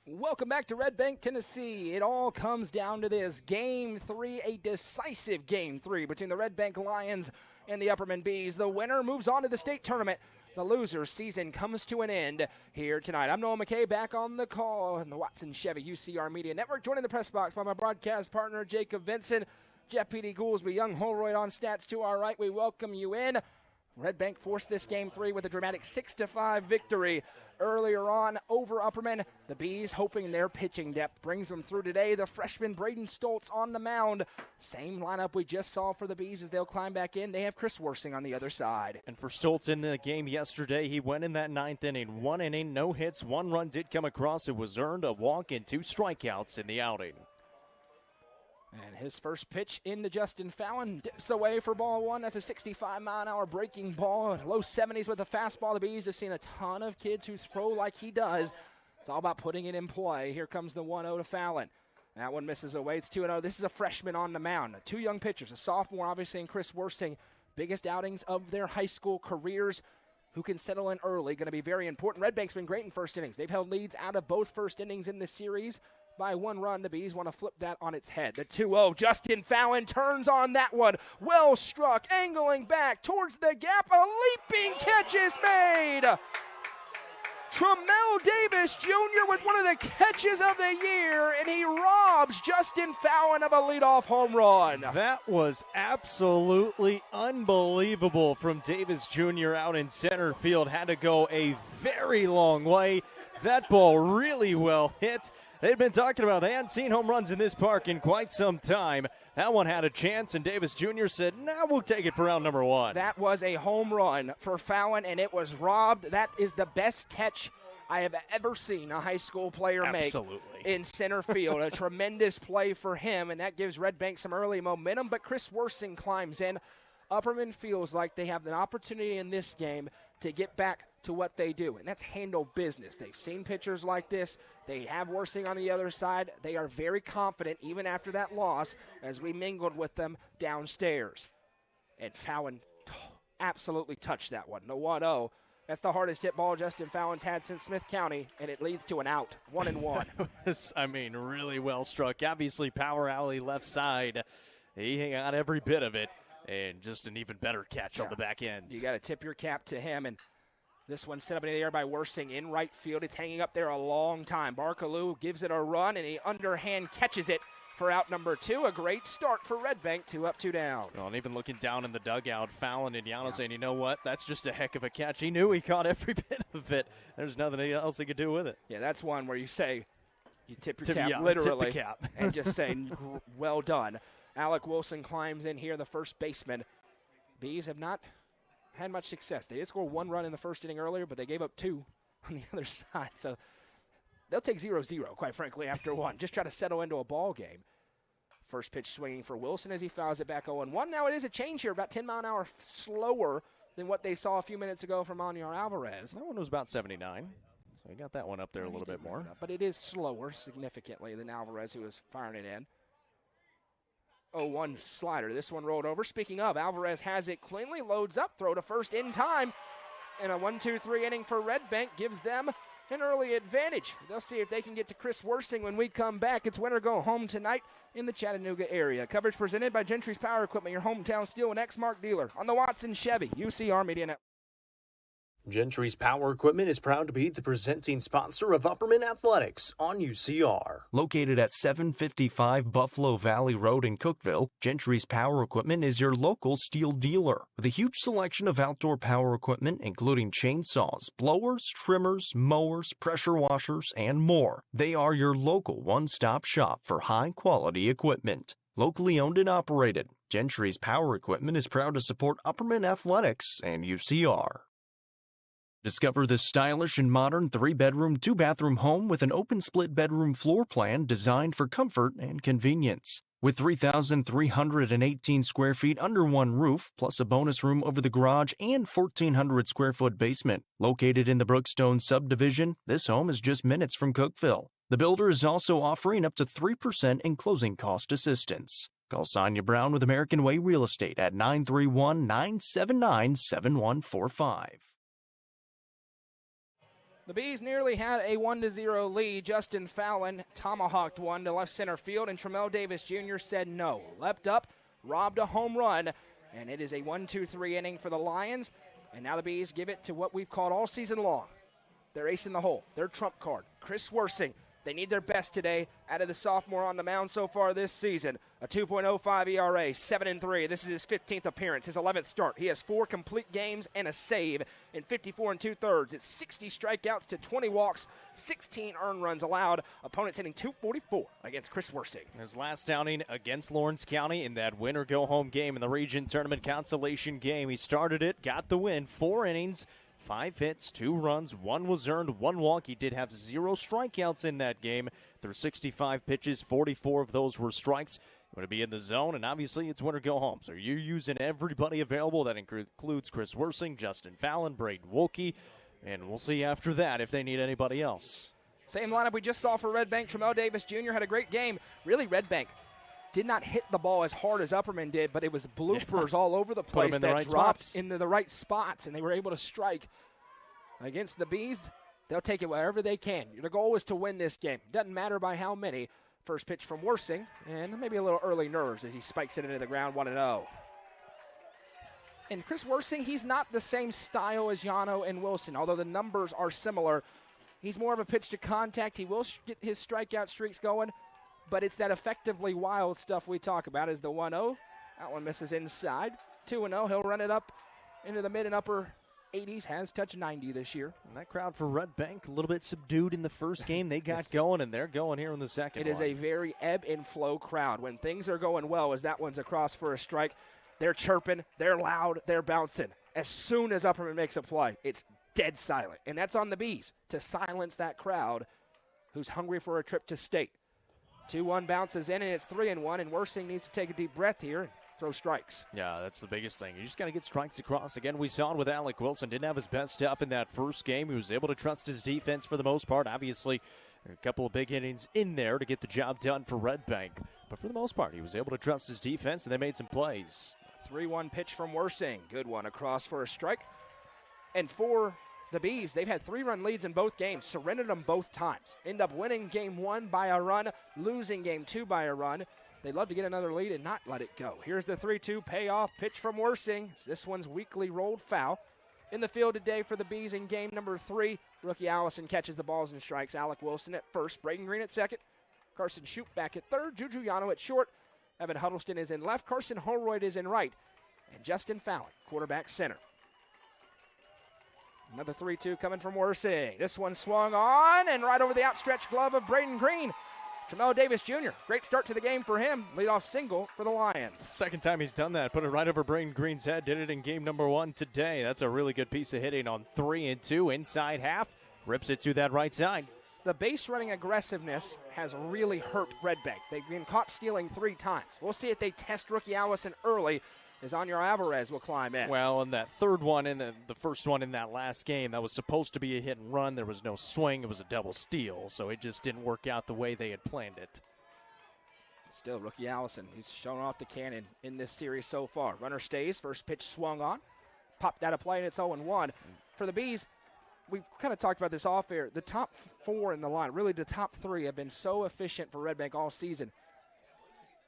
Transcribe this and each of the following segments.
Welcome back to Red Bank, Tennessee. It all comes down to this. Game 3, a decisive Game 3 between the Red Bank Lions and the Upperman Bees. The winner moves on to the state tournament. The loser's season comes to an end here tonight. I'm Noah McKay, back on the call in the Watson Chevy UCR Media Network. Joining the press box by my broadcast partner, Jacob Vinson. Jeff P.D. Goolsby, Young Holroyd on stats to our right. We welcome you in. Red Bank forced this Game 3 with a dramatic 6-5 victory earlier on over Upperman. The Bees, hoping their pitching depth brings them through today. The freshman Braden Stoltz on the mound. Same lineup we just saw for the Bees as they'll climb back in. They have Chris Worsing on the other side. And for Stoltz in the game yesterday, he went in that ninth inning. 1 inning, no hits. 1 run did come across. It was earned, a walk, and 2 strikeouts in the outing. And his first pitch into Justin Fallon dips away for ball 1. That's a 65-mile-an-hour breaking ball. Low 70s with a fastball. The Bees have seen a ton of kids who throw like he does. It's all about putting it in play. Here comes the 1-0 to Fallon. That one misses away. It's 2-0. This is a freshman on the mound. 2 young pitchers, a sophomore, obviously, and Chris Worsing. Biggest outings of their high school careers. Who can settle in early, going to be very important. Red Bank's been great in first innings. They've held leads out of both first innings in this series. By 1 run, the Bees want to flip that on its head. The 2-0, Justin Fallon turns on that one. Well struck, angling back towards the gap. A leaping catch is made. Tremel Davis Jr. with one of the catches of the year, and he robs Justin Fallon of a leadoff home run. That was absolutely unbelievable from Davis Jr. out in center field. Had to go a very long way. That ball really well hit. They'd been talking about they hadn't seen home runs in this park in quite some time. That one had a chance, and Davis Jr. said, nah, we'll take it for round number 1. That was a home run for Fallon, and it was robbed. That is the best catch I have ever seen a high school player make in center field. A tremendous play for him, and that gives Red Bank some early momentum, but Chris Worsing climbs in. Upperman feels like they have an opportunity in this game to get back to what they do, and that's handle business. They've seen pitchers like this. They have Worsing on the other side. They are very confident, even after that loss, as we mingled with them downstairs. And Fallon absolutely touched that one. The 1-0. That's the hardest hit ball Justin Fallon's had since Smith County, and it leads to an out, 1-1. Really well struck. Obviously, power alley left side. He got every bit of it, and just an even better catch on the back end. You got to tip your cap to him, and this one set up in the air by Worsing in right field. It's hanging up there a long time. Barkaloo gives it a run, and he underhand catches it for out number 2. A great start for Red Bank, 2 up, 2 down. Well, and even looking down in the dugout, Fallon and Yano saying, you know what, that's just a heck of a catch. He knew he caught every bit of it. There's nothing else he could do with it. Yeah, that's one where you say, you tip your cap, literally, tip the cap. and just say, well done. Alec Wilson climbs in here, the first baseman. Bees have not had much success. They did score 1 run in the first inning earlier, but they gave up 2 on the other side. So they'll take 0-0, quite frankly, after 1. Just try to settle into a ball game. First pitch swinging for Wilson as he fouls it back 0-1. Now it is a change here, about 10 mile an hour slower than what they saw a few minutes ago from Aniar Alvarez. That one was about 79. So he got that one up there a little bit more. But it is slower significantly than Alvarez, who was firing it in. 0-1 slider. This one rolled over. Speaking of, Alvarez has it cleanly, loads up, throw to first in time. And a 1-2-3 inning for Red Bank gives them an early advantage. They'll see if they can get to Chris Worsing when we come back. It's win or go home tonight in the Chattanooga area. Coverage presented by Gentry's Power Equipment, your hometown steel and Exmark dealer on the Watson Chevy UCR Media Network. Gentry's Power Equipment is proud to be the presenting sponsor of Upperman Athletics on UCR. Located at 755 Buffalo Valley Road in Cookeville, Gentry's Power Equipment is your local steel dealer. With a huge selection of outdoor power equipment, including chainsaws, blowers, trimmers, mowers, pressure washers, and more. They are your local one-stop shop for high-quality equipment. Locally owned and operated, Gentry's Power Equipment is proud to support Upperman Athletics and UCR. Discover this stylish and modern 3-bedroom, 2-bathroom home with an open split bedroom floor plan designed for comfort and convenience. With 3,318 square feet under one roof, plus a bonus room over the garage and 1,400 square foot basement. Located in the Brookstone subdivision, this home is just minutes from Cookeville. The builder is also offering up to 3% in closing cost assistance. Call Sonia Brown with American Way Real Estate at 931-979-7145. The Bees nearly had a 1-0 lead. Justin Fallon tomahawked one to left center field, and Tremel Davis Jr. said no. Leapt up, robbed a home run, and it is a 1-2-3 inning for the Lions. And now the Bees give it to what we've called all season long. Their ace in the hole, their trump card, Chris Worsing. They need their best today out of the sophomore on the mound so far this season. A 2.05 ERA, 7-3. This is his 15th appearance, his 11th start. He has 4 complete games and a save in 54 2/3. It's 60 strikeouts to 20 walks, 16 earned runs allowed. Opponents hitting .244 against Chris Worsing. His last outing against Lawrence County in that winner-go-home game in the region tournament consolation game. He started it, got the win, 4 innings, 5 hits, 2 runs, 1 was earned, 1 walk. He did have 0 strikeouts in that game. Through 65 pitches, 44 of those were strikes. You want to be in the zone, and obviously it's winner go home. So you're using everybody available. That includes Chris Worsing, Justin Fallon, Braden Wolke, and we'll see after that if they need anybody else. Same lineup we just saw for Red Bank. Tremel Davis Jr. had a great game. Really, Red Bank did not hit the ball as hard as Upperman did, but it was bloopers all over the place in the that right dropped spots. into the right spots, and they were able to strike against the Bees. They'll take it wherever they can. The goal is to win this game. Doesn't matter by how many. First pitch from Worsing, and maybe a little early nerves as he spikes it into the ground, 1-0. And Chris Worsing, he's not the same style as Yano and Wilson, although the numbers are similar. He's more of a pitch to contact. He will get his strikeout streaks going, but it's that effectively wild stuff we talk about is the 1-0. That one misses inside. 2-0, he'll run it up into the mid and upper 80s, has touched 90 this year. And that crowd for Red Bank, a little bit subdued in the first game. They got going, and they're going here in the second It is a very ebb and flow crowd. When things are going well, as that one's across for a strike, they're chirping, they're loud, they're bouncing. As soon as Upperman makes a play, it's dead silent. And that's on the Bees to silence that crowd who's hungry for a trip to state. 2-1 bounces in, and it's 3-1, and Worsing needs to take a deep breath here and throw strikes. Yeah, that's the biggest thing. You just got to get strikes across. Again, we saw it with Alec Wilson. Didn't have his best stuff in that first game. He was able to trust his defense for the most part. Obviously, a couple of big innings in there to get the job done for Red Bank. But for the most part, he was able to trust his defense, and they made some plays. 3-1 pitch from Worsing. Good one across for a strike. And for the Bees, they've had 3-run leads in both games, surrendered them both times. End up winning game 1 by a run, losing game 2 by a run. They'd love to get another lead and not let it go. Here's the 3-2 payoff pitch from Worsing. This one's weakly rolled foul. In the field today for the Bees in game number 3, rookie Allison catches the balls and strikes. Alec Wilson at first, Braden Green at second, Carson Shoup back at third, Juju Yano at short, Evan Huddleston is in left, Carson Holroyd is in right, and Justin Fallon, quarterback center. Another 3-2 coming from Worsing. This one swung on and right over the outstretched glove of Braden Green. Tremel Davis Jr., great start to the game for him. Leadoff single for the Lions. Second time he's done that. Put it right over Braden Green's head. Did it in game number 1 today. That's a really good piece of hitting on 3-2. Inside half. Rips it to that right side. The base running aggressiveness has really hurt Red Bank. They've been caught stealing 3 times. We'll see if they test rookie Allison early, as Onyar Alvarez will climb in. Well, and that third one, in the first one in that last game, that was supposed to be a hit and run. There was no swing. It was a double steal, so it just didn't work out the way they had planned it. Still, rookie Allison, he's shown off the cannon in this series so far. Runner stays. First pitch swung on. Popped out of play, and it's 0-1. For the Bees, we've kind of talked about this off air. The top 4 in the line, really the top 3, have been so efficient for Red Bank all season.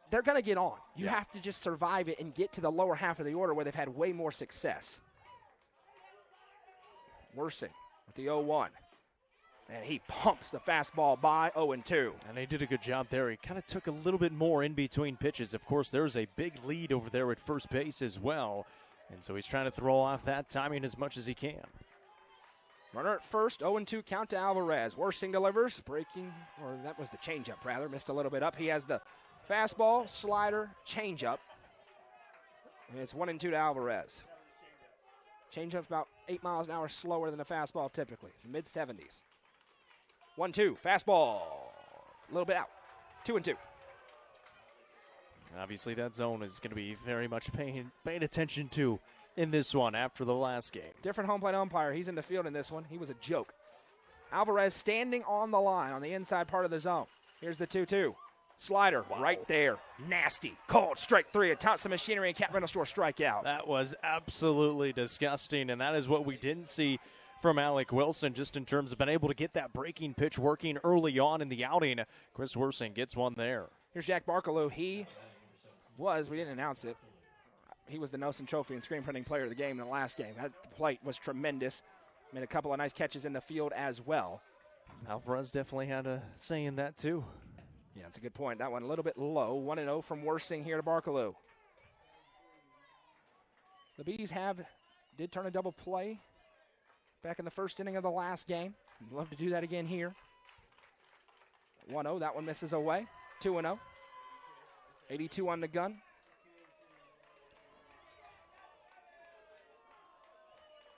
They're going to get on. You have to just survive it and get to the lower half of the order where they've had way more success. Worsing with the 0-1. And he pumps the fastball by 0-2. And they did a good job there. He kind of took a little bit more in between pitches. Of course, there's a big lead over there at first base as well. And so he's trying to throw off that timing as much as he can. Runner at first, 0-2 count to Alvarez. Worsing delivers, breaking, or that was the changeup rather, missed a little bit up. He has the fastball, slider, changeup. And it's 1-2 to Alvarez. Changeup's about 8 miles an hour slower than the fastball typically, mid-70s. 1-2, fastball, a little bit out, 2-2. Obviously, that zone is going to be very much paying attention to in this one after the last game. Different home plate umpire. He's in the field in this one. He was a joke. Alvarez standing on the line on the inside part of the zone. Here's the 2-2. Slider right there. Nasty. Called strike 3 at Thompson Machinery and Cat Rental Store strikeout. That was absolutely disgusting, and that is what we didn't see from Alec Wilson, just in terms of being able to get that breaking pitch working early on in the outing. Chris Worsing gets one there. Here's Jack Barkalow. We didn't announce it, he was the Nelson Trophy and screen printing player of the game in the last game. That plate was tremendous. Made a couple of nice catches in the field as well. Alvarez definitely had a say in that too. Yeah, that's a good point. That one a little bit low. 1-0 from Worsing here to Barkalow. The Bees did turn a double play back in the first inning of the last game. I'd love to do that again here. 1-0, that one misses away. 2-0. 82 on the gun.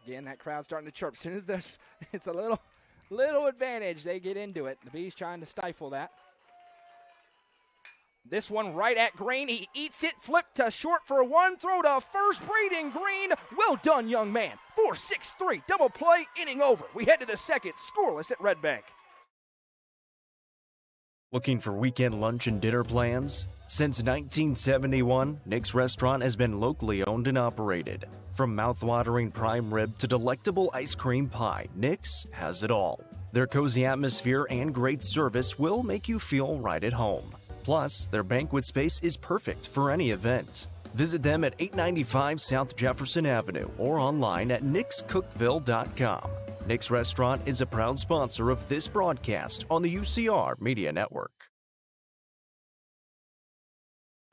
Again, that crowd's starting to chirp. As soon as it's a little advantage, they get into it. The Bees trying to stifle that. This one right at Green. He eats it, flipped to short for one, throw to first, Braden Green. Well done, young man. 4-6-3, double play, inning over. We head to the second, scoreless at Red Bank. Looking for weekend lunch and dinner plans? Since 1971, Nick's Restaurant has been locally owned and operated. From mouth-watering prime rib to delectable ice cream pie, Nick's has it all. Their cozy atmosphere and great service will make you feel right at home. Plus, their banquet space is perfect for any event. Visit them at 895 South Jefferson Avenue or online at nickscookville.com. Nick's Restaurant is a proud sponsor of this broadcast on the UCR Media Network.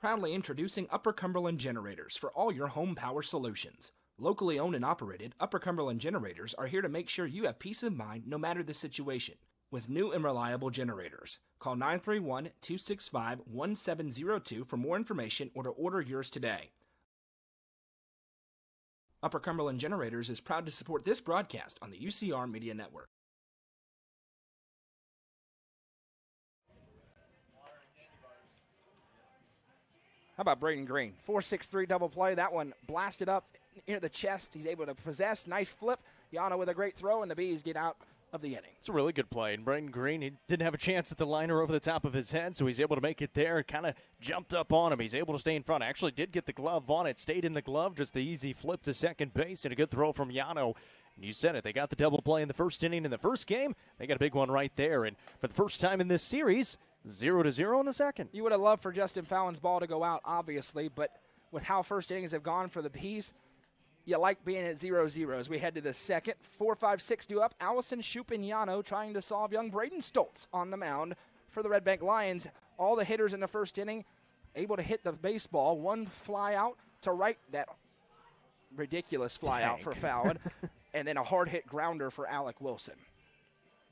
Proudly introducing Upper Cumberland Generators for all your home power solutions. Locally owned and operated, Upper Cumberland Generators are here to make sure you have peace of mind no matter the situation. With new and reliable generators. Call 931-265-1702 for more information or to order yours today. Upper Cumberland Generators is proud to support this broadcast on the UCR Media Network. How about Braden Green? 4-6-3 double play. That one blasted up near the chest. He's able to possess. Nice flip. Yano with a great throw, and the Bees get out of the inning. It's a really good play. And Braden Green, he didn't have a chance at the liner over the top of his head, so he's able to make it there. Kind of jumped up on him. He's able to stay in front. Actually did get the glove on it. Stayed in the glove. Just the easy flip to second base and a good throw from Yano. And you said it. They got the double play in the first inning in the first game. They got a big one right there. And for the first time in this series, 0-0 in the second. You would have loved for Justin Fallon's ball to go out, obviously, but with how first innings have gone for the Bees, you like being at 0-0 as we head to the second. 4-5-6 due up. Allison Schupignano trying to solve young Braden Stoltz on the mound for the Red Bank Lions. All the hitters in the first inning able to hit the baseball. One fly out to right, that ridiculous fly out for Fallon, and then a hard hit grounder for Alec Wilson.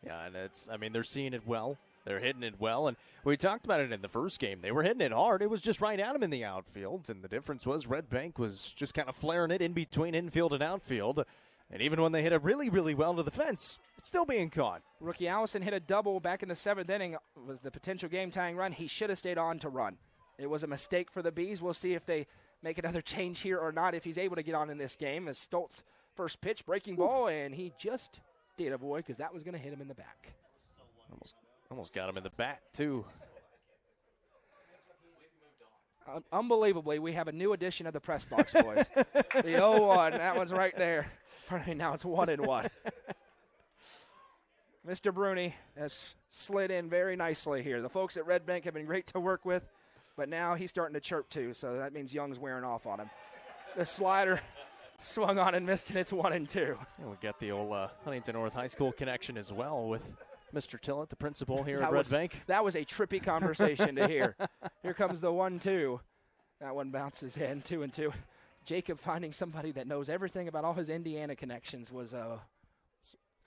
Yeah, and they're seeing it well. They're hitting it well, and we talked about it in the first game. They were hitting it hard. It was just right at them in the outfield, and the difference was Red Bank was just kind of flaring it in between infield and outfield. And even when they hit it really, really well to the fence, it's still being caught. Rookie Allison hit a double back in the seventh inning. It was the potential game-tying run. He should have stayed on to run. It was a mistake for the Bees. We'll see if they make another change here or not, if he's able to get on in this game. As Stoltz first pitch, breaking ball, and he just did avoid because that was going to hit him in the back. Almost got him in the bat, too. Unbelievably, we have a new edition of the press box, boys. The 0-1, that one's right there. Now it's 1-1. Mr. Bruni has slid in very nicely here. The folks at Red Bank have been great to work with, but now he's starting to chirp, too, so that means Young's wearing off on him. The slider swung on and missed, and it's 1-2. And we got the old Huntington North High School connection as well with Mr. Tillett, the principal here at Red Bank. That was a trippy conversation to hear. Here comes the 1-2. That one bounces in, 2-2. Jacob finding somebody that knows everything about all his Indiana connections was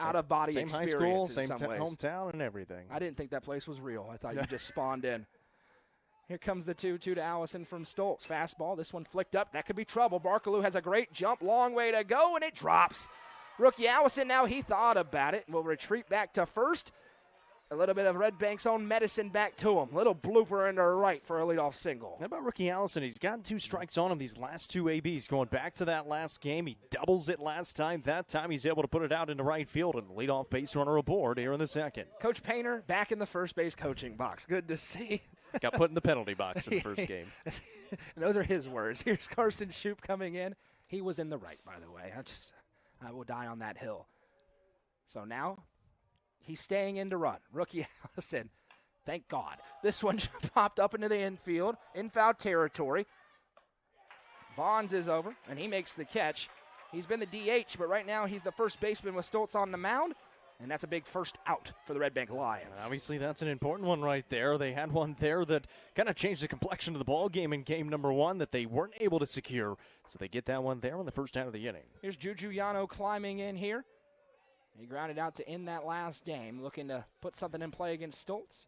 out-of-body experience same in some ways. Hometown and everything. I didn't think that place was real. I thought you just spawned in. Here comes the 2-2 to Allison from Stoltz. Fastball, this one flicked up. That could be trouble. Barkaloo has a great jump, long way to go, and it drops. Rookie Allison, now he thought about it, will retreat back to first. A little bit of Red Bank's own medicine back to him. Little blooper into right for a leadoff single. How about Rookie Allison? He's gotten 2 strikes on him these last 2 ABs. Going back to that last game, he doubles it last time. That time he's able to put it out into right field and the leadoff base runner aboard here in the second. Coach Painter back in the first base coaching box. Good to see. Got put in the penalty box in the first game. Those are his words. Here's Carson Shoup coming in. He was in the right, by the way. I will die on that hill. So now he's staying in to run. Rookie Allison, thank God. This one popped up into the infield in foul territory. Bonds is over, and he makes the catch. He's been the DH, but right now he's the first baseman with Stoltz on the mound, and that's a big first out for the Red Bank Lions. Obviously, that's an important one right there. They had one there that kind of changed the complexion of the ball game in game number 1 that they weren't able to secure. So they get that one there on the first out of the inning. Here's Juju Yano climbing in here. He grounded out to end that last game, looking to put something in play against Stoltz.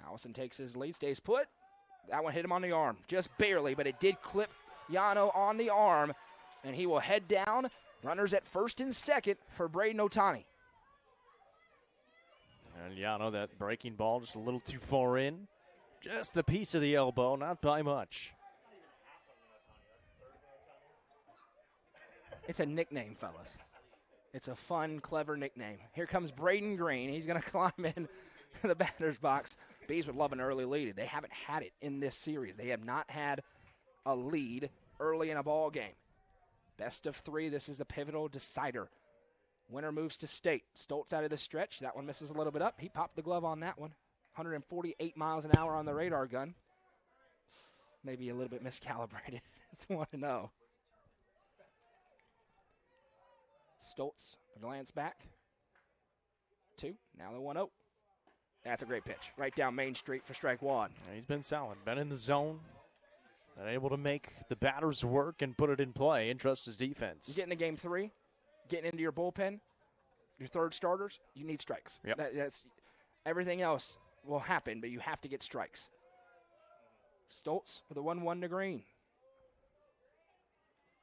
Allison takes his lead, stays put. That one hit him on the arm, just barely, but it did clip Yano on the arm, and he will head down. Runners at first and second for Braden Otani. And Yano, that breaking ball just a little too far in. Just a piece of the elbow, not by much. It's a nickname, fellas. It's a fun, clever nickname. Here comes Braden Green. He's going to climb in the batter's box. Bees would love an early lead. They haven't had it in this series. They have not had a lead early in a ball game. Best of 3, this is the pivotal decider. Winner moves to state. Stoltz out of the stretch. That one misses a little bit up. He popped the glove on that one. 148 miles an hour on the radar gun. Maybe a little bit miscalibrated. It's 1-0. Stoltz, a glance back. 2, now the 1-0. That's a great pitch. Right down Main Street for strike 1. He's been solid. Been in the zone. Been able to make the batters work and put it in play and trust his defense. You get into game 3, getting into your bullpen, your third starters, you need strikes. Yep. That's everything else will happen, but you have to get strikes. Stoltz with a 1-1 to Green.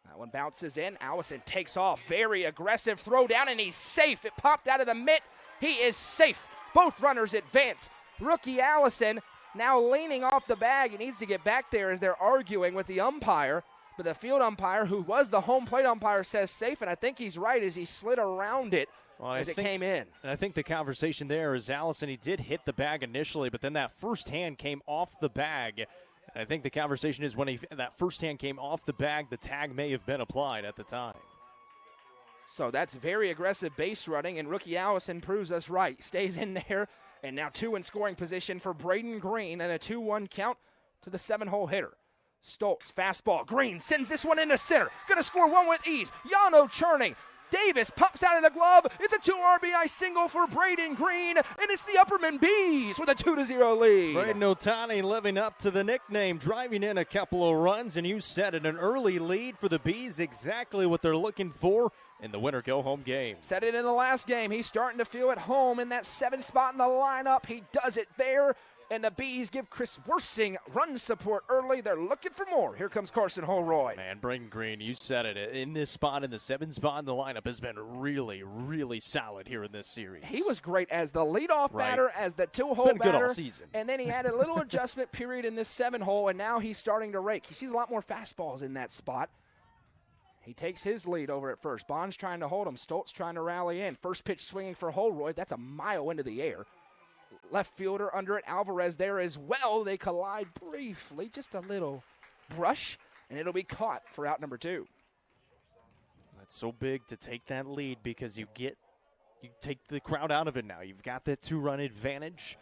That one bounces in. Allison takes off. Very aggressive throw down, and he's safe. It popped out of the mitt. He is safe. Both runners advance. Rookie Allison now leaning off the bag. He needs to get back there as they're arguing with the umpire. But the field umpire, who was the home plate umpire, says safe, and I think he's right as he slid around it as it came in. And I think the conversation there is Allison, he did hit the bag initially, but then that first hand came off the bag. And I think the conversation is when that first hand came off the bag, the tag may have been applied at the time. So that's very aggressive base running, and Rookie Allison proves us right. Stays in there, and now 2 in scoring position for Braden Green, and a 2-1 count to the 7-hole hitter. Stoltz, fastball. Green sends this one into center. Going to score 1 with ease. Yano churning. Davis pops out of the glove. It's a 2 RBI single for Braden Green, and it's the Upperman Bees with a 2-0 lead. Braden Otani living up to the nickname, driving in a couple of runs, and you said it, an early lead for the Bees, exactly what they're looking for in the winner go-home game. Said it in the last game. He's starting to feel at home in that 7th spot in the lineup. He does it there. And the Bees give Chris Worsing run support early. They're looking for more. Here comes Carson Holroyd. Man, Braden Green, you said it. In this spot, in the 7th spot in the lineup, has been really, really solid here in this series. He was great as the leadoff batter, as the 2-hole batter. Good all season. And then he had a little adjustment period in this 7-hole, and now he's starting to rake. He sees a lot more fastballs in that spot. He takes his lead over at first. Bonds trying to hold him. Stoltz trying to rally in. First pitch swinging for Holroyd. That's a mile into the air. Left fielder under it. Alvarez there as well. They collide briefly. Just a little brush, and it'll be caught for out number 2. That's so big to take that lead because you take the crowd out of it now. You've got that 2-run advantage.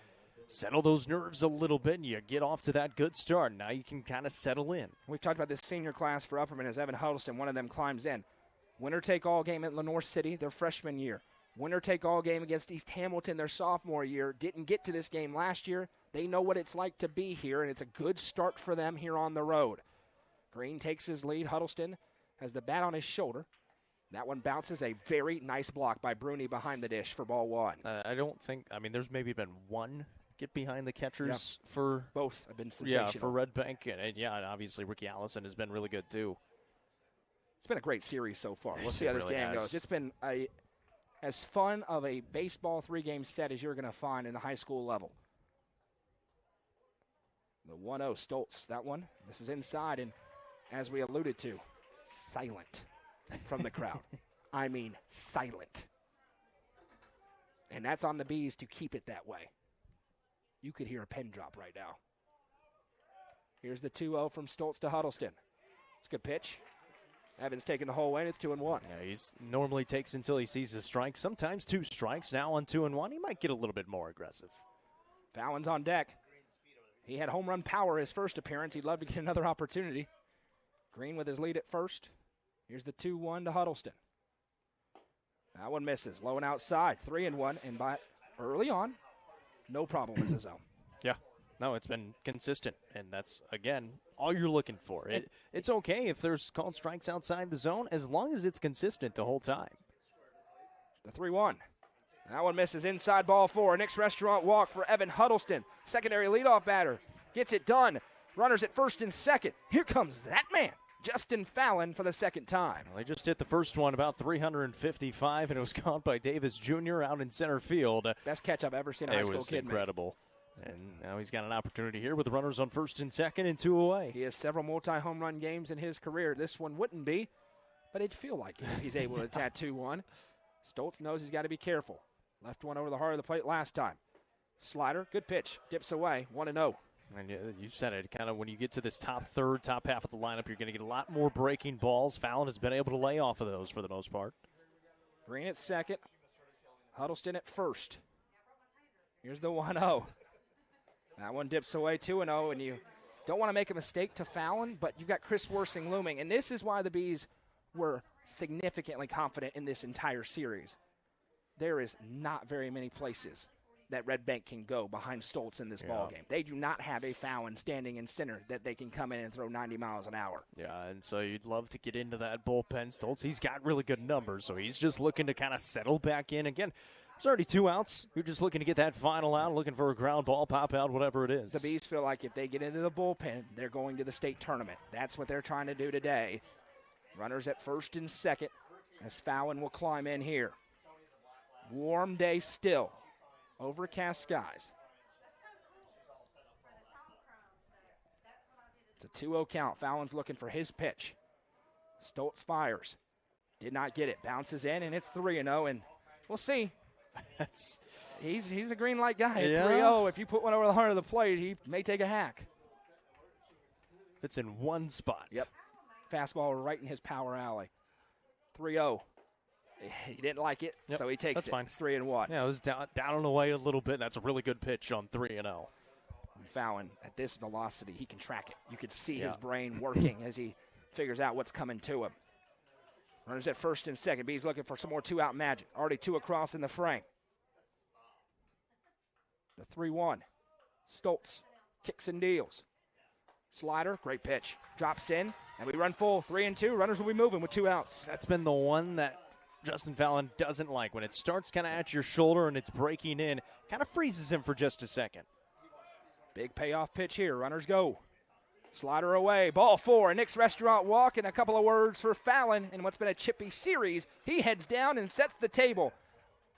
Settle those nerves a little bit, and you get off to that good start. Now you can kind of settle in. We've talked about this senior class for Upperman as Evan Huddleston, one of them, climbs in. Winner-take-all game at Lenore City, their freshman year. Winner-take-all game against East Hamilton their sophomore year. Didn't get to this game last year. They know what it's like to be here, and it's a good start for them here on the road. Green takes his lead. Huddleston has the bat on his shoulder. That one bounces. A very nice block by Bruni behind the dish for ball 1. There's maybe been one get behind the catchers for both have been sensational. Yeah, for Red Bank, and obviously Ricky Allison has been really good too. It's been a great series so far. We'll see how this game goes. It's been as fun of a baseball 3-game set as you're going to find in the high school level. The 1-0 Stoltz, that one. This is inside, and as we alluded to, silent from the crowd. I mean silent. And that's on the Bees to keep it that way. You could hear a pin drop right now. Here's the 2-0 from Stoltz to Huddleston. It's a good pitch. Evans taking the whole way, and it's 2-1. Yeah, he normally takes until he sees a strike, sometimes 2 strikes. Now on 2-1, he might get a little bit more aggressive. Fallon's on deck. He had home run power his first appearance. He'd love to get another opportunity. Green with his lead at first. Here's the 2-1 to Huddleston. That one misses. Low and outside. 3-1. And by early on, no problem with the zone. Yeah. No, it's been consistent. And that's, again, all you're looking for. It's okay if there's called strikes outside the zone as long as it's consistent the whole time. The 3-1. That one misses inside ball 4. Nick's restaurant walk for Evan Huddleston. Secondary leadoff batter. Gets it done. Runners at first and second. Here comes that man, Justin Fallon, for the second time. Well, they just hit the first one about 355, and it was caught by Davis Jr. out in center field. Best catch I've ever seen a high school kid make. It was incredible. And now he's got an opportunity here with the runners on first and second and 2 away. He has several multi-home run games in his career. This one wouldn't be, but it'd feel like it if he's able to tattoo one. Stoltz knows he's got to be careful. Left one over the heart of the plate last time. Slider, good pitch, dips away, 1-0. And you said it, kind of when you get to this top third, top half of the lineup, you're going to get a lot more breaking balls. Fallon has been able to lay off of those for the most part. Green at second, Huddleston at first. Here's the 1-0. That one dips away, 2-0, and you don't want to make a mistake to Fallon, but you've got Chris Worsing looming, and this is why the Bees were significantly confident in this entire series. There is not very many places that Red Bank can go behind Stoltz in this ball game. They do not have a Fallon standing in center that they can come in and throw 90 miles an hour. Yeah, and so you'd love to get into that bullpen. Stoltz, he's got really good numbers, so he's just looking to kind of settle back in. Again, there's already 2 outs. You're just looking to get that final out, looking for a ground ball, pop out, whatever it is. The Bees feel like if they get into the bullpen, they're going to the state tournament. That's what they're trying to do today. Runners at first and second as Fallon will climb in here. Warm day still. Overcast skies. It's a 2-0 count. Fallon's looking for his pitch. Stoltz fires. Did not get it. Bounces in, and it's 3-0, and we'll see. He's a green light guy at 3-0. If you put one over the heart of the plate, he may take a hack. It's in one spot. Yep. Fastball right in his power alley. 3-0. He didn't like it, so he takes That's it. fine. It's 3-1. Yeah, it was down and away a little bit. That's a really good pitch on 3-0. Fallon, at this velocity, he can track it. You could see his brain working as he figures out what's coming to him. Runners at first and second. Bees looking for some more 2-out magic. Already 2 across in the frame. The 3-1. Stoltz kicks and deals. Slider, great pitch. Drops in, and we run full 3-2. Runners will be moving with 2 outs. That's been the one that Justin Fallon doesn't like. When it starts kind of at your shoulder and it's breaking in, kind of freezes him for just a second. Big payoff pitch here. Runners go. Slider away. Ball 4. Nick's restaurant walk, and a couple of words for Fallon in what's been a chippy series. He heads down and sets the table.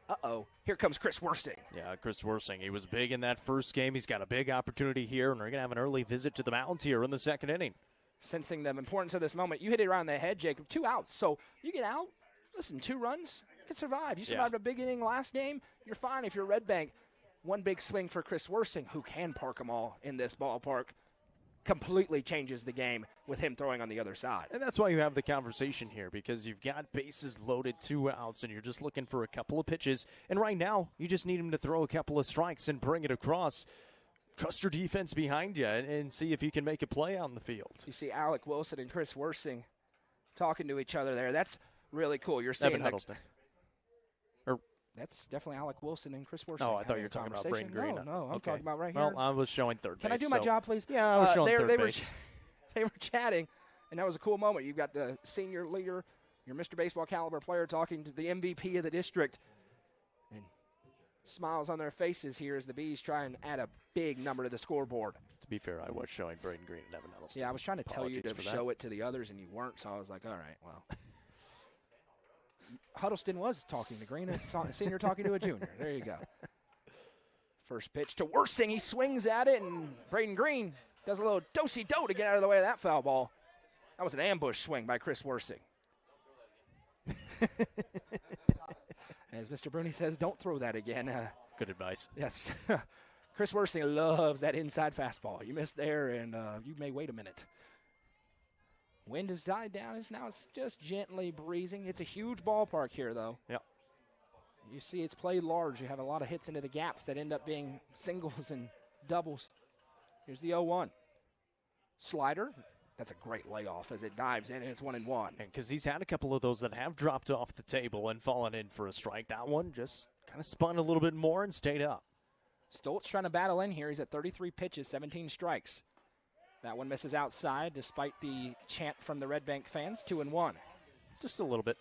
Uh-oh. Here comes Chris Worsing. Yeah, Chris Worsing. He was big in that first game. He's got a big opportunity here, and we're going to have an early visit to the mounds here in the second inning. Sensing the importance of this moment, you hit it around the head, Jacob. 2 outs. So you get out. Listen, 2 runs, you can survive. You survived a big inning last game, you're fine if you're Red Bank. One big swing for Chris Worsing, who can park them all in this ballpark, completely changes the game with him throwing on the other side. And that's why you have the conversation here, because you've got bases loaded, 2 outs, and you're just looking for a couple of pitches. And right now, you just need him to throw a couple of strikes and bring it across. Trust your defense behind you and see if you can make a play on the field. You see Alec Wilson and Chris Worsing talking to each other there. That's really cool. You're seeing Evan Huddleston. That's definitely Alec Wilson and Chris Worsing. Oh, I thought you were talking about Braden Green. No, I'm talking about right here. Well, I was showing third base. Can I do my job, please? Yeah, I was showing third base. They were chatting, and that was a cool moment. You've got the senior leader, your Mr. Baseball caliber player, talking to the MVP of the district. And smiles on their faces here as the Bees try and add a big number to the scoreboard. To be fair, I was showing Braden Green and Evan Huddleston. Yeah, I was trying to tell you to show it to the others, and you weren't, so I was like, all right, well. Huddleston was talking to Green, a senior talking to a junior. There you go. First pitch to Worsing. He swings at it, and Braden Green does a little do-si-do to get out of the way of that foul ball. That was an ambush swing by Chris Worsing. As Mr. Bruni says, don't throw that again. Good advice. Yes. Chris Worsing loves that inside fastball. You missed there, and you may wait a minute. Wind has died down. It's just gently breezing. It's a huge ballpark here, though. Yep. You see it's played large. You have a lot of hits into the gaps that end up being singles and doubles. Here's the 0-1. Slider. That's a great layoff as it dives in, and it's 1-1. And because he's had a couple of those that have dropped off the table and fallen in for a strike. That one just kind of spun a little bit more and stayed up. Stoltz trying to battle in here. He's at 33 pitches, 17 strikes. That one misses outside despite the chant from the Red Bank fans. 2-1. Just a little bit.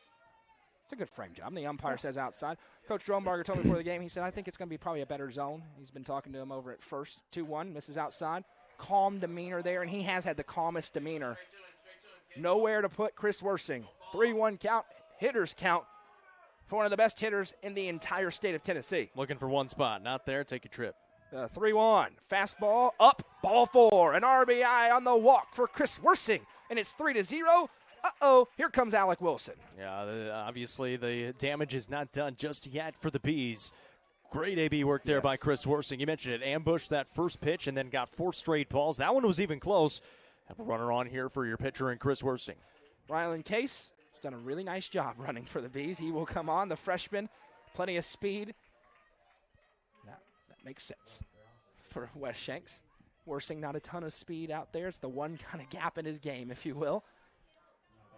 It's a good frame job. And the umpire says outside. Coach Drombarger told me before the game, he said, I think it's going to be probably a better zone. He's been talking to him over at first. 2-1, misses outside. Calm demeanor there, and he has had the calmest demeanor. Nowhere to put Chris Worsing. 3-1 count, hitters count for one of the best hitters in the entire state of Tennessee. Looking for one spot. Not there. Take a trip. 3-1. Fastball up, ball 4. An RBI on the walk for Chris Worsing, and it's 3-0. Uh-oh, here comes Alec Wilson. Yeah, obviously the damage is not done just yet for the Bees. Great AB work there by Chris Worsing. You mentioned it, ambushed that first pitch and then got 4 straight balls. That one was even close. Have a runner on here for your pitcher and Chris Worsing. Rylan Case has done a really nice job running for the Bees. He will come on, the freshman, plenty of speed. That makes sense for Wes Shanks. Worsing not a ton of speed out there. It's the one kind of gap in his game, if you will.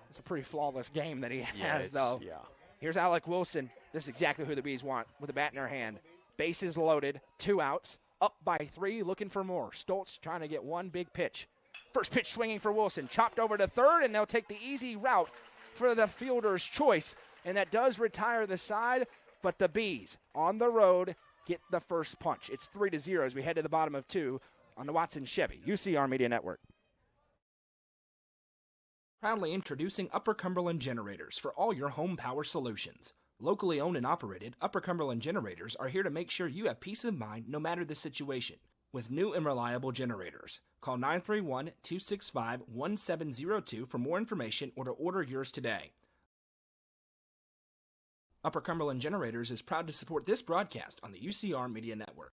It's a pretty flawless game that he has, though. Yeah. Here's Alec Wilson. This is exactly who the Bees want with a bat in their hand. Bases loaded, 2 outs, up by 3, looking for more. Stoltz trying to get one big pitch. First pitch swinging for Wilson. Chopped over to third, and they'll take the easy route for the fielder's choice. And that does retire the side, but the Bees on the road get the first punch. It's 3-0 as we head to the bottom of 2 on the Watson Chevy UCR Media Network. Proudly introducing Upper Cumberland Generators for all your home power solutions. Locally owned and operated, Upper Cumberland Generators are here to make sure you have peace of mind no matter the situation. With new and reliable generators. Call 931-265-1702 for more information or to order yours today. Upper Cumberland Generators is proud to support this broadcast on the UCR Media Network.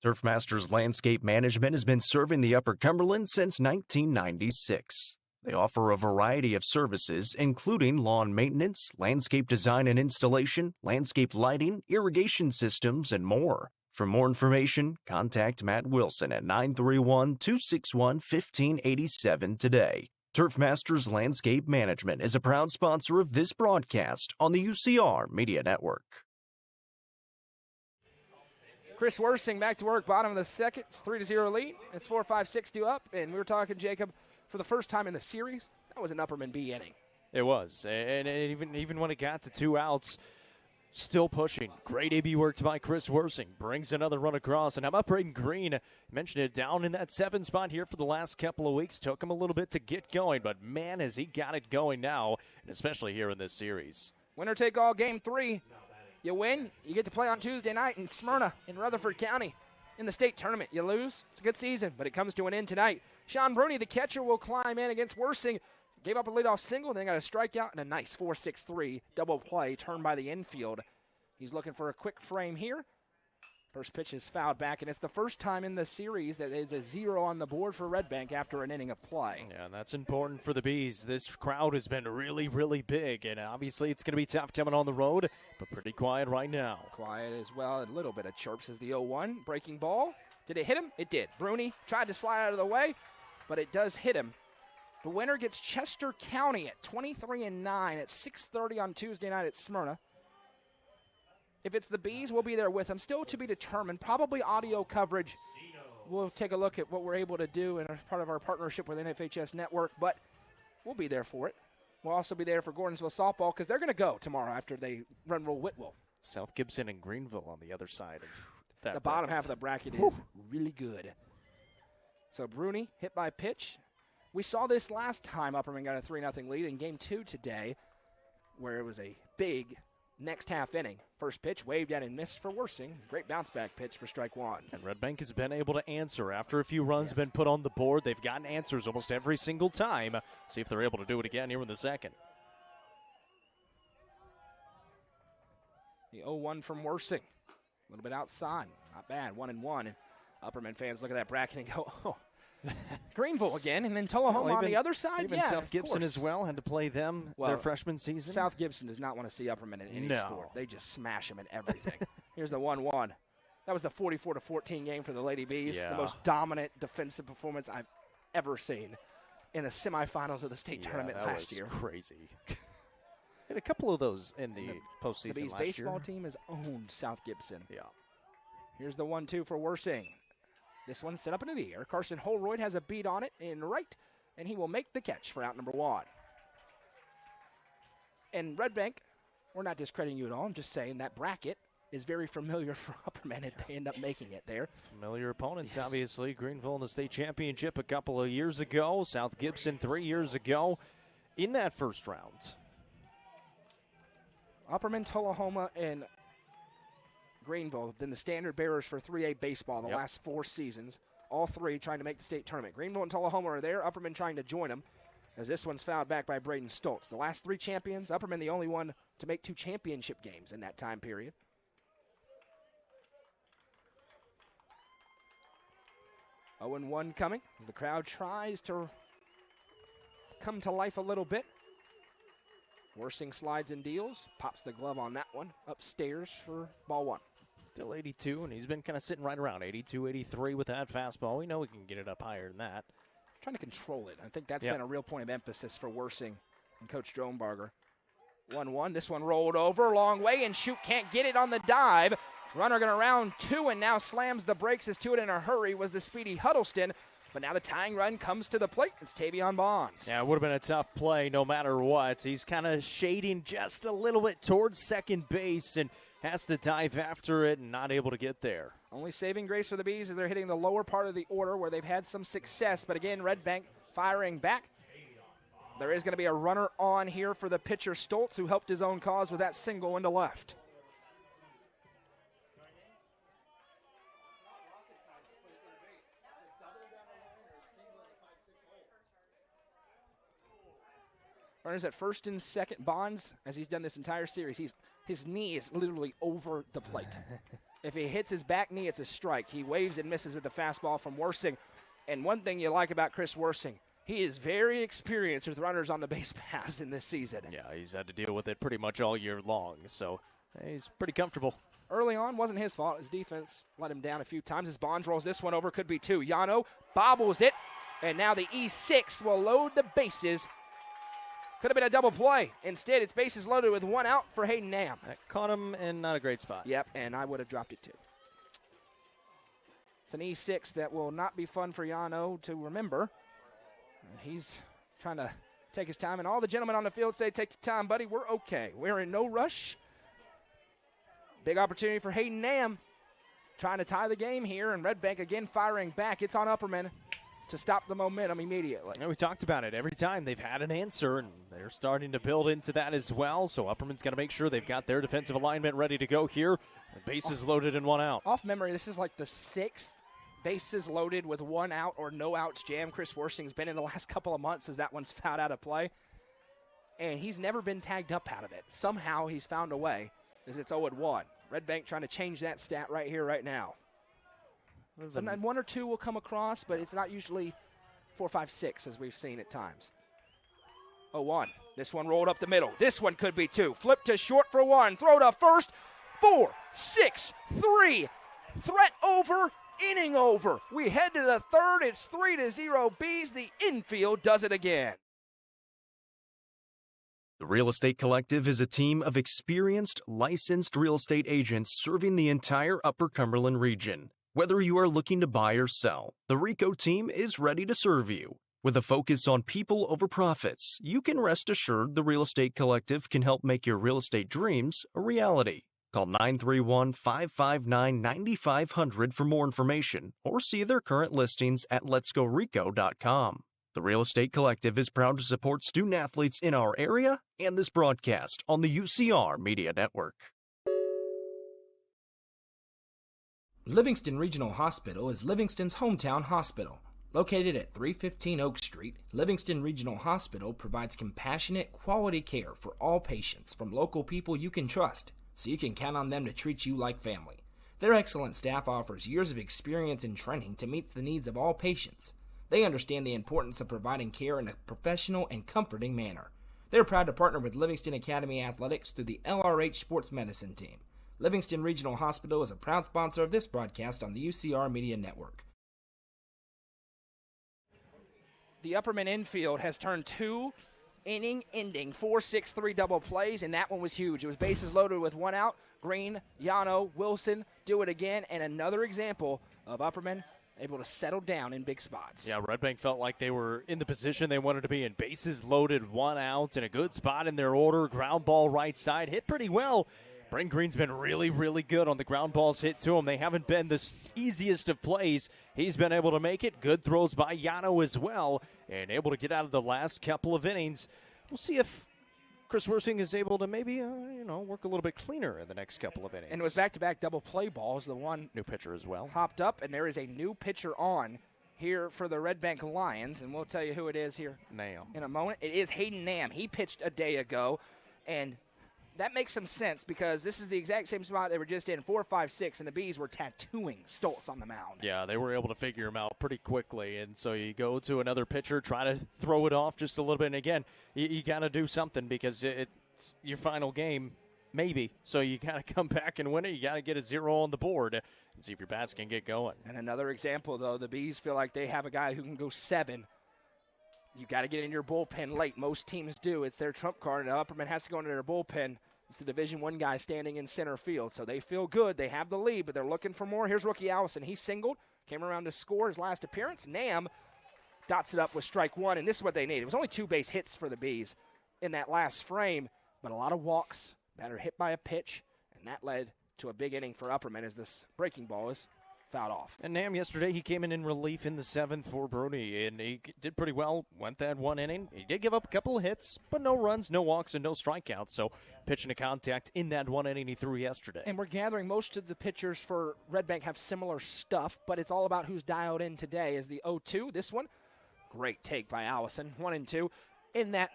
Turfmasters Landscape Management has been serving the Upper Cumberland since 1996. They offer a variety of services, including lawn maintenance, landscape design and installation, landscape lighting, irrigation systems, and more. For more information, contact Matt Wilson at 931-261-1587 today. Turfmasters Landscape Management is a proud sponsor of this broadcast on the UCR Media Network. Chris Worsing back to work, bottom of the second. It's 3-0 lead. It's 4-5-6 due up, and we were talking, Jacob, for the first time in the series, that was an Upperman B inning. It was, and even when it got to 2 outs, still pushing. Great AB work by Chris Worsing. Brings another run across. And how about Braden Green? Mentioned it down in that 7 spot here for the last couple of weeks. Took him a little bit to get going, but man, has he got it going now, and especially here in this series. Winner take all game 3. You win, you get to play on Tuesday night in Smyrna in Rutherford County in the state tournament. You lose, it's a good season, but it comes to an end tonight. Sean Bruni, the catcher, will climb in against Worsing. Gave up a leadoff single, then got a strikeout and a nice 4-6-3 double play turned by the infield. He's looking for a quick frame here. First pitch is fouled back, and it's the first time in the series that there's a 0 on the board for Red Bank after an inning of play. Yeah, and that's important for the Bees. This crowd has been really, really big, and obviously it's going to be tough coming on the road, but pretty quiet right now. Quiet as well. A little bit of chirps as the 0-1. Breaking ball. Did it hit him? It did. Bruni tried to slide out of the way, but it does hit him. The winner gets Chester County at 23-9 at 6:30 on Tuesday night at Smyrna. If it's the Bees, we'll be there with them. Still to be determined. Probably audio coverage. We'll take a look at what we're able to do in part of our partnership with NFHS Network, but we'll be there for it. We'll also be there for Gordonsville softball because they're going to go tomorrow after they run Roll Whitwell. South Gibson and Greenville on the other side of that. The bottom half of the bracket is really good. So Bruni hit by pitch. We saw this last time Upperman got a 3-0 lead in game 2 today, where it was a big next half inning. First pitch waved at and missed for Worsing. Great bounce back pitch for strike 1. And Red Bank has been able to answer. After a few runs have been put on the board, they've gotten answers almost every single time. See if they're able to do it again here in the second. The 0-1 from Worsing. A little bit outside. Not bad. 1-1. And Upperman fans look at that bracket and go, oh, Greenville again, and then Tullahoma on the other side. Even South Gibson as well had to play them their freshman season. South Gibson does not want to see Upperman in any sport. They just smash them in everything. Here's the 1-1. That was the 44-14 game for the Lady Bees. The most dominant defensive performance I've ever seen in the semifinals of the state tournament last year. That was crazy. Had a couple of those in the postseason the Bees last year. baseball team has owned South Gibson. Yeah. Here's the 1-2 for Worsing. This one's set up into the air. Carson Holroyd has a beat on it in right, and he will make the catch for out number 1. And Red Bank, we're not discrediting you at all. I'm just saying that bracket is very familiar for Upperman if they end up making it there. Familiar opponents, obviously. Greenville in the state championship a couple of years ago. South Gibson 3 years ago in that first round. Upperman, Tullahoma, and Greenville have been the standard bearers for 3A baseball the last 4 seasons. All 3 trying to make the state tournament. Greenville and Tullahoma are there. Upperman trying to join them as this one's fouled back by Braden Stoltz. The last 3 champions, Upperman the only one to make 2 championship games in that time period. Oh, and 1 coming as the crowd tries to come to life a little bit. Worsing slides and deals, pops the glove on that one, upstairs for ball 1. Still 82, and he's been kind of sitting right around 82, 83 with that fastball. We know he can get it up higher than that. Trying to control it. I think that's been a real point of emphasis for Worsing and Coach Dronebarger. 1-1, this one rolled over, long way, and shoot, can't get it on the dive. Runner going to round 2 and now slams the brakes as to it in a hurry was the speedy Huddleston. But now the tying run comes to the plate. It's Tavion Bonds. Yeah, it would have been a tough play no matter what. He's kind of shading just a little bit towards second base and has to dive after it and not able to get there. Only saving grace for the Bees is they're hitting the lower part of the order where they've had some success. But again, Red Bank firing back. There is going to be a runner on here for the pitcher Stoltz, who helped his own cause with that single into left. Runners at first and second. Bonds, as he's done this entire series, his knee is literally over the plate. If he hits his back knee, it's a strike. He waves and misses at the fastball from Worsing. And one thing you like about Chris Worsing, he is very experienced with runners on the base paths in this season. Yeah, he's had to deal with it pretty much all year long, so he's pretty comfortable. Early on, wasn't his fault. His defense let him down a few times. As Bonds rolls this one over, could be 2. Yano bobbles it, and now the E6 will load the bases. Could have been a double play. Instead, it's bases loaded with 1 out for Hayden Nam. That caught him in not a great spot. Yep, and I would have dropped it too. It's an E6 that will not be fun for Yano to remember. He's trying to take his time, and all the gentlemen on the field say, take your time, buddy. We're okay. We're in no rush. Big opportunity for Hayden Nam trying to tie the game here, and Red Bank again firing back. It's on Upperman to stop the momentum immediately. And we talked about it. Every time they've had an answer, and they're starting to build into that as well. So Upperman's got to make sure they've got their defensive alignment ready to go here. The bases loaded and 1 out. Off memory, this is like the 6th bases loaded with 1 out or no outs jam Chris Worsing's been in the last couple of months as that one's fouled out of play. And he's never been tagged up out of it. Somehow he's found a way as it's 0-1. Red Bank trying to change that stat right here, right now. Sometimes 1 or 2 will come across, but it's not usually 4, 5, 6 as we've seen at times. 0-1. This one rolled up the middle. This one could be 2. Flip to short for 1. Throw to first. 4, 6, 3. Threat over. Inning over. We head to the 3rd. It's 3-0 Bees. The infield does it again. The Real Estate Collective is a team of experienced, licensed real estate agents serving the entire Upper Cumberland region. Whether you are looking to buy or sell, the RICO team is ready to serve you. With a focus on people over profits, you can rest assured the Real Estate Collective can help make your real estate dreams a reality. Call 931-559-9500 for more information or see their current listings at letsgorico.com. The Real Estate Collective is proud to support student athletes in our area and this broadcast on the UCR Media Network. Livingston Regional Hospital is Livingston's hometown hospital. Located at 315 Oak Street, Livingston Regional Hospital provides compassionate, quality care for all patients from local people you can trust, so you can count on them to treat you like family. Their excellent staff offers years of experience and training to meet the needs of all patients. They understand the importance of providing care in a professional and comforting manner. They're proud to partner with Livingston Academy Athletics through the LRH Sports Medicine Team. Livingston Regional Hospital is a proud sponsor of this broadcast on the UCR Media Network. The Upperman infield has turned 2 inning-ending 4-6-3 double plays, and that one was huge. It was bases loaded with 1 out. Green, Yano, Wilson do it again, and another example of Upperman able to settle down in big spots. Yeah, Red Bank felt like they were in the position they wanted to be in. Bases loaded, 1 out, in a good spot in their order. Ground ball right side, hit pretty well. Brent Green's been really, really good on the ground balls hit to him. They haven't been the easiest of plays. He's been able to make it. Good throws by Yano as well, and able to get out of the last couple of innings. We'll see if Chris Wersing is able to maybe, work a little bit cleaner in the next couple of innings. And it was back-to-back double play balls. The one new pitcher as well hopped up, and there is a new pitcher on here for the Red Bank Lions, and we'll tell you who it is here in a moment. It is Hayden Nam. He pitched a day ago, and that makes some sense because this is the exact same spot they were just in, 4, 5, 6, and the Bees were tattooing Stoltz on the mound. Yeah, they were able to figure him out pretty quickly, and so you go to another pitcher, try to throw it off just a little bit, and again, you got to do something because it's your final game, maybe, so you got to come back and win it. You got to get a 0 on the board and see if your bats can get going. And another example, though, the Bees feel like they have a guy who can go 7. You got to get in your bullpen late. Most teams do. It's their trump card, and Upperman has to go into their bullpen. It's the Division I guy standing in center field, so they feel good. They have the lead, but they're looking for more. Here's rookie Allison. He singled, came around to score his last appearance. Nam dots it up with strike 1, and this is what they need. It was only 2 base hits for the Bees in that last frame, but a lot of walks, batter hit by a pitch, and that led to a big inning for Upperman as this breaking ball is fouled off. And Nam yesterday, he came in relief in the 7th for Brody, and he did pretty well, went that 1 inning. He did give up a couple of hits, but no runs, no walks, and no strikeouts. So pitching to contact in that 1 inning he threw yesterday. And we're gathering most of the pitchers for Red Bank have similar stuff, but it's all about who's dialed in today. Is the 0-2, this one, great take by Allison, 1 and 2, in that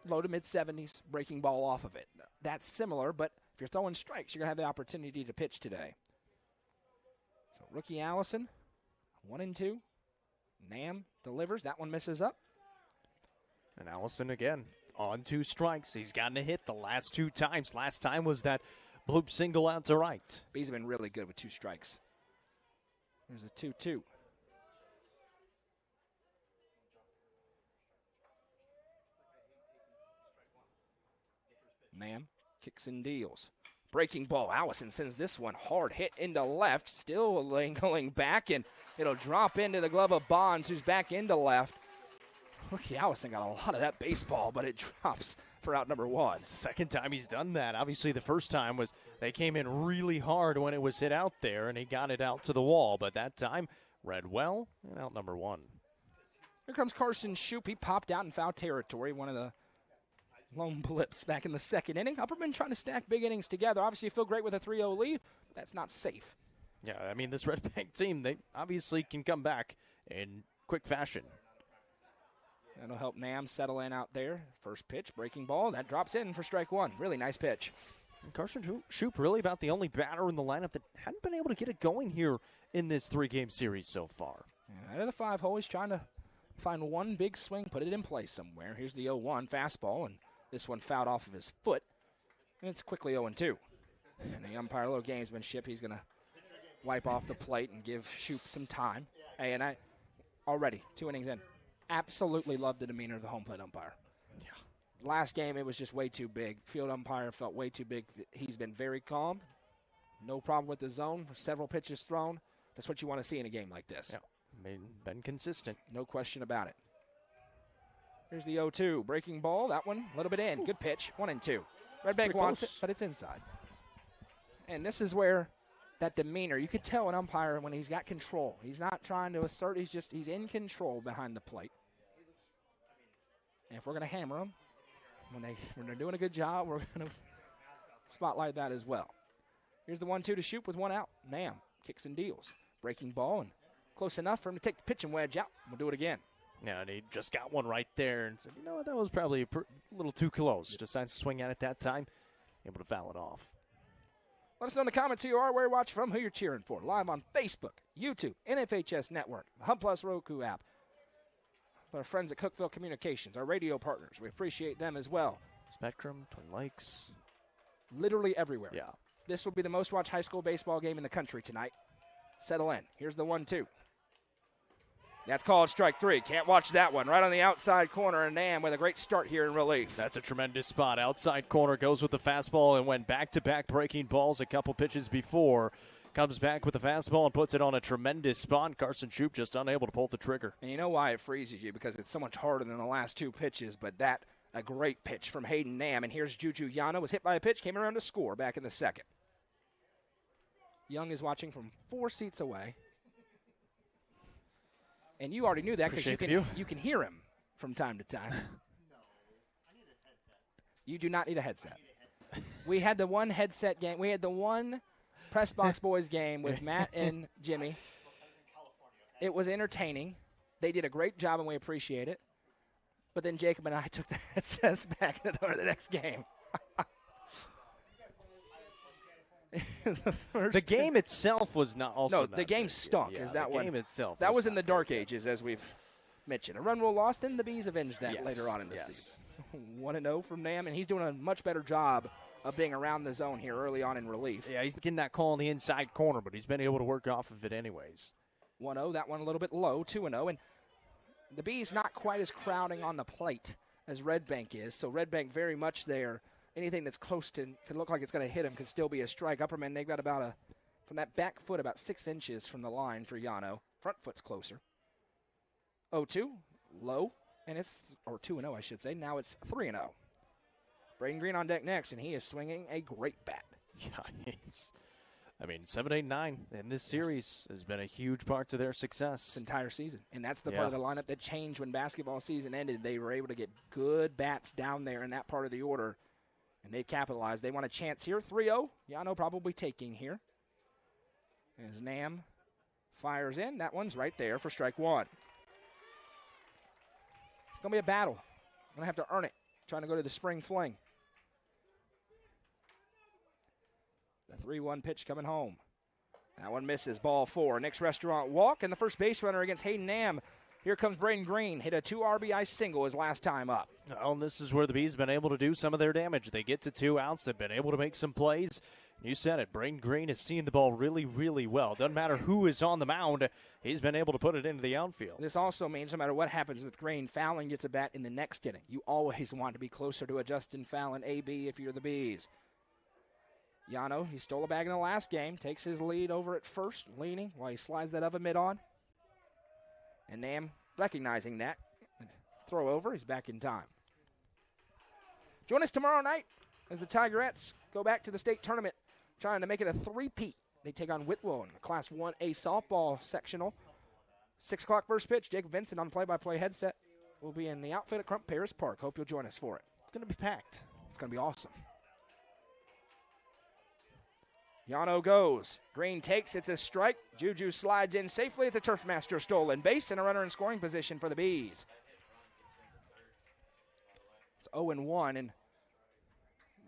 low to mid-70s, breaking ball off of it. That's similar, but if you're throwing strikes, you're going to have the opportunity to pitch today. Rookie Allison, 1 and 2. Nam delivers. That one misses up. And Allison again on 2 strikes. He's gotten a hit the last 2 times. Last time was that bloop single out to right. Bees have been really good with 2 strikes. There's a 2-2. Nam kicks and deals. Breaking ball. Allison sends this one hard hit into left. Still going back, and it'll drop into the glove of Bonds, who's back into left. Rookie Allison got a lot of that baseball, but it drops for out number 1. Second time he's done that. Obviously, the first time was they came in really hard when it was hit out there, and he got it out to the wall. But that time, read well, and out number 1. Here comes Carson Shoup. He popped out in foul territory, one of the lone blips back in the 2nd inning. Upperman trying to stack big innings together. Obviously, you feel great with a 3-0 lead. But that's not safe. Yeah, I mean, this Red Bank team, they obviously can come back in quick fashion. That'll help Nam settle in out there. First pitch, breaking ball. That drops in for strike 1. Really nice pitch. And Carson Shoup really about the only batter in the lineup that hadn't been able to get it going here in this 3-game series so far. Yeah, out of the 5 hole, he's trying to find one big swing, put it in place somewhere. Here's the 0-1 fastball, and this one fouled off of his foot, and it's quickly 0-2. And the umpire, a little gamesmanship, he's going to wipe off the plate and give Shoup some time. Hey, and I already, 2 innings in, absolutely love the demeanor of the home plate umpire. Yeah. Last game, it was just way too big. Field umpire felt way too big. He's been very calm. No problem with the zone. Several pitches thrown. That's what you want to see in a game like this. Yeah, been consistent. No question about it. Here's the 0-2. Breaking ball. That one a little bit in. Good pitch. 1 and 2. Red Bank wants it, but it's inside. And this is where that demeanor, you could tell an umpire when he's got control. He's not trying to assert. He's in control behind the plate. And if we're going to hammer them, when they're doing a good job, we're going to spotlight that as well. Here's the 1-2 to Shoup with 1 out. Nam kicks and deals. Breaking ball and close enough for him to take the pitch and wedge out. We'll do it again. Yeah, and he just got one right there and said, you know what, that was probably a little too close. Decides to swing at it that time, able to foul it off. Let us know in the comments who you are, where you're watching from, who you're cheering for. Live on Facebook, YouTube, NFHS Network, the Hub Plus Roku app. our friends at Cookeville Communications, our radio partners. We appreciate them as well. Spectrum, Twin Lakes. Literally everywhere. Yeah. This will be the most watched high school baseball game in the country tonight. Settle in. Here's the 1-2. That's called strike 3. Can't watch that one. Right on the outside corner, and Nam with a great start here in relief. That's a tremendous spot. Outside corner goes with the fastball and went back-to-back breaking balls a couple pitches before. Comes back with the fastball and puts it on a tremendous spot. Carson Shoup just unable to pull the trigger. And you know why it freezes you? Because it's so much harder than the last 2 pitches, but that, a great pitch from Hayden Nam. And here's Juju Yano, was hit by a pitch, came around to score back in the second. Young is watching from 4 seats away. And you already knew that because you can hear him from time to time. No, I need a headset. You do not need a headset. We had the one headset game. We had the one Press Box Boys game with Matt and Jimmy. It was entertaining. They did a great job, and we appreciate it. But then Jacob and I took the headsets back into the next game. The game itself was not also. No, the game stunk. Yeah, is that the one? game itself. That was not in the very dark good. ages, as we've mentioned. A run rule lost, then the Bees avenged that later on in the season. 1-0 from Nam, and he's doing a much better job of being around the zone here early on in relief. Yeah, he's getting that call in the inside corner, but he's been able to work off of it anyways. 1-0, that one a little bit low, 2-0, and the Bees not quite as crowding on the plate as Red Bank is, so Red Bank very much there. Anything that's close to, could look like it's going to hit him, can still be a strike. Upperman, they've got about from that back foot, about 6 inches from the line for Yano. Front foot's closer. 0-2, low, and it's, or 2-0, I should say. Now it's 3-0. Braden Green on deck next, and he is swinging a great bat. Yeah, 7, 8, 9 in this series has been a huge part to their success. This entire season. And that's the part of the lineup that changed when basketball season ended. They were able to get good bats down there in that part of the order, and they capitalized. They want a chance here. 3-0. Yano probably taking here. As Nam fires in. That one's right there for strike 1. It's going to be a battle. Going to have to earn it. Trying to go to the spring fling. The 3-1 pitch coming home. That one misses. Ball 4. Nick's Restaurant walk, and the first base runner against Hayden Nam. Here comes Braden Green. Hit a 2 RBI single his last time up. Well, and this is where the Bees have been able to do some of their damage. They get to 2 outs. They've been able to make some plays. You said it. Braden Green has seen the ball really, really well. Doesn't matter who is on the mound. He's been able to put it into the outfield. This also means no matter what happens with Green, Fallon gets a bat in the next inning. You always want to be closer to a Justin Fallon AB if you're the Bees. Yano, he stole a bag in the last game. Takes his lead over at first, leaning while he slides that oven mid on. And Nam recognizing that. Throw over. He's back in time. Join us tomorrow night as the Tigerettes go back to the state tournament, trying to make it a 3-peat. They take on Whitwell in the Class 1A softball sectional. 6 o'clock first pitch. Jacob Vincent on play-by-play headset will be in the outfit at Crump Paris Park. Hope you'll join us for it. It's going to be packed. It's going to be awesome. Yano goes. Green takes. It's a strike. Juju slides in safely at the Turfmaster stolen base and a runner in scoring position for the Bees. It's 0-1, and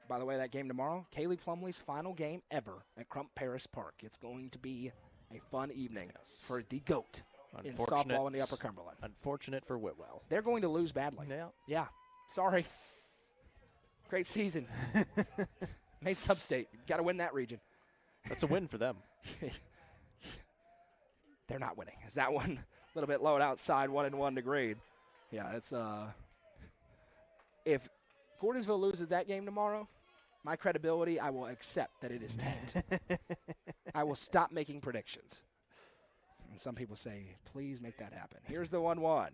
by the way, that game tomorrow, Kaylee Plumley's final game ever at Crump Paris Park. It's going to be a fun evening for the GOAT in softball in the Upper Cumberland. Unfortunate for Whitwell. They're going to lose badly. Yeah. Sorry. Great season. Made sub-state. Got to win that region. That's a win for them. They're not winning. Is that one a little bit low outside, 1-1 to grade? Yeah, it's if Gordonsville loses that game tomorrow, my credibility, I will accept that it is tanked. I will stop making predictions. And some people say, please make that happen. Here's the 1-1.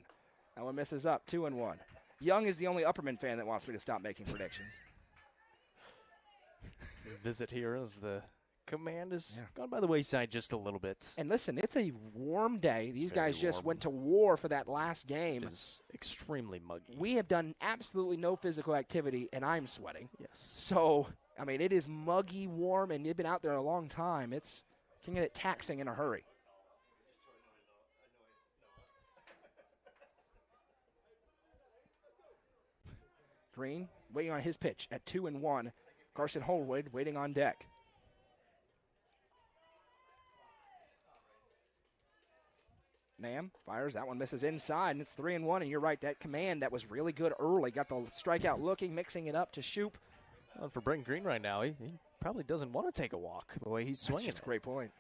That one misses up, 2-1. Young is the only Upperman fan that wants me to stop making predictions. Visit here as the command has gone by the wayside just a little bit. And listen, it's a warm day. These guys just warm. went to war for that last game. It is extremely muggy. We have done absolutely no physical activity, and I'm sweating. Yes. So, it is muggy, warm, and you've been out there a long time. It can get taxing in a hurry. Green waiting on his pitch at 2-1. Carson Holwood waiting on deck. Nam fires. That one misses inside, and it's 3-1. And you're right, that command that was really good early. Got the strikeout looking, mixing it up to Shoop. Well, for Brent Green right now, he probably doesn't want to take a walk the way he's swinging. That's a great point.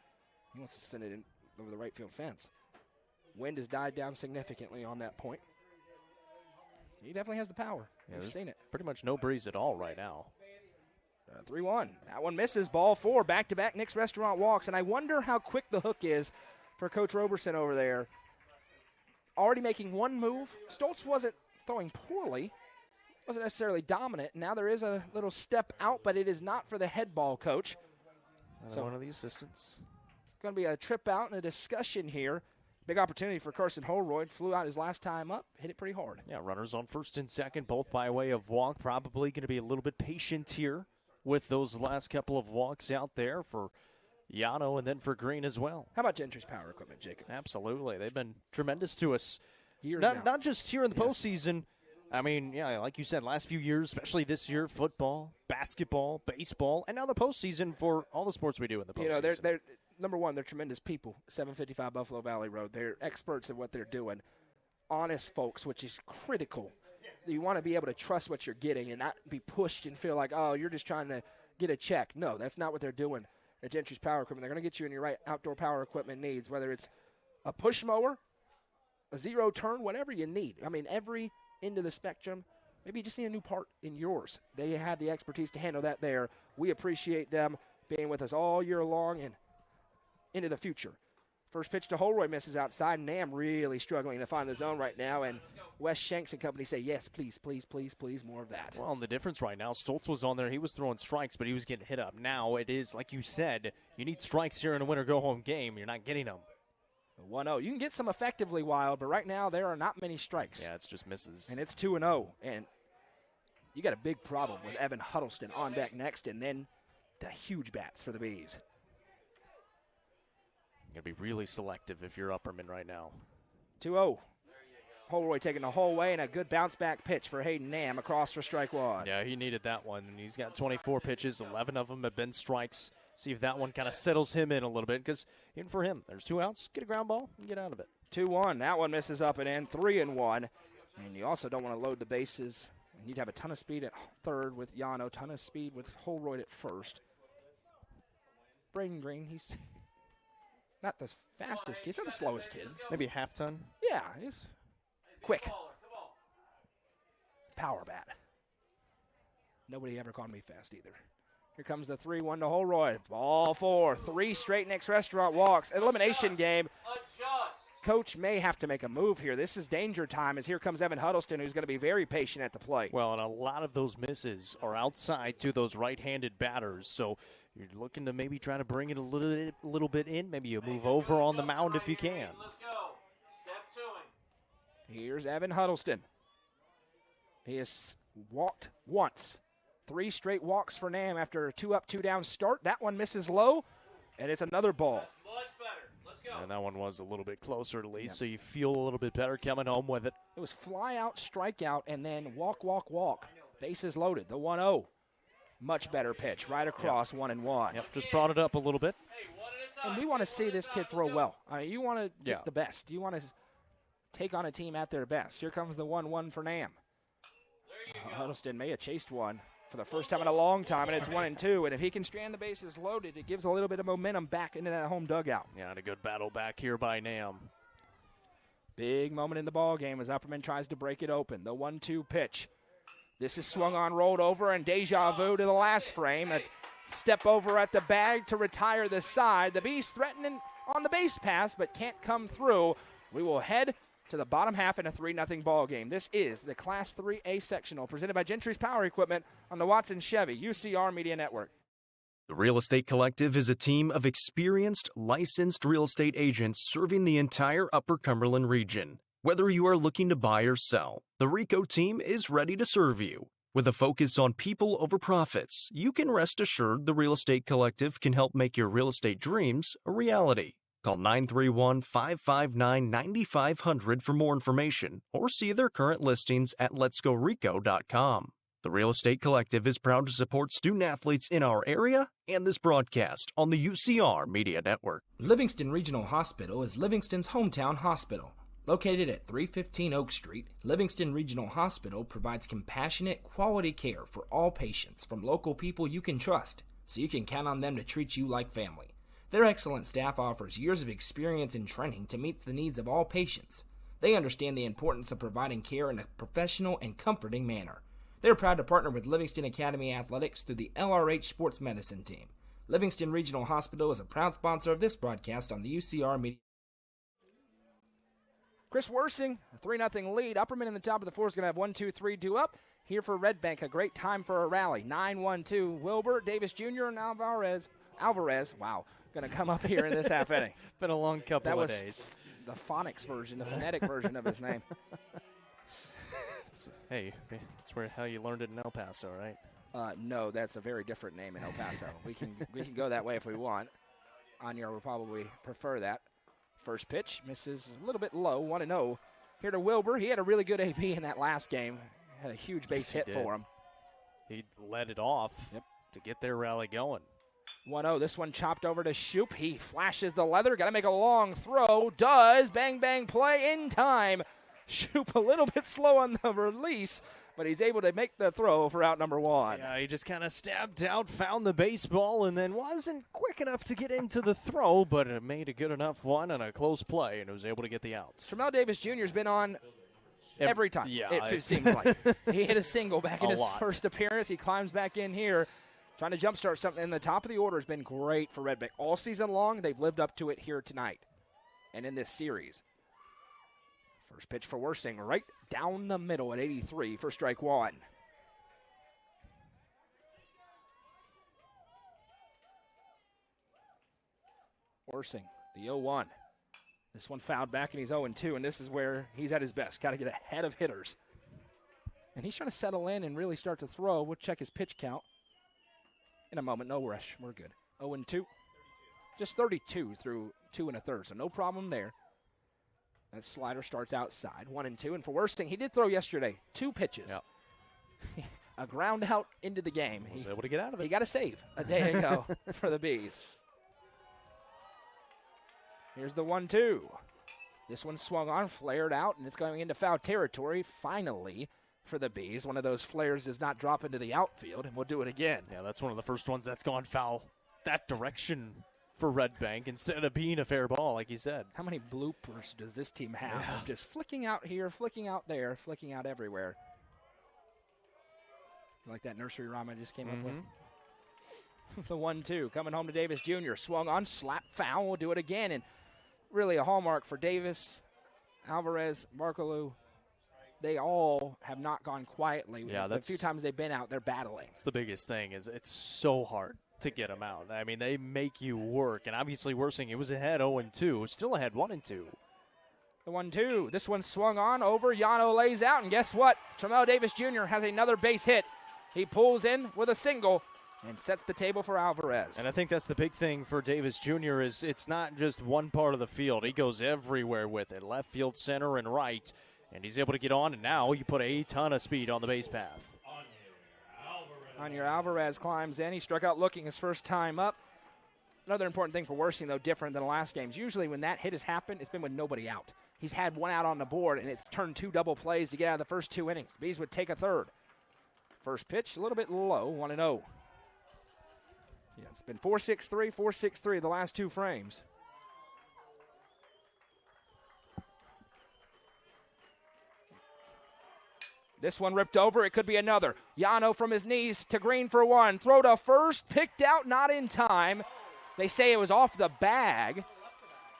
He wants to send it in over the right field fence. Wind has died down significantly on that point. He definitely has the power. Yeah, We've seen it. Pretty much no breeze at all right now. 3-1. That one misses. Ball 4. Back-to-back Nick's Restaurant walks. And I wonder how quick the hook is for Coach Roberson over there. Already making one move. Stoltz wasn't throwing poorly. Wasn't necessarily dominant. Now there is a little step out, but it is not for the head ball coach. So one of the assistants. Going to be a trip out and a discussion here. Big opportunity for Carson Holroyd. Flew out his last time up. Hit it pretty hard. Yeah, runners on first and second, both by way of walk. Probably going to be a little bit patient here with those last couple of walks out there for Yano and then for Green as well. How about Gentry's Power Equipment, Jacob? Absolutely. They've been tremendous to us. Years not just here in the postseason. I mean, yeah, like you said, last few years, especially this year, football, basketball, baseball, and now the postseason for all the sports we do in the postseason. You know, they're number one, they're tremendous people. 755 Buffalo Valley Road. They're experts at what they're doing. Honest folks, which is critical. You want to be able to trust what you're getting and not be pushed and feel like, oh, you're just trying to get a check. No, that's not what they're doing at Gentry's Power Equipment. They're going to get you in your right outdoor power equipment needs, whether it's a push mower, a zero turn, whatever you need. I mean, every end of the spectrum. Maybe you just need a new part in yours. They have the expertise to handle that there. We appreciate them being with us all year long and into the future. First pitch to Holroyd misses outside. Nam really struggling to find the zone right now, and Wes Shanks and company say, yes, please, please, please, please, more of that. Well, and the difference right now, Stoltz was on there. He was throwing strikes, but he was getting hit up. Now it is, like you said, you need strikes here in a winner-go-home game. You're not getting them. 1-0. You can get some effectively wild, but right now there are not many strikes. Yeah, it's just misses. And it's 2-0. And you got a big problem with Evan Huddleston on deck next, and then the huge bats for the Bees. You're going to be really selective if you're Upperman right now. 2-0. Holroyd taking the whole way, and a good bounce-back pitch for Hayden Nam across for strike one. Yeah, he needed that one. He's got 24 pitches. 11 of them have been strikes. See if that one kind of settles him in a little bit, because even for him, there's 2 outs. Get a ground ball and get out of it. 2-1. That one misses up and in. 3-1. And you also don't want to load the bases. You need to have a ton of speed at third with Yano, ton of speed with Holroyd at first. Braden Green, he's not the fastest kid. He's not the slowest kid. Maybe a half ton? Yeah, he's quick. Power bat. Nobody ever called me fast either. Here comes the 3-1 to Holroyd. Ball 4. 3 straight Nick's Restaurant walks. Elimination game. Coach may have to make a move here. This is danger time as here comes Evan Huddleston, who's going to be very patient at the plate. Well, and a lot of those misses are outside to those right-handed batters. So you're looking to maybe try to bring it a little bit in. Maybe you move over on the mound if you can. Let's go. Step to him. Here's Evan Huddleston. He has walked once. 3 straight walks for Nam after a 2 up, 2 down start. That one misses low, and it's another ball. Much better. Let's go. And that one was a little bit closer at least, so you feel a little bit better coming home with it. It was fly out, strikeout, and then walk, walk, walk. Bases loaded. The 1-0. Much better pitch. Right across, 1-1. Yep, just brought it up a little bit. Hey, one at a time. And we want to see this kid throw well. I mean, you want to get the best. You want to take on a team at their best. Here comes the 1-1 for Nam. There you go. Huddleston may have chased one for the first time in a long time, and it's 1-2. And if he can strand the bases loaded, it gives a little bit of momentum back into that home dugout. Yeah, and a good battle back here by Nam. Big moment in the ball game as Upperman tries to break it open. The 1-2 pitch. This is swung on, rolled over, and deja vu to the last frame. A step over at the bag to retire the side. The Bees threatening on the base pass, but can't come through. We will head to the bottom half in a 3-0 ball game. This is the Class 3A sectional presented by Gentry's Power Equipment on the Watson Chevy UCR Media Network. The Real Estate Collective is a team of experienced, licensed real estate agents serving the entire Upper Cumberland region. Whether you are looking to buy or sell, the RICO team is ready to serve you. With a focus on people over profits, you can rest assured the Real Estate Collective can help make your real estate dreams a reality. Call 931-559-9500 for more information or see their current listings at letsgorico.com. The Real Estate Collective is proud to support student athletes in our area and this broadcast on the UCR Media Network. Livingston Regional Hospital is Livingston's hometown hospital. Located at 315 Oak Street, Livingston Regional Hospital provides compassionate, quality care for all patients from local people you can trust, so you can count on them to treat you like family. Their excellent staff offers years of experience and training to meet the needs of all patients. They understand the importance of providing care in a professional and comforting manner. They're proud to partner with Livingston Academy Athletics through the LRH Sports Medicine Team. Livingston Regional Hospital is a proud sponsor of this broadcast on the UCR Media. Chris Worsing, a 3-0 lead. Upperman in the top of the fourth is going to have 1-2-3 due up. Here for Red Bank, a great time for a rally. 9-1-2. Wilbur, Davis Jr., and Alvarez, wow, going to come up here in this half inning. Been a long couple of days. The phonics version, the phonetic version of his name. Hey, it's how you learned it in El Paso, right? No, that's a very different name in El Paso. we can go that way if we want. Anya will probably prefer that. First pitch misses a little bit low, 1-0. Here to Wilbur. He had a really good AB in that last game. Had a huge base hit for him. He led it off to get their rally going. 1-0. This one chopped over to Shoop. He flashes the leather. Got to make a long throw. Does. Bang, bang, play in time. Shoop a little bit slow on the release, but he's able to make the throw for out number one. Yeah, he just kind of stabbed out, found the baseball, and then wasn't quick enough to get into the throw, but it made a good enough one and a close play, and was able to get the outs. Tremel Davis Jr. has been on every time. Yeah, it seems like. He hit a single back in his first appearance. He climbs back in here, trying to jumpstart something. And the top of the order has been great for Red Bank. All season long, they've lived up to it here tonight and in this series. First pitch for Worsing, right down the middle at 83 for strike one. Worsing, the 0-1. This one fouled back, and he's 0-2, and this is where he's at his best. Got to get ahead of hitters. And he's trying to settle in and really start to throw. We'll check his pitch count in a moment. No rush. We're good. 0-2. Just 32 through 2 1/3, so no problem there. That slider starts outside, 1-2. And for Worsing, he did throw yesterday 2 pitches. Yep. A ground out into the game. He was able to get out of it. He got a save a day ago for the Bees. Here's the 1-2. This one swung on, flared out, and it's going into foul territory finally for the Bees. One of those flares does not drop into the outfield, and we'll do it again. Yeah, that's one of the first ones that's gone foul that direction for Red Bank instead of being a fair ball, like you said. How many bloopers does this team have? Yeah. Just flicking out here, flicking out there, flicking out everywhere. Like that nursery rhyme I just came up with. The 1-2 coming home to Davis Jr. Swung on, slap foul. We'll do it again. And really a hallmark for Davis, Alvarez, Barkaloo. They all have not gone quietly. Yeah, the few times they've been out, they're battling. That's the biggest thing is it's so hard to get them out. I mean, they make you work. And obviously, Worsing, it was ahead 0-2. Still ahead 1-2. The 1-2. This one swung on over. Yano lays out. And guess what? Tremel Davis Jr. has another base hit. He pulls in with a single and sets the table for Alvarez. And I think that's the big thing for Davis Jr. is it's not just one part of the field. He goes everywhere with it, left field, center, and right. And he's able to get on, and now you put a ton of speed on the base path. Anya Alvarez climbs in. He struck out looking his first time up. Another important thing for Worsing, though, different than the last games. Usually when that hit has happened, it's been with nobody out. He's had one out on the board, and it's turned 2 double plays to get out of the first 2 innings. Bees would take a third. First pitch, a little bit low, 1-0. Yeah, it's been 4-6-3, 4-6-3 the last 2 frames. This one ripped over. It could be another. Yano from his knees to Green for 1. Throw to first. Picked out, not in time. They say it was off the bag.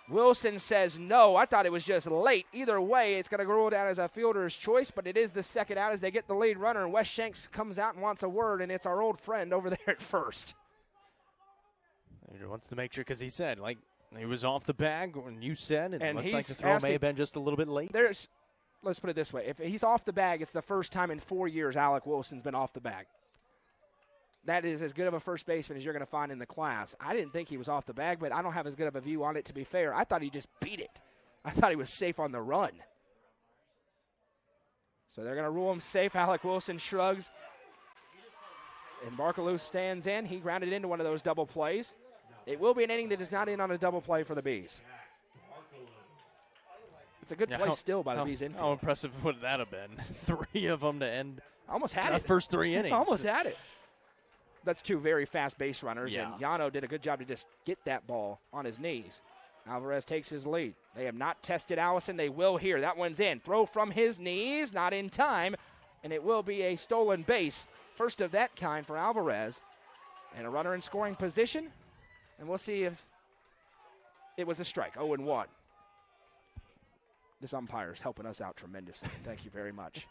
Wilson says no. I thought it was just late. Either way, it's going to roll down as a fielder's choice, but it is the second out as they get the lead runner. And Wes Shanks comes out and wants a word, and it's our old friend over there at first. He wants to make sure because he said, like, he was off the bag when you said, and it looks like the throw asking, may have been just a little bit late. Let's put it this way. If he's off the bag, it's the first time in 4 years Alec Wilson's been off the bag. That is as good of a first baseman as you're going to find in the class. I didn't think he was off the bag, but I don't have as good of a view on it, to be fair. I thought he just beat it. I thought he was safe on the run. So they're going to rule him safe. Alec Wilson shrugs. And Barkaloo stands in. He grounded into one of those double plays. It will be an inning that is not in on a double play for the Bees. It's a good play still by the Bees infield. How impressive would that have been? 3 of them to end Almost had the it. first 3 innings. Almost had it. That's 2 very fast base runners, Yeah. and Yano did a good job to just get that ball on his knees. Alvarez takes his lead. They have not tested Allison. They will here. That one's in. Throw from his knees, not in time, and it will be a stolen base. First of that kind for Alvarez. And a runner in scoring position, and we'll see if it was a strike. 0-1. This umpire is helping us out tremendously. Thank you very much.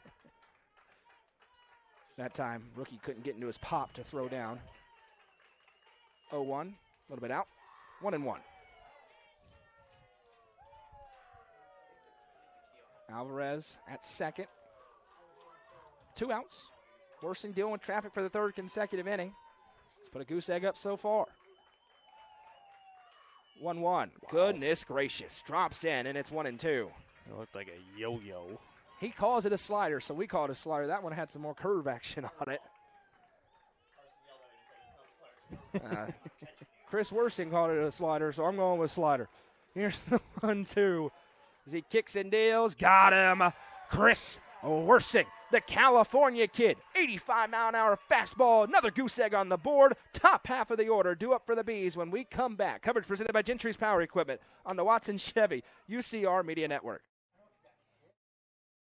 That time, rookie couldn't get into his pop to throw down. 0-1, a little bit out. 1-1. Alvarez at second. 2 outs. Worsing dealing with traffic for the 3rd consecutive inning. Let's put a goose egg up so far. 1-1. Wow. Goodness gracious. Drops in, and it's 1-2. It looked like a yo-yo. He calls it a slider, so we call it a slider. That one had some more curve action on it. Chris Worsing called it a slider, so I'm going with slider. Here's the 1-2. As he kicks and deals. Got him. Chris Worsing, the California kid. 85-mile-an-hour fastball. Another goose egg on the board. Top half of the order due up for the Bees when we come back. Coverage presented by Gentry's Power Equipment on the Watson Chevy UCR Media Network.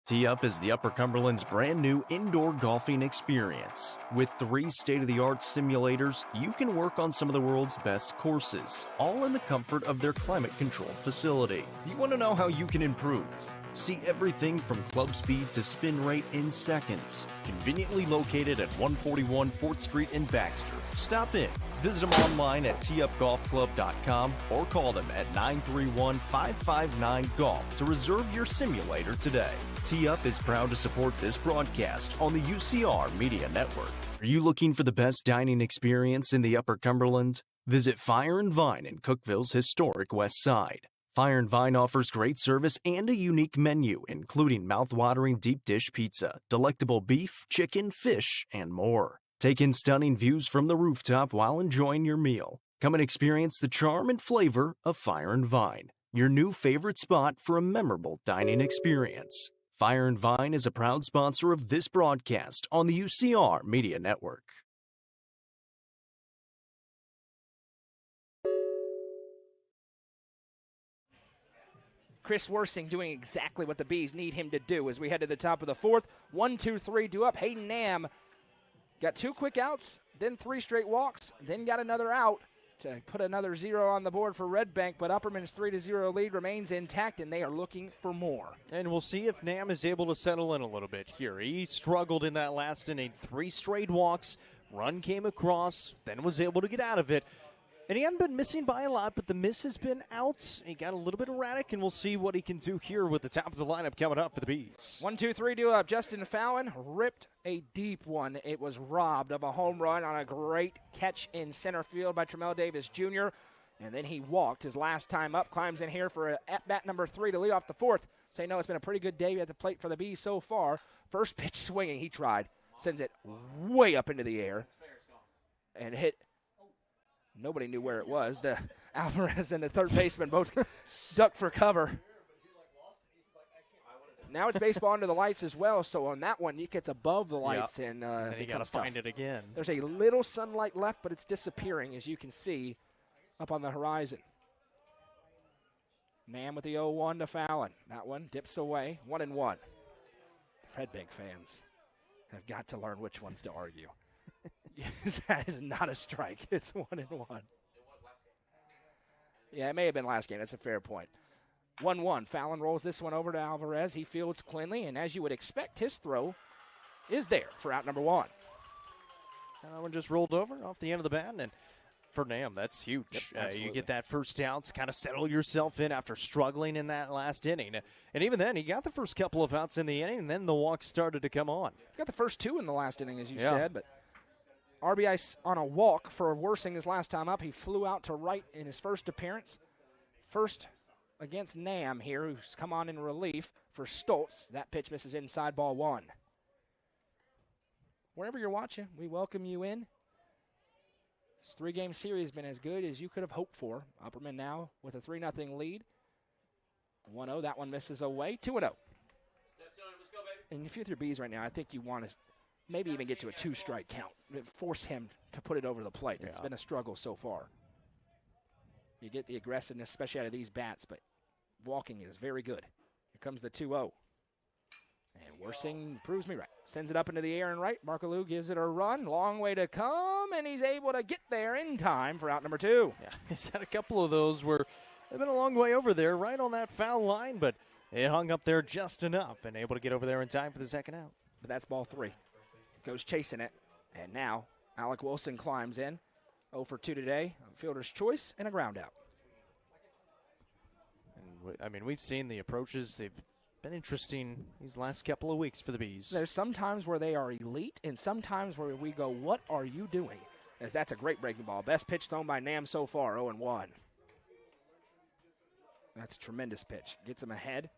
Tee Up is the Upper Cumberland's brand new indoor golfing experience. With 3 state-of-the-art simulators, you can work on some of the world's best courses, all in the comfort of their climate-controlled facility. You want to know how you can improve? See everything from club speed to spin rate in seconds. Conveniently located at 141 4th Street in Baxter. Stop in. Visit them online at teeupgolfclub.com or call them at 931-559-GOLF to reserve your simulator today. Tee Up is proud to support this broadcast on the UCR Media Network. Are you looking for the best dining experience in the Upper Cumberland? Visit Fire and Vine in Cookeville's historic West Side. Fire and Vine offers great service and a unique menu, including mouth-watering deep dish pizza, delectable beef, chicken, fish, and more. Take in stunning views from the rooftop while enjoying your meal. Come and experience the charm and flavor of Fire and Vine, your new favorite spot for a memorable dining experience. Fire and Vine is a proud sponsor of this broadcast on the UCR Media Network. Chris Worsing doing exactly what the Bees need him to do as we head to the top of the 4th. 1-2-3 due up. Hayden Nam got 2 quick outs, then 3 straight walks, then got another out to put another 0 on the board for Red Bank, but Upperman's 3-0 lead remains intact, and they are looking for more. And we'll see if Nam is able to settle in a little bit here. He struggled in that last inning. 3 straight walks, run came across, then was able to get out of it. And he hadn't been missing by a lot, but the miss has been out. He got a little bit erratic, and we'll see what he can do here with the top of the lineup coming up for the Bees. 1-2-3 due up. Justin Fallon ripped a deep one. It was robbed of a home run on a great catch in center field by Tremel Davis Jr. And then he walked his last time up, climbs in here for at-bat number 3 to lead off the 4th. Say no, it's been a pretty good day at the plate for the Bees so far. First pitch swinging, he tried. Sends it way up into the air and hit. Nobody knew where it was. The Alvarez and the third baseman both ducked for cover. Now it's baseball under the lights as well, so on that one, it gets above the lights. Yep. And you got to find it again. There's a little sunlight left, but it's disappearing, as you can see, up on the horizon. Nam with the 0-1 to Fallon. That one dips away, 1-1. The Red Bank fans have got to learn which ones to argue. That is not a strike. It's 1-1. Yeah, it may have been last game. That's a fair point. 1-1. Fallon rolls this one over to Alvarez. He fields cleanly, and as you would expect, his throw is there for out number 1. That one just rolled over off the end of the bat, and for Nam, that's huge. Yep, you get that first out to kind of settle yourself in after struggling in that last inning. And even then, he got the first couple of outs in the inning, and then the walks started to come on. He got the first 2 in the last inning, as you said, but RBI on a walk for Worsing his last time up. He flew out to right in his first appearance. First against Nam here, who's come on in relief for Stoltz. That pitch misses inside, ball 1. Wherever you're watching, we welcome you in. This 3-game series has been as good as you could have hoped for. Upperman now with a 3-0 lead. 1-0, that one misses away. 2-0. Step Tony, let's go, baby. And if you're with your Bees right now, I think you want to maybe even get to a 2-strike count. Force him to put it over the plate. It's been a struggle so far. You get the aggressiveness, especially out of these bats, but walking is very good. Here comes the 2-0. And Worsing proves me right. Sends it up into the air and right. Markaloo gives it a run. Long way to come, and he's able to get there in time for out number 2. Yeah, he's had a couple of those where they've been a long way over there, right on that foul line, but it hung up there just enough and able to get over there in time for the second out. But that's ball 3. Goes chasing it, and now Alec Wilson climbs in. 0 for 2 today. Fielder's choice and a ground out. And I mean, we've seen the approaches. They've been interesting these last couple of weeks for the Bees. There's some times where they are elite and sometimes where we go, what are you doing? As that's a great breaking ball. Best pitch thrown by Nam so far, 0-1. That's a tremendous pitch. Gets him ahead.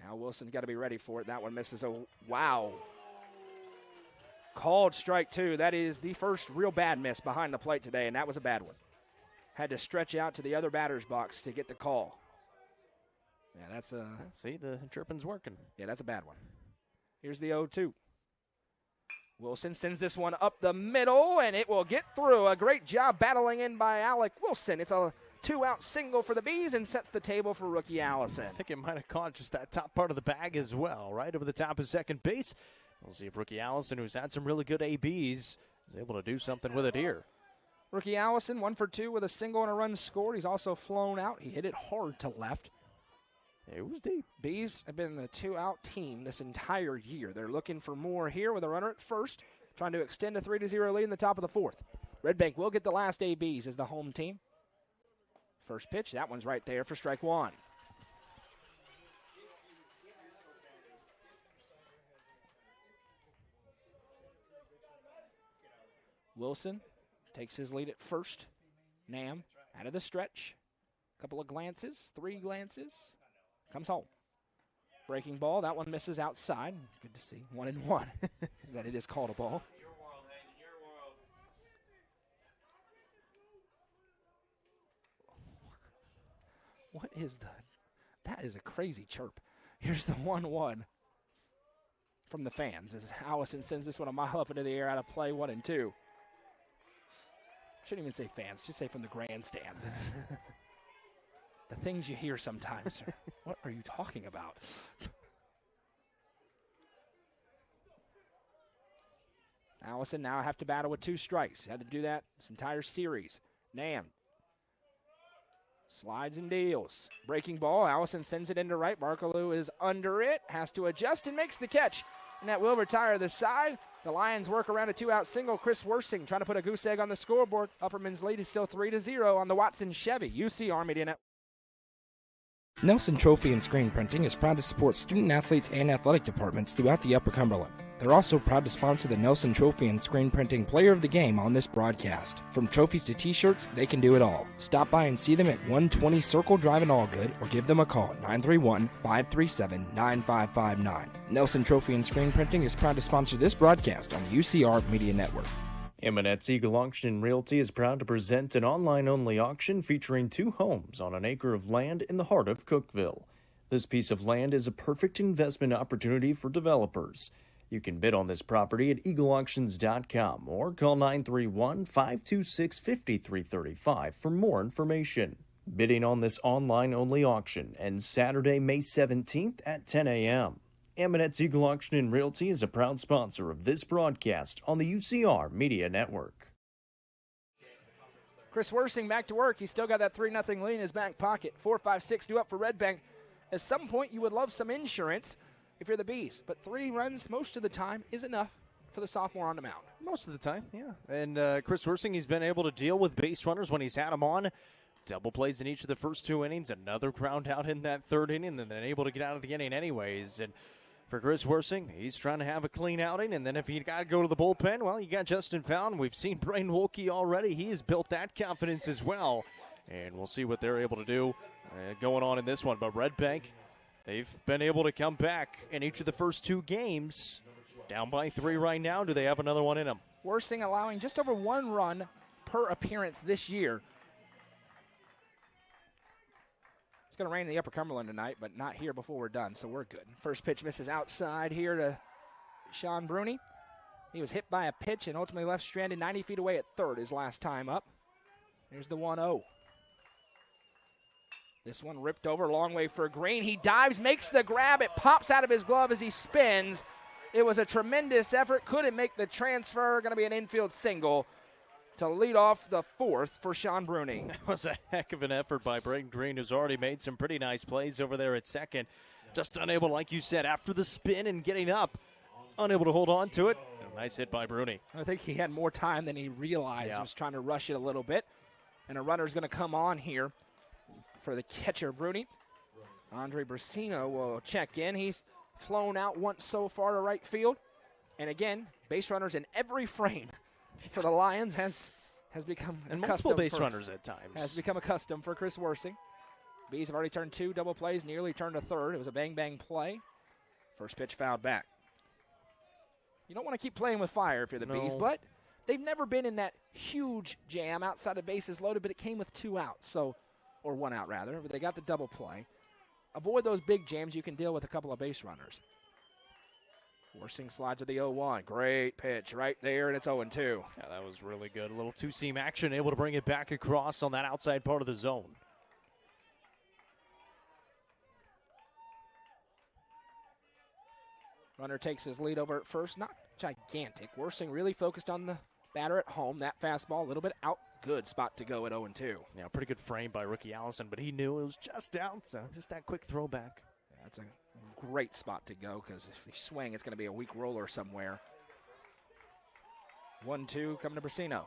Now Wilson's got to be ready for it. That one misses. Wow. Called strike 2. That is the first real bad miss behind the plate today, and that was a bad one. Had to stretch out to the other batter's box to get the call. Yeah, that's a... See, the chirping's working. Yeah, that's a bad one. Here's the 0-2. Wilson sends this one up the middle, and it will get through. A great job battling in by Alec Wilson. It's a 2-out single for the Bees and sets the table for rookie Allison. I think it might have caught just that top part of the bag as well, right over the top of second base. We'll see if rookie Allison, who's had some really good ABs, is able to do something with it here. Rookie Allison, 1 for 2 with a single and a run scored. He's also flown out. He hit it hard to left. It was deep. Bees have been the 2-out team this entire year. They're looking for more here with a runner at first, trying to extend a 3-0 lead in the top of the 4th. Red Bank will get the last ABs as the home team. First pitch, that one's right there for strike 1. Wilson takes his lead at first. Nam out of the stretch. Couple of glances, 3 glances. Comes home. Breaking ball, that one misses outside. Good to see. 1-1. That it is called a ball. Your world, Hayden, your world. What is that is a crazy chirp. Here's the 1-1 from the fans as Allison sends this one a mile up into the air out of play. 1-2. Shouldn't even say fans, just say from the grandstands. It's the things you hear sometimes. What are you talking about? Allison now have to battle with 2 strikes. Had to do that this entire series. Nam slides and deals. Breaking ball. Allison sends it into right. Markaloo is under it. Has to adjust and makes the catch. And that will retire the side. The Lions work around a 2-out single. Chris Worsing trying to put a goose egg on the scoreboard. Upperman's lead is still 3-0 on the Watson Chevy. UCR Media Network. Nelson Trophy and Screen Printing is proud to support student athletes and athletic departments throughout the Upper Cumberland. They're also proud to sponsor the Nelson Trophy and Screen Printing Player of the Game on this broadcast. From trophies to t-shirts, they can do it all. Stop by and see them at 120 Circle Drive in Allgood or give them a call at 931-537-9559. Nelson Trophy and Screen Printing is proud to sponsor this broadcast on the UCR Media Network. Eminette's Eagle Auction Realty is proud to present an online-only auction featuring 2 homes on an acre of land in the heart of Cookeville. This piece of land is a perfect investment opportunity for developers. You can bid on this property at eagleauctions.com or call 931-526-5335 for more information. Bidding on this online-only auction ends Saturday, May 17th at 10 a.m. Eminette's Eagle Auction and Realty is a proud sponsor of this broadcast on the UCR Media Network. Chris Worsing back to work. He's still got that 3-0 lead in his back pocket. 4-5-6 due up for Red Bank. At some point, you would love some insurance if you're the Bees, but 3 runs most of the time is enough for the sophomore on the mound. Most of the time, yeah. And Chris Worsing, he's been able to deal with base runners when he's had them on. Double plays in each of the first 2 innings, another ground out in that 3rd inning, and then able to get out of the inning anyways. And for Chris Worsing, he's trying to have a clean outing, and then if you got to go to the bullpen, well, you got Justin Fountain. We've seen Brain Wolke already. He has built that confidence as well, and we'll see what they're able to do going on in this one. But Red Bank, they've been able to come back in each of the first 2 games. Down by 3 right now. Do they have another one in them? Worsing allowing just over 1 run per appearance this year. It's going to rain in the Upper Cumberland tonight, but not here before we're done, so we're good. First pitch misses outside here to Sean Bruni. He was hit by a pitch and ultimately left stranded 90 feet away at third his last time up. Here's the 1-0. This one ripped over, long way for Green. He dives, makes the grab. It pops out of his glove as he spins. It was a tremendous effort. Couldn't make the transfer. Going to be an infield single to lead off the fourth for Sean Bruni. That was a heck of an effort by Braden Green, who's already made some pretty nice plays over there at second. Just unable, like you said, after the spin and getting up, unable to hold on to it. A nice hit by Bruni. I think he had more time than he realized. Yeah. He was trying to rush it a little bit. And a runner's going to come on here for the catcher, Bruni. Andre Brasino will check in. He's flown out once so far to right field. And again, base runners in every frame for the Lions has become And a multiple custom base for, runners at times. has become a custom for Chris Worsing. Bees have already turned 2 double plays, nearly turned a third. It was a bang-bang play. First pitch fouled back. You don't want to keep playing with fire if you're the Bees, but they've never been in that huge jam outside of bases loaded, but it came with 2 outs, or 1 out rather, but they got the double play. Avoid those big jams. You can deal with a couple of base runners. Worsing slides to the 0-1. Great pitch right there, and it's 0-2. Yeah, that was really good. A little two-seam action, able to bring it back across on that outside part of the zone. Runner takes his lead over at first. Not gigantic. Worsing really focused on the batter at home. That fastball a little bit out. Good spot to go at 0-2. Yeah, pretty good frame by Ricky Allison, but he knew it was just out, so just that quick throwback. Yeah, that's a great spot to go because if you swing, it's going to be a weak roller somewhere. 1-2 coming to Brasino.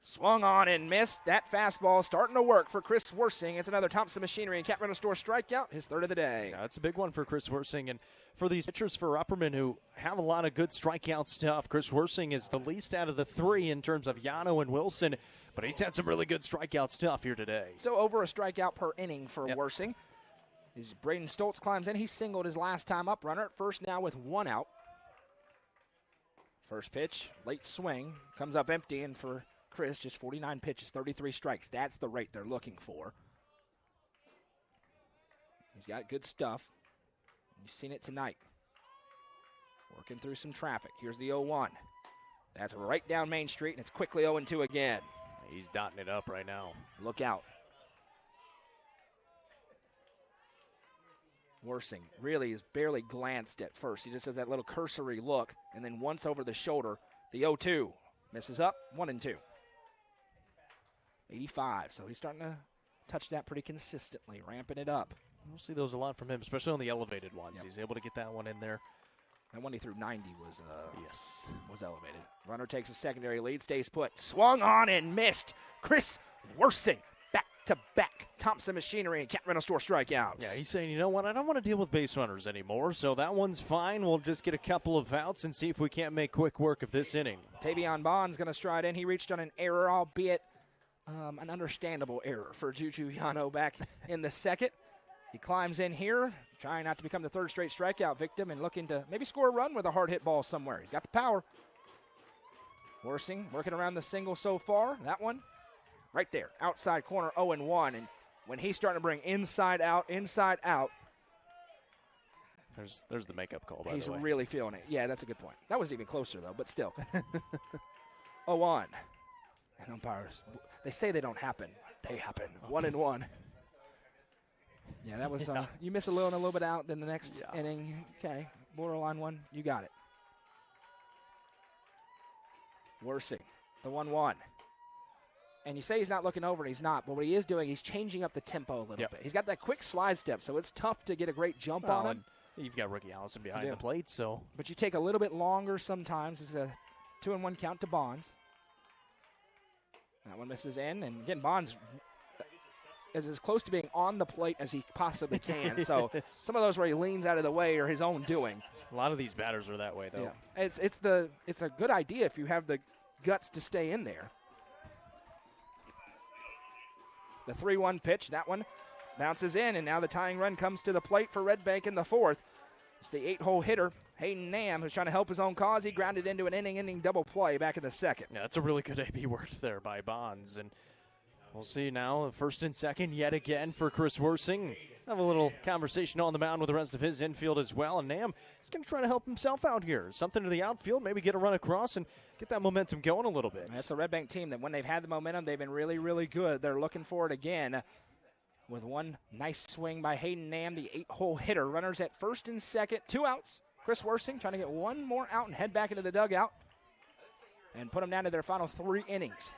Swung on and missed. That fastball starting to work for Chris Worsing. It's another Thompson Machinery and Cat Rental Store strikeout, his third of the day. Yeah, that's a big one for Chris Worsing. And for these pitchers for Upperman who have a lot of good strikeout stuff, Chris Worsing is the least out of the 3 in terms of Yano and Wilson, but he's had some really good strikeout stuff here today. Still over a strikeout per inning for Worsing. As Braden Stoltz climbs in, he singled his last time up. Runner at first now with 1 out. First pitch, late swing, comes up empty, and for Chris, just 49 pitches, 33 strikes. That's the rate they're looking for. He's got good stuff. You've seen it tonight. Working through some traffic. Here's the 0-1. That's right down Main Street, and it's quickly 0-2 again. He's dotting it up right now. Look out. Worsing really is barely glanced at first. He just has that little cursory look, and then once over the shoulder, the 0-2. Misses up, 1-2. 85, so he's starting to touch that pretty consistently, ramping it up. We'll see those a lot from him, especially on the elevated ones. Yep. He's able to get that one in there. That one he threw 90 was elevated. Runner takes a secondary lead, stays put. Swung on and missed. Chris Worsing, back-to-back Thompson Machinery and Cat Rental Store strikeouts. Yeah, he's saying, you know what, I don't want to deal with base runners anymore, so that one's fine. We'll just get a couple of outs and see if we can't make quick work of this inning. Tavion Bond's going to stride in. He reached on an error, albeit an understandable error for Juju Yano back in the second. He climbs in here, trying not to become the third straight strikeout victim and looking to maybe score a run with a hard hit ball somewhere. He's got the power. Worsing working around the single so far. That one right there, outside corner, 0-1. And when he's starting to bring inside out, there's the makeup call, by the way. He's really feeling it. Yeah, that's a good point. That was even closer, though, but still. 0-1. And umpires, they say they don't happen. They happen. 1-1. Yeah, that was, you miss a little bit out, then the next inning, okay, borderline one, you got it. Worsing, the 1-1. And you say he's not looking over, and he's not, but what he is doing, he's changing up the tempo a little bit. He's got that quick slide step, so it's tough to get a great jump on him. You've got Ricky Allison behind the plate, so. But you take a little bit longer sometimes. It's a 2-1 count to Bonds. That one misses in, and again, Bonds is as close to being on the plate as he possibly can. So some of those where he leans out of the way are his own doing. A lot of these batters are that way, though. Yeah. It's a good idea if you have the guts to stay in there. The 3-1 pitch, that one bounces in, and now the tying run comes to the plate for Red Bank in the fourth. It's the 8-hole hitter, Hayden Nam, who's trying to help his own cause, he grounded into an inning double play back in the second. Yeah, that's a really good AB work there by Bonds. And we'll see now, first and second yet again for Chris Worsing. Have a little conversation on the mound with the rest of his infield as well. And Nam is going to try to help himself out here. Something to the outfield, maybe get a run across and get that momentum going a little bit. That's a Red Bank team that when they've had the momentum, they've been really, really good. They're looking for it again with one nice swing by Hayden Nam, the 8-hole hitter. Runners at first and second, 2 outs. Chris Worsing trying to get one more out and head back into the dugout and put them down to their final 3 innings.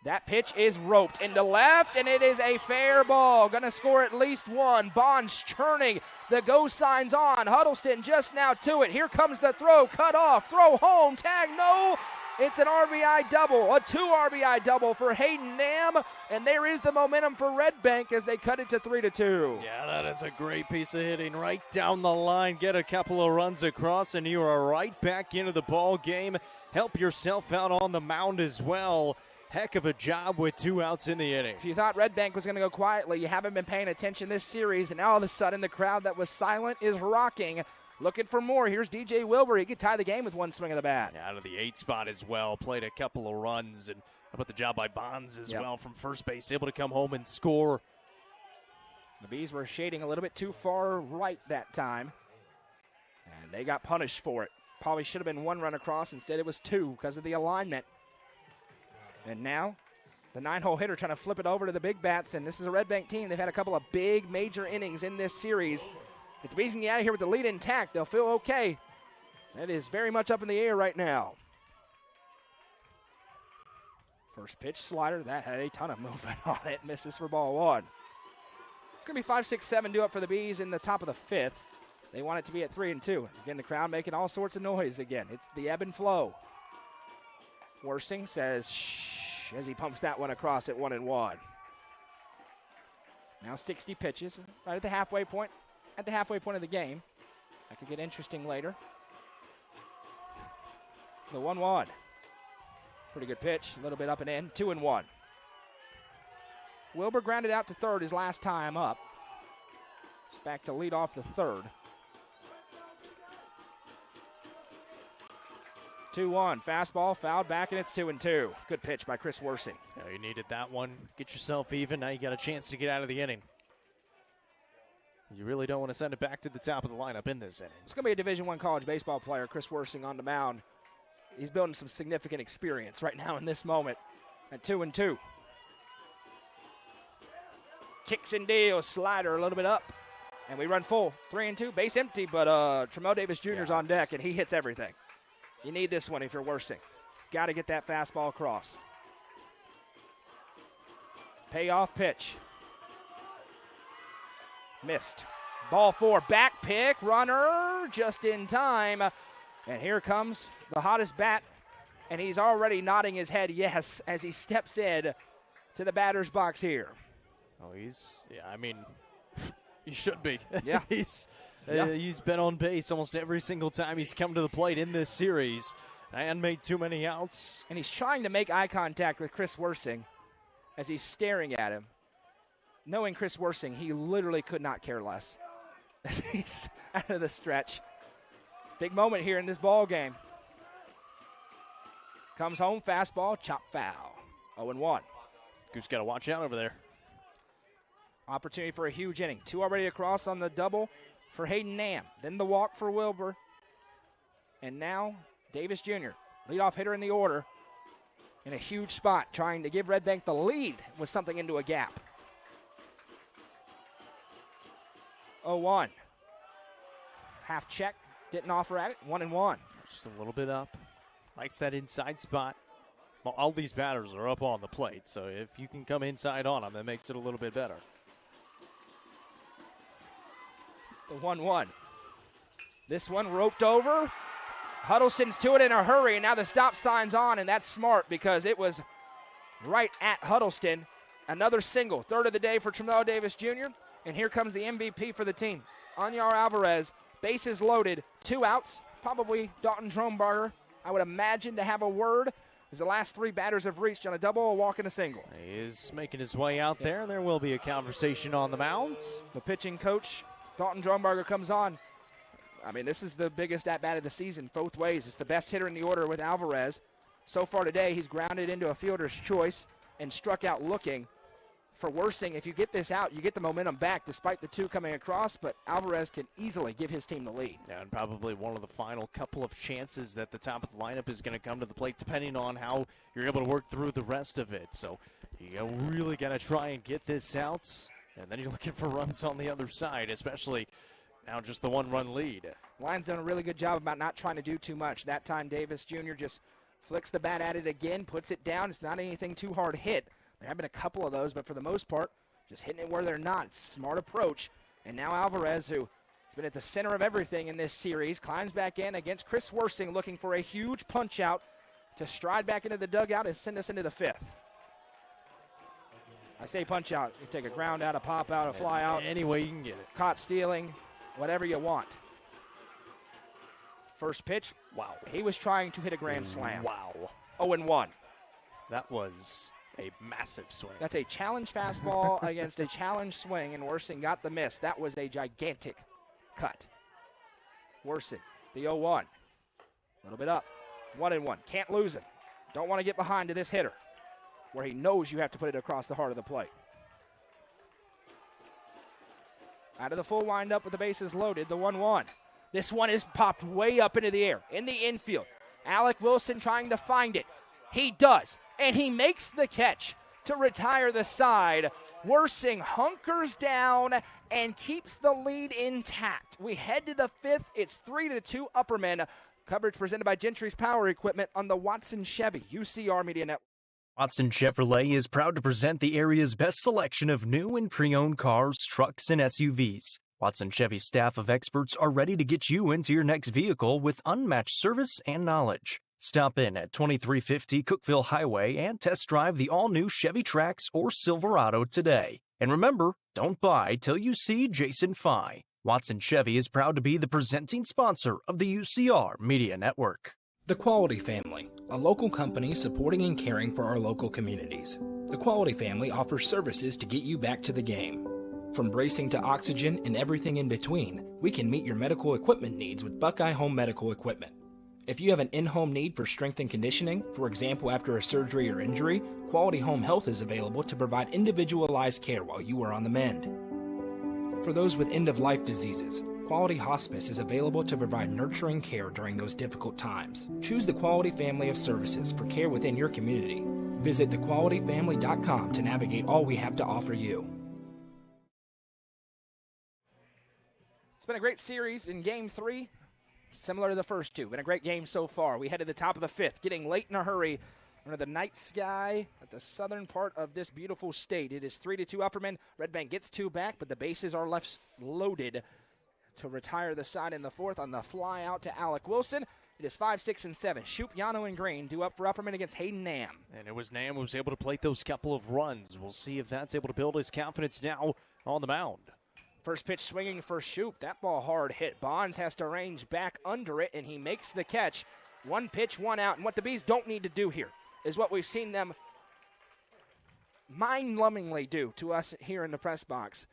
That pitch is roped into left, and it is a fair ball. Going to score at least one. Bonds churning. The go signs on. Huddleston just now to it. Here comes the throw. Cut off. Throw home. Tag no. It's an RBI double, a 2 RBI double for Hayden Nam, and there is the momentum for Red Bank as they cut it to 3-2. Yeah, that is a great piece of hitting right down the line. Get a couple of runs across, and you are right back into the ball game. Help yourself out on the mound as well. Heck of a job with 2 outs in the inning. If you thought Red Bank was going to go quietly, you haven't been paying attention this series, and all of a sudden the crowd that was silent is rocking. Looking for more. Here's DJ Wilbur. He could tie the game with one swing of the bat. Yeah, out of the 8 spot as well. Played a couple of runs. And how about the job by Bonds as well from first base. Able to come home and score. The Bees were shading a little bit too far right that time. And they got punished for it. Probably should have been 1 run across. Instead it was 2 because of the alignment. And now the 9-hole hitter trying to flip it over to the big bats. And this is a Red Bank team. They've had a couple of big major innings in this series. If the Bees can get out of here with the lead intact, they'll feel okay. That is very much up in the air right now. First pitch slider, that had a ton of movement on it. Misses for ball 1. It's going to be 5, 6, 7 due up for the Bees in the top of the 5th. They want it to be at 3-2. Again, the crowd making all sorts of noise again. It's the ebb and flow. Worsing says shh as he pumps that one across at 1-1. Now 60 pitches, right at the halfway point. At the halfway point of the game. That could get interesting later. The 1-1. Pretty good pitch. A little bit up and in. 2-1. Wilbur grounded out to third his last time up. It's back to lead off the third. 2-1. Fastball fouled back, and it's 2-2. Good pitch by Chris Worsing. Yeah, you needed that one. Get yourself even. Now you got a chance to get out of the inning. You really don't want to send it back to the top of the lineup in this inning. It's going to be a Division I college baseball player, Chris Worsing, on the mound. He's building some significant experience right now in this moment at 2-2. Kicks and deals, slider a little bit up, and we run full. 3-2, base empty, but Tremont Davis Jr. is on deck, and he hits everything. You need this one if you're Worsing. Got to get that fastball across. Payoff pitch. Missed. Ball 4, back pick, runner just in time. And here comes the hottest bat, and he's already nodding his head yes as he steps in to the batter's box here. Oh, he should be. Yeah. He's been on base almost every single time he's come to the plate in this series and made too many outs. And he's trying to make eye contact with Chris Worsing as he's staring at him. Knowing Chris Worsing, he literally could not care less. He's out of the stretch. Big moment here in this ball game. Comes home, fastball, chop foul. 0-1. Goose got to watch out over there. Opportunity for a huge inning. 2 already across on the double for Hayden Nam. Then the walk for Wilbur. And now Davis Jr., leadoff hitter in the order, in a huge spot, trying to give Red Bank the lead with something into a gap. 0-1. Half check, didn't offer at it, 1-1. Just a little bit up. Likes that inside spot. Well, all these batters are up on the plate, so if you can come inside on them, that makes it a little bit better. The 1-1. This one roped over. Huddleston's to it in a hurry, and now the stop sign's on, and that's smart because it was right at Huddleston. Another single, third of the day for Tremont Davis Jr., and here comes the MVP for the team. Anyar Alvarez, bases loaded, 2 outs. Probably Dalton Drombarger, I would imagine, to have a word, as the last 3 batters have reached on a double, a walk, and a single. He is making his way out there. There will be a conversation on the mound. The pitching coach Dalton Drumbarger comes on. I mean, this is the biggest at-bat of the season both ways. It's the best hitter in the order with Alvarez. So far today, he's grounded into a fielder's choice and struck out looking. For Worsing, if you get this out, you get the momentum back despite the two coming across, but Alvarez can easily give his team the lead. Yeah, and probably one of the final couple of chances that the top of the lineup is going to come to the plate, depending on how you're able to work through the rest of it. So you really got to try and get this out, and then you're looking for runs on the other side, especially now just the one-run lead. Lions done a really good job about not trying to do too much. That time Davis Jr. just flicks the bat at it again, puts it down. It's not anything too hard hit. There have been a couple of those, but for the most part, just hitting it where they're not. It's a smart approach. And now Alvarez, who has been at the center of everything in this series, climbs back in against Chris Worsing, looking for a huge punch-out to stride back into the dugout and send us into the fifth. I say punch-out. You take a ground out, a pop-out, a fly-out. Any way you can get it. Caught stealing, whatever you want. First pitch. Wow. He was trying to hit a grand slam. Wow. 0-1. That was a massive swing. That's a challenge fastball against a challenge swing, and Worsing got the miss. That was a gigantic cut. Worsing, the 0-1. A little bit up. 1-1. Can't lose him. Don't want to get behind to this hitter where he knows you have to put it across the heart of the plate. Out of the full windup with the bases loaded, the 1-1. This one is popped way up into the air, in the infield. Alec Wilson trying to find it. He does, and he makes the catch to retire the side. Worsing hunkers down and keeps the lead intact. We head to the fifth. It's 3-2 Upperman. Coverage presented by Gentry's Power Equipment on the Watson Chevy UCR Media Network. Watson Chevrolet is proud to present the area's best selection of new and pre-owned cars, trucks, and SUVs. Watson Chevy's staff of experts are ready to get you into your next vehicle with unmatched service and knowledge. Stop in at 2350 Cookeville Highway and test drive the all-new Chevy Trax or Silverado today. And remember, don't buy till you see Jason Fye. Watson Chevy is proud to be the presenting sponsor of the UCR Media Network. The Quality Family, a local company supporting and caring for our local communities. The Quality Family offers services to get you back to the game. From bracing to oxygen and everything in between, we can meet your medical equipment needs with Buckeye Home Medical Equipment. If you have an in-home need for strength and conditioning, for example after a surgery or injury, Quality Home Health is available to provide individualized care while you are on the mend. For those with end-of-life diseases, Quality Hospice is available to provide nurturing care during those difficult times. Choose the Quality family of services for care within your community. Visit thequalityfamily.com to navigate all we have to offer you. It's been a great series in Game 3. Similar to the first two. Been a great game so far. We head to the top of the fifth, getting late in a hurry under the night sky at the southern part of this beautiful state. It is 3-2 Upperman. Red Bank gets two back, but the bases are left loaded to retire the side in the fourth on the fly out to Alec Wilson. It is 5, 6, and 7. Shoop, Yano, and Green due up for Upperman against Hayden Nam. And it was Nam who was able to plate those couple of runs. We'll see if that's able to build his confidence now on the mound. First pitch swinging for Shoop. That ball hard hit. Bonds has to range back under it, and he makes the catch. One pitch, one out. And what the Bees don't need to do here is what we've seen them mind-numbingly do to us here in the press box.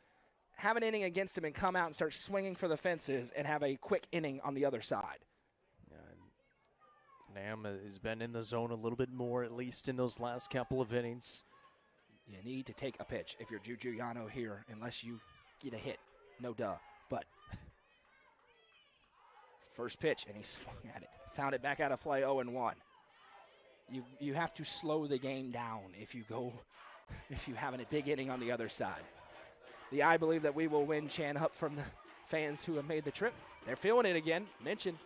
Have an inning against him and come out and start swinging for the fences and have a quick inning on the other side. Nam has been in the zone a little bit more, at least in those last couple of innings. You need to take a pitch if you're Juju Yano here, unless you get a hit. No duh. But first pitch, and he swung at it. Found it back out of play, 0-1. You have to slow the game down if you have a big inning on the other side. The I believe that we will win chant up from the fans who have made the trip. They're feeling it again. Mentioned.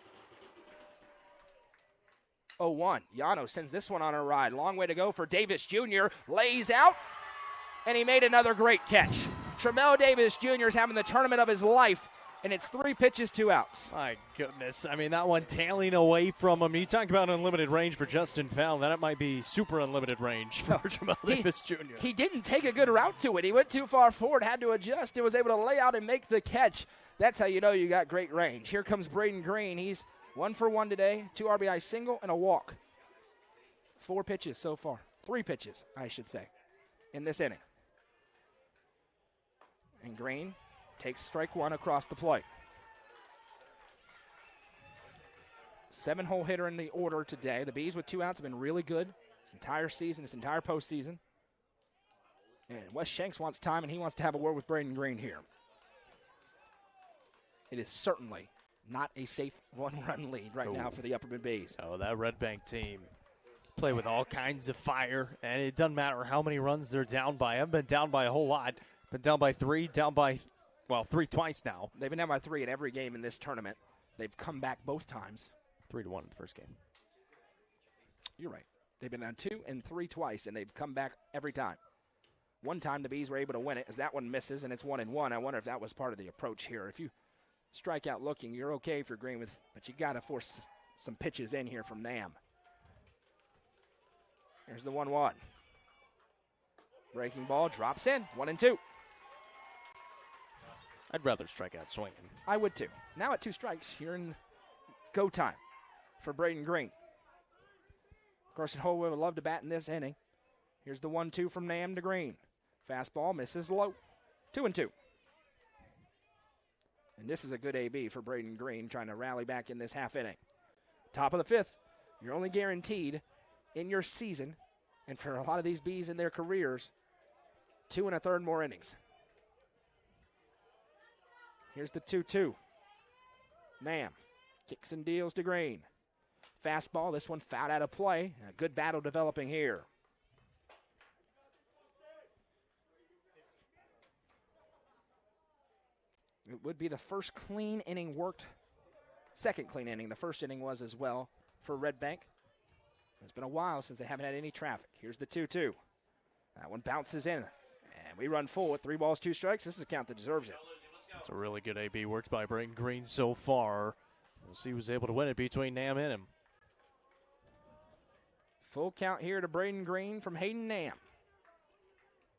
0-1. Yano sends this one on a ride. Long way to go for Davis Jr. Lays out, and he made another great catch. Tremel Davis Jr. is having the tournament of his life, and it's 3 pitches, 2 outs. My goodness. I mean, that one tailing away from him. You talk about unlimited range for Justin Fallon. That might be super unlimited range for Tremel Davis Jr. He didn't take a good route to it. He went too far forward, had to adjust, and was able to lay out and make the catch. That's how you know you got great range. Here comes Braden Green. He's 1 for 1 today, 2 RBI single and a walk. 4 pitches so far. 3 pitches, I should say, in this inning. And Green takes strike one across the plate. 7-hole hitter in the order today. The Bees with 2 outs have been really good this entire season, this entire postseason. And Wes Shanks wants time, and he wants to have a word with Braden Green here. It is certainly not a safe one-run lead right now for the Upperman Bees. Oh, that Red Bank team play with all kinds of fire, and it doesn't matter how many runs they're down by. I've been down by a whole lot. Been down by 3, down by, 3 twice now. They've been down by 3 in every game in this tournament. They've come back both times. 3-1 in the first game. You're right. They've been down 2 and 3 twice, and they've come back every time. One time the Bees were able to win it, as that one misses, and it's 1-1. I wonder if that was part of the approach here. If you strike out looking, you're okay if you're green with, but you got to force some pitches in here from Nam. Here's the 1-1. Breaking ball drops in, 1-2. I'd rather strike out swinging. I would too. Now at 2 strikes, you're in go time for Braden Green. Of course, Holwood would love to bat in this inning. Here's the 1-2 from Nam to Green. Fastball misses low, 2-2. And this is a good AB for Braden Green, trying to rally back in this half inning. Top of the 5th, you're only guaranteed in your season, and for a lot of these Bees in their careers, 2 1/3 more innings. Here's the 2-2. Nam kicks and deals to Green. Fastball, this one fouled out of play. A good battle developing here. It would be the first clean inning worked. Second clean inning. The first inning was as well for Red Bank. It's been a while since they haven't had any traffic. Here's the 2-2. That one bounces in. And we run full with 3 balls, 2 strikes. This is a count that deserves it. It's a really good AB worked by Braden Green so far. We'll see who's able to win it between Nam and him. Full count here to Braden Green from Hayden Nam.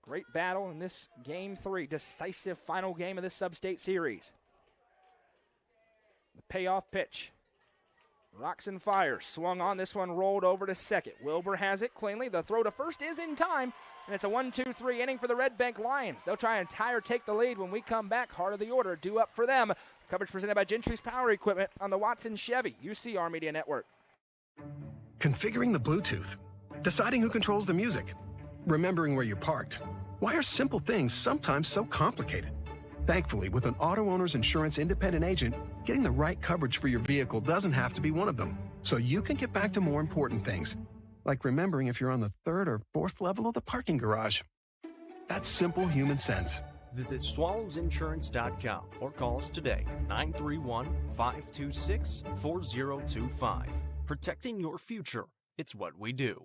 Great battle in this Game 3, decisive final game of this sub-state series. The payoff pitch. Rocks and fires. Swung on. This one rolled over to second. Wilbur has it cleanly. The throw to first is in time. And it's a 1-2-3 inning for the Red Bank Lions. They'll try and tie or take the lead when we come back. Heart of the order due up for them. Coverage presented by Gentry's Power Equipment on the Watson Chevy UCR Media Network. Configuring the Bluetooth. Deciding who controls the music. Remembering where you parked. Why are simple things sometimes so complicated? Thankfully, with an auto owner's insurance independent agent, getting the right coverage for your vehicle doesn't have to be one of them. So you can get back to more important things, like remembering if you're on the 3rd or 4th level of the parking garage. That's simple human sense. Visit swallowsinsurance.com or call us today, 931-526-4025. Protecting your future. It's what we do.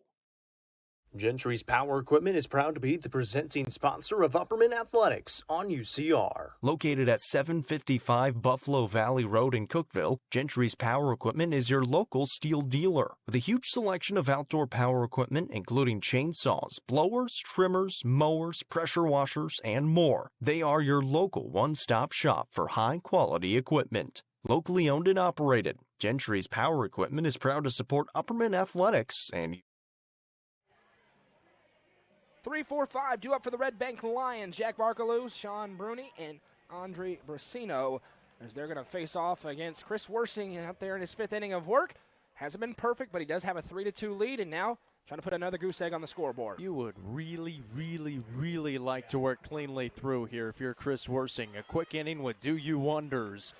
Gentry's Power Equipment is proud to be the presenting sponsor of Upperman Athletics on UCR. Located at 755 Buffalo Valley Road in Cookville, Gentry's Power Equipment is your local steel dealer. With a huge selection of outdoor power equipment, including chainsaws, blowers, trimmers, mowers, pressure washers, and more. They are your local one-stop shop for high-quality equipment. Locally owned and operated, Gentry's Power Equipment is proud to support Upperman Athletics and 3-4-5 due up for the Red Bank Lions. Jack Barkaloo, Sean Bruni, and Andre Brasino as they're going to face off against Chris Worsing out there in his 5th inning of work. Hasn't been perfect, but he does have a 3-2 lead, and now trying to put another goose egg on the scoreboard. You would really, really, really like to work cleanly through here if you're Chris Worsing. A quick inning would do you wonders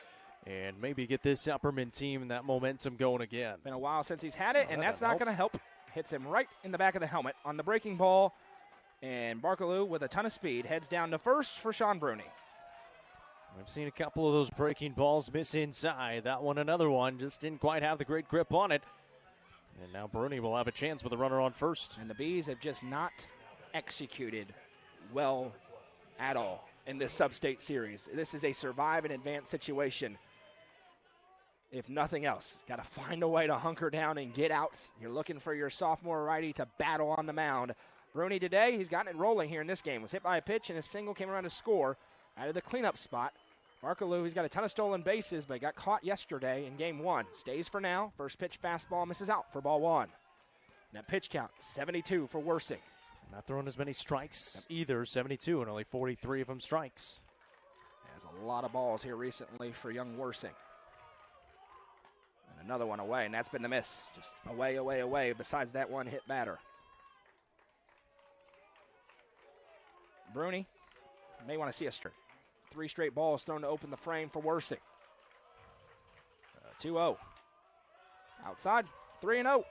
and maybe get this Upperman team and that momentum going again. Been a while since he's had it, and that's not going to help. Hits him right in the back of the helmet on the breaking ball. And Barkaloo, with a ton of speed, heads down to first for Sean Bruni. We've seen a couple of those breaking balls miss inside. That one, another one, just didn't quite have the great grip on it. And now Bruni will have a chance with a runner on first. And the Bees have just not executed well at all in this sub-state series. This is a survive and advance situation. If nothing else, got to find a way to hunker down and get out. You're looking for your sophomore righty to battle on the mound. Bruni today, he's gotten it rolling here in this game. Was hit by a pitch and a single came around to score out of the cleanup spot. Barkaloo, he's got a ton of stolen bases, but got caught yesterday in game 1. Stays for now. First pitch fastball misses out for ball 1. That pitch count, 72 for Worsing. Not throwing as many strikes either, 72, and only 43 of them strikes. Has a lot of balls here recently for young Worsing. And another one away, and that's been the miss. Just away, away, away, besides that one hit batter. Bruni may want to see a straight. 3 straight balls thrown to open the frame for Worsing. 2-0. Outside, 3-0.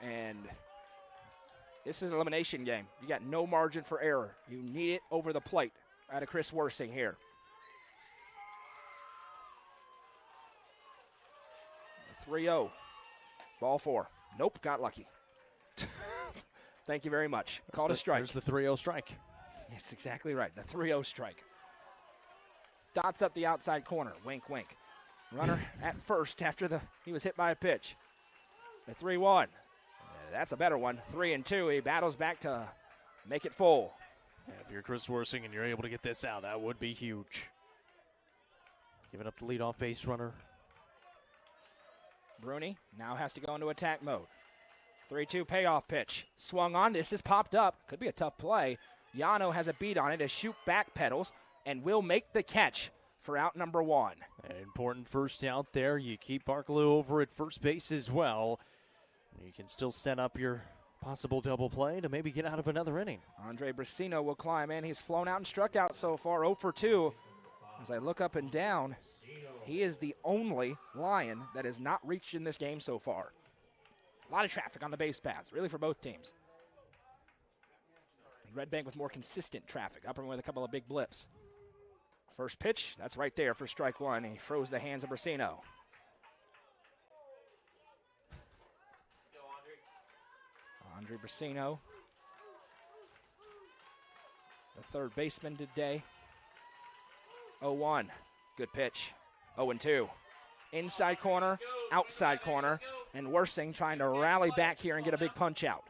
And this is an elimination game. You got no margin for error. You need it over the plate out of Chris Worsing here. 3-0. Ball 4. Nope, got lucky. Thank you very much. Called a strike. There's the 3-0 strike. That's exactly right. The 3-0 strike. Dots up the outside corner. Wink, wink. Runner at first after he was hit by a pitch. The 3-1. That's a better one. 3-2. He battles back to make it full. Yeah, if you're Chris Worsing and you're able to get this out, that would be huge. Giving up the leadoff base runner. Bruni now has to go into attack mode. 3-2 payoff pitch. Swung on. This has popped up. Could be a tough play. Yano has a beat on it as Shoot back pedals and will make the catch for out number 1. An important first out there. You keep Barkaloo over at first base as well. You can still set up your possible double play to maybe get out of another inning. Andre Brasino will climb in. He's flown out and struck out so far, 0 for 2. As I look up and down, he is the only Lion that has not reached in this game so far. A lot of traffic on the base paths, really for both teams. Red Bank with more consistent traffic. Upperman with a couple of big blips. First pitch, that's right there for strike 1. He froze the hands of Brasino. Andre Brasino, the third baseman today. 0-1, good pitch. 0-2, inside corner, outside corner, and Worsing trying to rally back here and get a big punch out.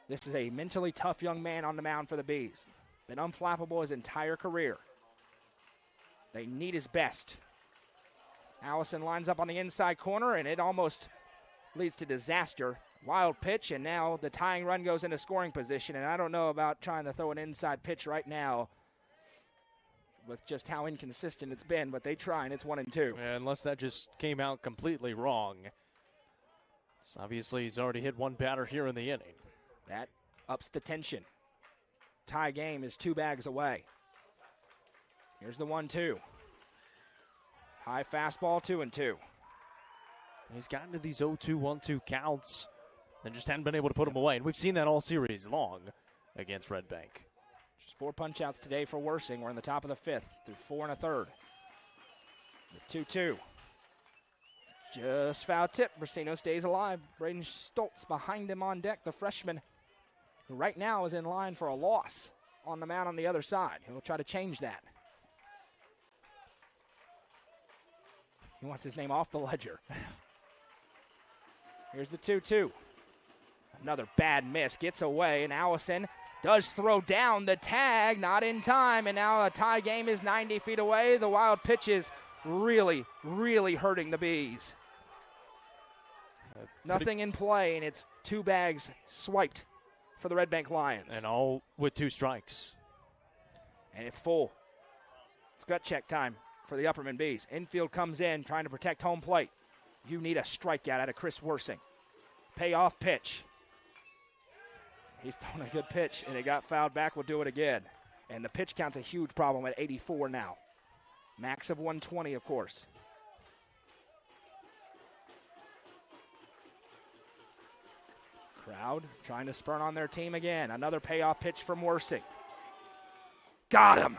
This is a mentally tough young man on the mound for the Bees. Been unflappable his entire career. They need his best. Allison lines up on the inside corner, and it almost leads to disaster. Wild pitch, and now the tying run goes into scoring position, and I don't know about trying to throw an inside pitch right now with just how inconsistent it's been, but they try, and it's 1-2. Yeah, unless that just came out completely wrong. Obviously, he's already hit one batter here in the inning. That ups the tension. Tie game is 2 bags away. Here's the 1-2. High fastball, 2-2. He's gotten to these 0-2, 1-2 counts and just hadn't been able to put them away. And we've seen that all series long against Red Bank. Just 4 punch-outs today for Worsing. We're in the top of the 5th through 4 1/3. The 2-2. Just foul tip. Brasino stays alive. Braden Stoltz behind him on deck. The freshman who right now is in line for a loss on the mound on the other side. He'll try to change that. He wants his name off the ledger. Here's the 2-2. Another bad miss. Gets away, and Allison does throw down the tag. Not in time, and now a tie game is 90 feet away. The wild pitch is really, really hurting the Bees. Nothing in play, and it's 2 bags swiped for the Red Bank Lions. And all with 2 strikes. And it's full. It's gut check time for the Upperman Bees. Infield comes in, trying to protect home plate. You need a strikeout out of Chris Worsing. Payoff pitch. He's throwing a good pitch, and it got fouled back. We'll do it again. And the pitch count's a huge problem at 84 now. Max of 120, of course. Crowd trying to spurn on their team again. Another payoff pitch from Worsing. Got him.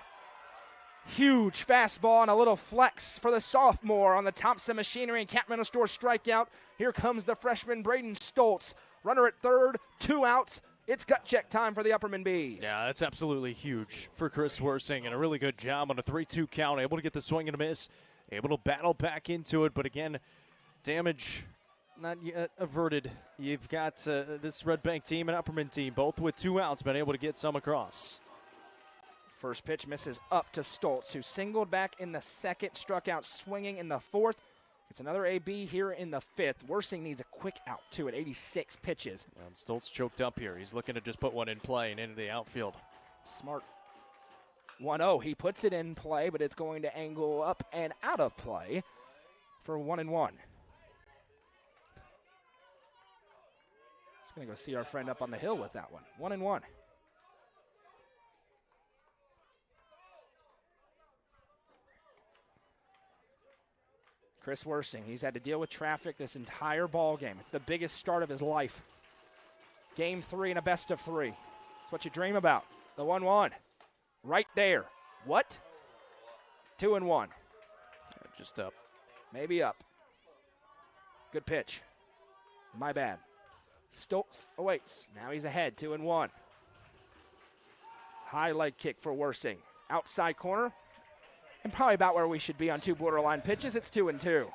Huge fastball and a little flex for the sophomore on the Thompson Machinery and Campbell Store strikeout. Here comes the freshman Braden Stoltz. Runner at third, 2 outs. It's gut check time for the Upperman Bees. Yeah, that's absolutely huge for Chris Worsing, and a really good job on a 3-2 count. Able to get the swing and a miss. Able to battle back into it, but again, damage not yet averted. You've got this Red Bank team and Upperman team, both with 2 outs, been able to get some across. First pitch misses up to Stoltz, who singled back in the 2nd, struck out swinging in the 4th. It's another AB here in the 5th. Worsing needs a quick out, too, at 86 pitches. And Stoltz choked up here. He's looking to just put one in play and into the outfield. Smart. 1-0. He puts it in play, but it's going to angle up and out of play for 1-1. Just going to go see our friend up on the hill with that one. 1-1. Chris Worsing, he's had to deal with traffic this entire ball game. It's the biggest start of his life. Game 3 and a best of 3. It's what you dream about. The 1-1. Right there. What? 2-1. Just up. Maybe up. Good pitch. My bad. Stoltz awaits. Now he's ahead. 2-1. High leg kick for Worsing. Outside corner. And probably about where we should be on 2 borderline pitches. It's 2-2.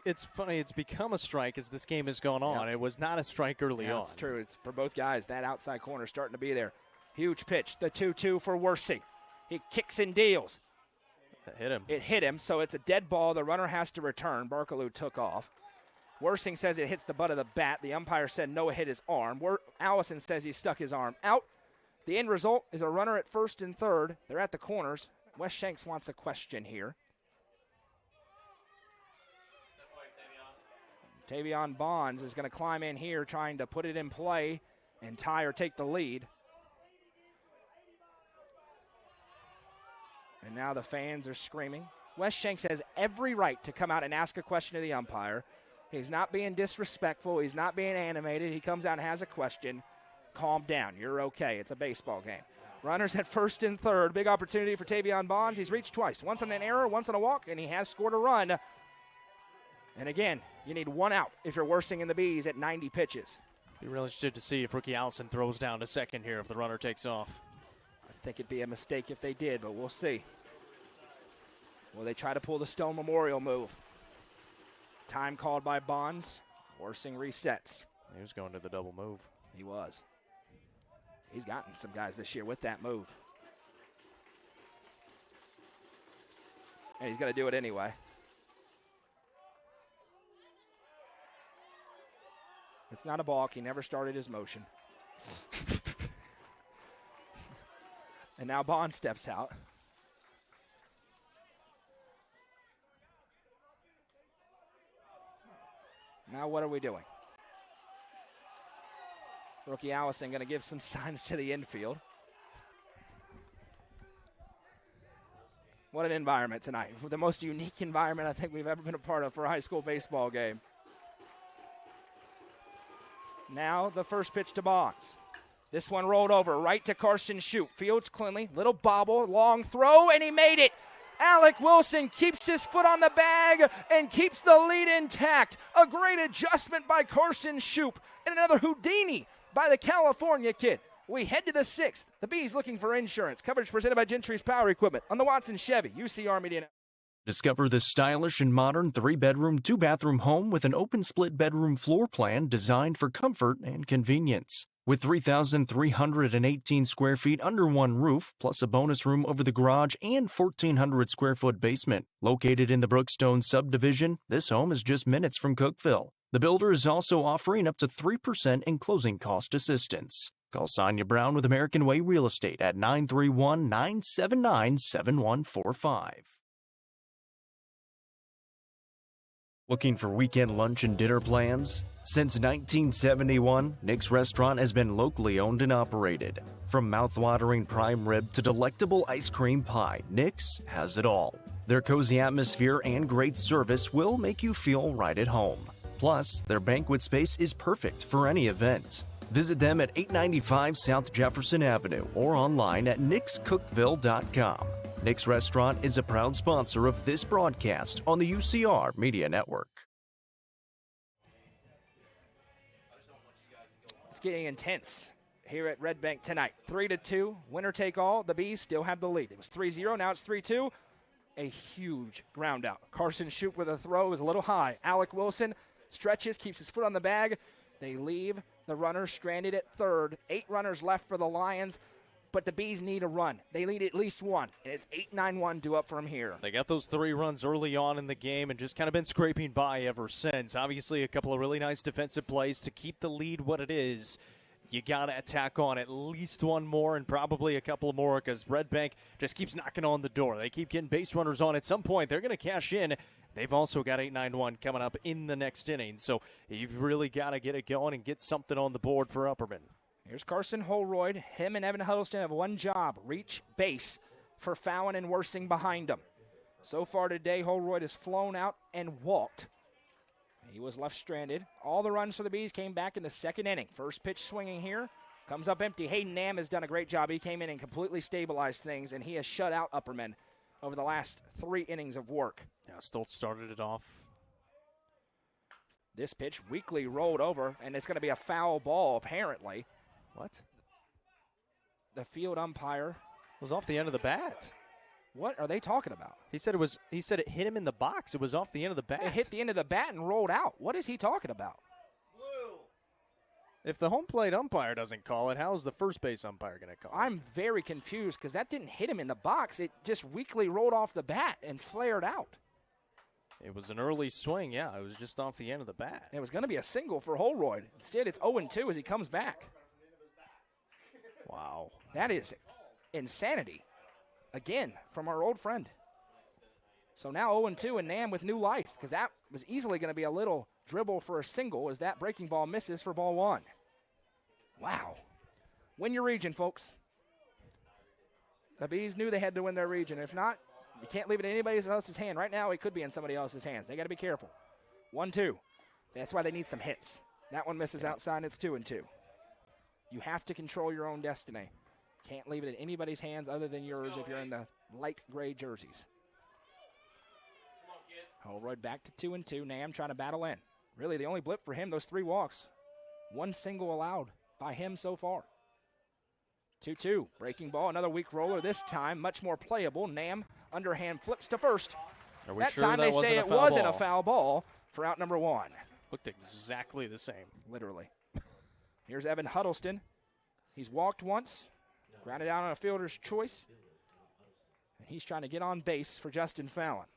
It's funny. It's become a strike as this game has gone on. Yep. It was not a strike early on. It's true. It's for both guys. That outside corner starting to be there. Huge pitch. The 2-2 for Worsing. He kicks and deals. It hit him. It hit him, so it's a dead ball. The runner has to return. Barkaloo took off. Worsing says it hits the butt of the bat. The umpire said no, it hit his arm. Allison says he stuck his arm out. The end result is a runner at first and third. They're at the corners. Wes Shanks wants a question here. Tavion Bonds is going to climb in here trying to put it in play and tie or take the lead. And now the fans are screaming. Wes Shanks has every right to come out and ask a question to the umpire. He's not being disrespectful. He's not being animated. He comes out and has a question. Calm down. You're okay. It's a baseball game. Runners at first and third. Big opportunity for Tavion Bonds. He's reached twice. Once on an error, once on a walk, and he has scored a run. And again, you need 1 out if you're Worsing in the Bees at 90 pitches. Be really interested to see if Ricky Allison throws down to second here if the runner takes off. I think it'd be a mistake if they did, but we'll see. Will they try to pull the Stone Memorial move? Time called by Bonds. Worsing resets. He was going to the double move. He was. He's gotten some guys this year with that move. And he's going to do it anyway. It's not a balk. He never started his motion. And now Bond steps out. Now what are we doing? Rookie Allison going to give some signs to the infield. What an environment tonight. The most unique environment I think we've ever been a part of for a high school baseball game. Now the first pitch to Bonds. This one rolled over right to Carson Shoup. Fields cleanly, little bobble, long throw, and he made it. Alec Wilson keeps his foot on the bag and keeps the lead intact. A great adjustment by Carson Shoup and another Houdini by the California kid. We head to the 6th. The Bees looking for insurance. Coverage presented by Gentry's Power Equipment on the Watson Chevy, UCR Media Network. Discover this stylish and modern 3-bedroom, 2-bathroom home with an open split bedroom floor plan designed for comfort and convenience. With 3,318 square feet under one roof, plus a bonus room over the garage and 1,400 square foot basement. Located in the Brookstone subdivision, this home is just minutes from Cookeville. The builder is also offering up to 3% in closing cost assistance. Call Sonia Brown with American Way Real Estate at 931-979-7145. Looking for weekend lunch and dinner plans? Since 1971, Nick's Restaurant has been locally owned and operated. From mouth-watering prime rib to delectable ice cream pie, Nick's has it all. Their cozy atmosphere and great service will make you feel right at home. Plus, their banquet space is perfect for any event. Visit them at 895 South Jefferson Avenue or online at nickscookville.com. Nick's Restaurant is a proud sponsor of this broadcast on the UCR Media Network. It's getting intense here at Red Bank tonight. 3-2, winner take all. The Bees still have the lead. It was 3-0, now it's 3-2. A huge ground out. Carson Shoup with a throw is a little high. Alec Wilson stretches, keeps his foot on the bag. They leave the runner stranded at third. 8 runners left for the Lions, but the Bees need a run. They need at least one, and it's 8-9-1 due up from here. They got those 3 runs early on in the game and just kind of been scraping by ever since. Obviously, a couple of really nice defensive plays to keep the lead what it is. you got to attack on at least one more and probably a couple more because Red Bank just keeps knocking on the door. They keep getting base runners on. At some point, they're going to cash in. They've also got 8-9-1 coming up in the next inning. So you've really got to get it going and get something on the board for Upperman. Here's Carson Holroyd. Him and Evan Huddleston have one job, reach base for Fallon and Worsing behind him. So far today, Holroyd has flown out and walked. He was left stranded. All the runs for the Bees came back in the second inning. First pitch swinging here. Comes up empty. Hayden Nam has done a great job. He came in and completely stabilized things, and he has shut out Upperman over the last 3 innings of work. Yeah, Stoltz started it off. This pitch weakly rolled over, and it's going to be a foul ball, apparently. What? The field umpire. It was off the end of the bat. What are they talking about? He said it hit him in the box. It was off the end of the bat. It hit the end of the bat and rolled out. What is he talking about? Blue. If the home plate umpire doesn't call it, how is the first base umpire going to call it? I'm very confused because that didn't hit him in the box. It just weakly rolled off the bat and flared out. It was an early swing, yeah. It was just off the end of the bat. It was going to be a single for Holroyd. Instead, it's 0-2 as he comes back. Wow. That is insanity. Again, from our old friend. So now 0-2 and Nam with new life because that was easily going to be a little dribble for a single as that breaking ball misses for ball 1. Wow. Win your region, folks. The Bees knew they had to win their region. If not, you can't leave it in anybody else's hand. Right now, it could be in somebody else's hands. They got to be careful. 1-2. That's why they need some hits. That one misses outside. It's 2-2. You have to control your own destiny. Can't leave it in anybody's hands other than yours if you're in the light gray jerseys. Holroyd back to 2-2. Nam trying to battle in. Really, the only blip for him, those 3 walks. 1 single allowed by him so far. 2-2. Breaking ball, another weak roller this time, much more playable. Nam underhand flips to first. Are we that sure time that they say it wasn't a foul wasn't ball? a foul ball for out number 1. Looked exactly the same. Literally. Here's Evan Huddleston. He's walked once, grounded out on a fielder's choice. And he's trying to get on base for Justin Fallon.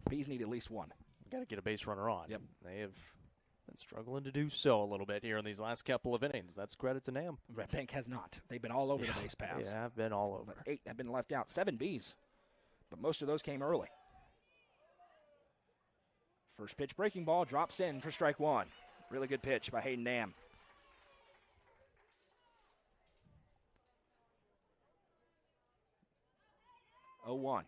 Bees need at least 1. Got to get a base runner on. Yep. They have been struggling to do so a little bit here in these last couple of innings. That's credit to Nam. Red Bank has not. They've been all over the base paths. Yeah, I've been all over. But 8 have been left out. 7 Bees. But most of those came early. First pitch breaking ball drops in for strike 1. Really good pitch by Hayden Nam. Oh, 1.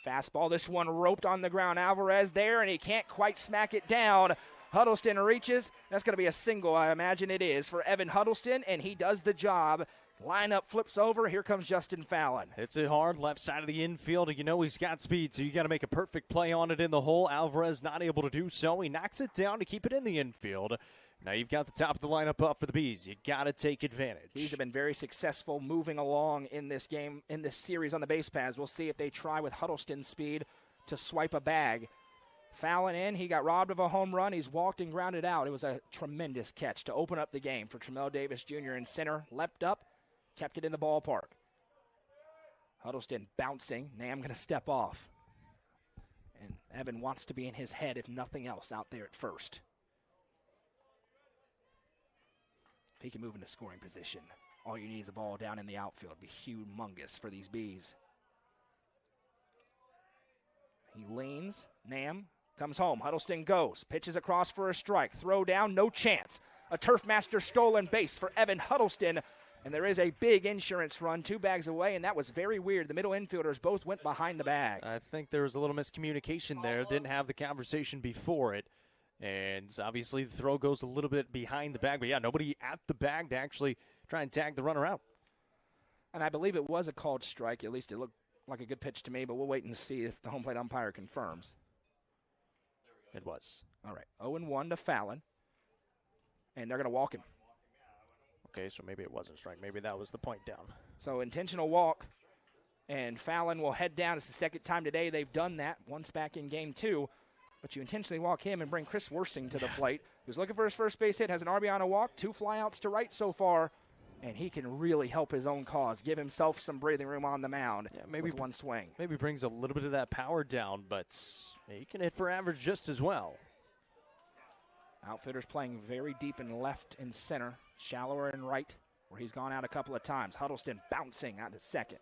Fastball, this one roped on the ground. Alvarez there, and he can't quite smack it down. Huddleston reaches. That's going to be a single, I imagine it is, for Evan Huddleston, and he does the job. Lineup flips over. Here comes Justin Fallon. Hits it hard, left side of the infield, and you know he's got speed, so you got to make a perfect play on it in the hole. Alvarez not able to do so. He knocks it down to keep it in the infield. Now you've got the top of the lineup up for the Bees. You got to take advantage. Bees have been very successful moving along in this game, in this series on the base paths. We'll see if they try with Huddleston's speed to swipe a bag. Fallon in. He got robbed of a home run. He's walked and grounded out. It was a tremendous catch to open up the game for Tramel Davis Jr. in center. Leapt up, kept it in the ballpark. Huddleston bouncing. Nam going to step off. And Evan wants to be in his head, if nothing else, out there at first. If he can move into scoring position, all you need is a ball down in the outfield. Be humongous for these Bees. He leans. Nam comes home. Huddleston goes. Pitches across for a strike. Throw down, no chance. A Turfmaster stolen base for Evan Huddleston. And there is a big insurance run 2 bags away, and that was very weird. The middle infielders both went behind the bag. I think there was a little miscommunication there. Didn't have the conversation before it. And obviously the throw goes a little bit behind the bag. But, yeah, nobody at the bag to actually try and tag the runner out. And I believe it was a called strike. At least it looked like a good pitch to me, but we'll wait and see if the home plate umpire confirms. It was. All right, 0-1 to Fallon. And they're going to walk him. Okay, so maybe it wasn't strike. Maybe that was the point down. So intentional walk, and Fallon will head down. It's the second time today they've done that, once back in game 2. But you intentionally walk him and bring Chris Worsing to the plate, who's looking for his first base hit, has an RBI on a walk, 2 flyouts to right so far, and he can really help his own cause, give himself some breathing room on the mound with one swing. Maybe brings a little bit of that power down, but he can hit for average just as well. Outfielder's playing very deep in left and center, shallower in right, where he's gone out a couple of times. Huddleston bouncing out to second.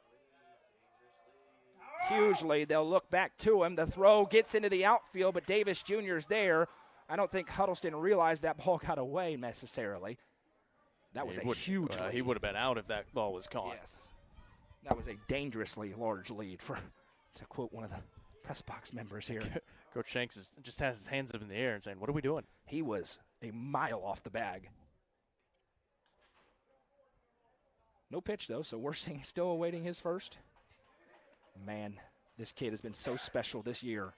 Hugely, they'll look back to him. The throw gets into the outfield, but Davis Jr.'s there. I don't think Huddleston realized that ball got away necessarily. That was a huge lead. He would have been out if that ball was caught. Yes. That was a dangerously large lead, to quote one of the press box members here. Coach Shanks just has his hands up in the air and saying, what are we doing? He was a mile off the bag. No pitch, though, so Worsing still awaiting his first. Man, this kid has been so special this year.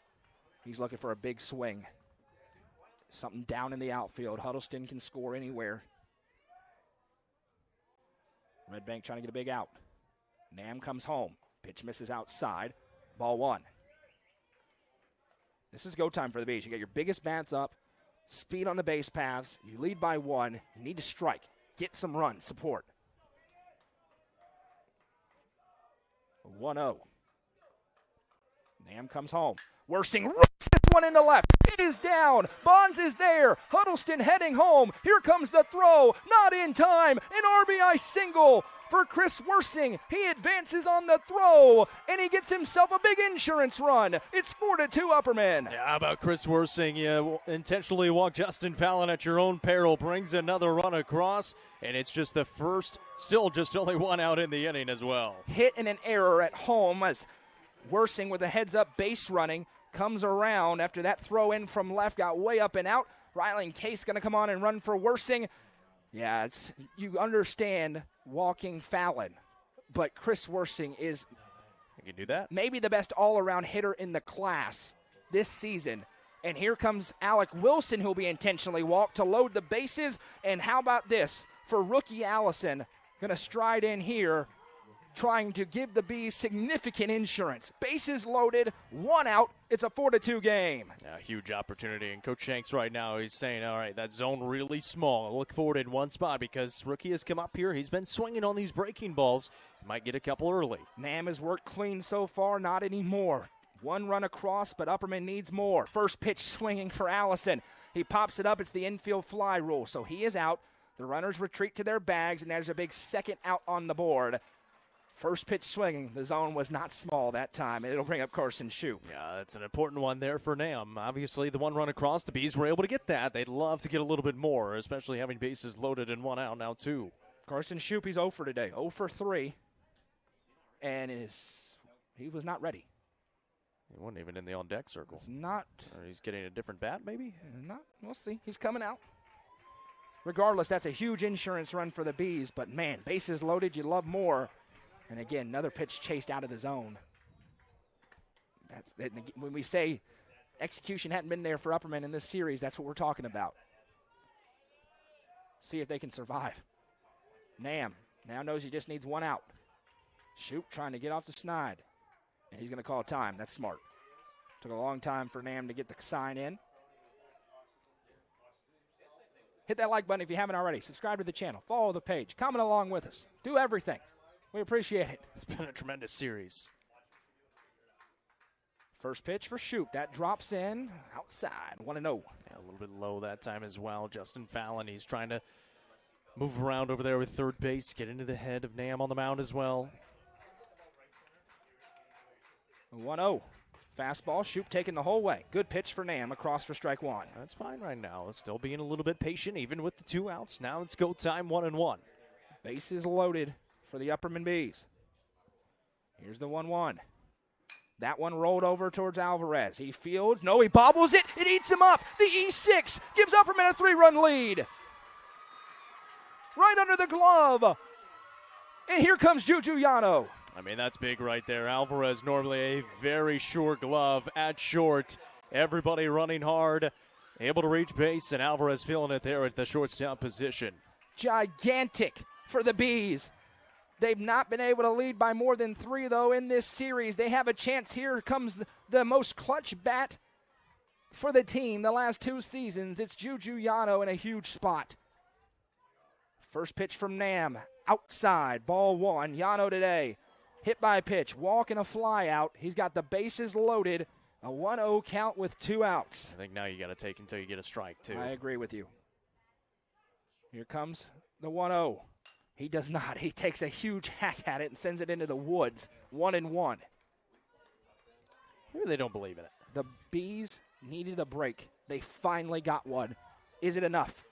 He's looking for a big swing. Something down in the outfield. Huddleston can score anywhere. Red Bank trying to get a big out. Nam comes home. Pitch misses outside. Ball one. This is go time for the Bees. You got your biggest bats up, speed on the base paths. You lead by one. You need to strike. Get some run support. 1-0. Nam comes home. Worsing rips this one into left. It is down. Bonds is there. Huddleston heading home. Here comes the throw. Not in time. An RBI single for Chris Worsing. He advances on the throw, and he gets himself a big insurance run. It's 4-2 Upperman. Yeah, how about Chris Worsing? You intentionally walk Justin Fallon at your own peril, brings another run across, and it's just the first, still just only one out in the inning as well. Hit and an error at home as Worsing with a heads-up base running comes around after that throw in from left, got way up and out. Riley and Case going to come on and run for Worsing. Yeah, you understand walking Fallon, but Chris Worsing is you can do that. Maybe the best all-around hitter in the class this season. And here comes Alec Wilson, who'll be intentionally walked to load the bases. And how about this for rookie Allison, going to stride in here, trying to give the Bees significant insurance. Bases loaded, one out. It's a 4-2 game. Yeah, huge opportunity. And Coach Shanks right now, he's saying, all right, that zone really small. Look forward in one spot because rookie has come up here. He's been swinging on these breaking balls. Might get a couple early. Nam has worked clean so far, not anymore. One run across, but Upperman needs more. First pitch swinging for Allison. He pops it up. It's the infield fly rule. So he is out. The runners retreat to their bags, and there's a big second out on the board. First pitch swinging. The zone was not small that time, and it'll bring up Carson Shoup. Yeah, that's an important one there for Nam. Obviously, the one run across, the Bees were able to get that. They'd love to get a little bit more, especially having bases loaded and one out now, too. Carson Shoup, he's 0 for today. 0 for 3. And he was not ready. He wasn't even in the on-deck circle. It's not. Or he's getting a different bat, maybe? Not. We'll see. He's coming out. Regardless, that's a huge insurance run for the Bees. But, man, bases loaded, you love more. And, again, another pitch chased out of the zone. When we say execution hadn't been there for Upperman in this series, that's what we're talking about. See if they can survive. Nam now knows he just needs one out. Shoup trying to get off the snide. And he's going to call time. That's smart. Took a long time for Nam to get the sign in. Hit that like button if you haven't already. Subscribe to the channel. Follow the page. Comment along with us. Do everything. We appreciate it. It's been a tremendous series. First pitch for Shoup. That drops in outside. 1-0. Yeah, a little bit low that time as well. Justin Fallon, he's trying to move around over there with third base, get into the head of Nam on the mound as well. 1-0. Fastball. Shoup taking the whole way. Good pitch for Nam across for strike one. That's fine right now. Still being a little bit patient even with the 2 outs. Now it's go time, 1-1. Bases loaded for the Upperman Bees. Here's the 1-1. That one rolled over towards Alvarez. He fields. No, he bobbles it. It eats him up. The E6 gives Upperman a 3-run lead. Right under the glove. And here comes Juju Yano. I mean, that's big right there. Alvarez, normally a very short glove at short. Everybody running hard, able to reach base, and Alvarez feeling it there at the shortstop position. Gigantic for the Bees. They've not been able to lead by more than 3, though, in this series. They have a chance. Here comes the most clutch bat for the team the last 2 seasons. It's Juju Yano in a huge spot. First pitch from Nam. Outside. Ball 1. Yano today. Hit by pitch. Walk and a fly out. He's got the bases loaded. A 1-0 count with 2 outs. I think now you got to take until you get a strike, too. I agree with you. Here comes the 1-0. He does not. He takes a huge hack at it and sends it into the woods. 1-1. Maybe they don't believe in it. The Bees needed a break. They finally got one. Is it enough?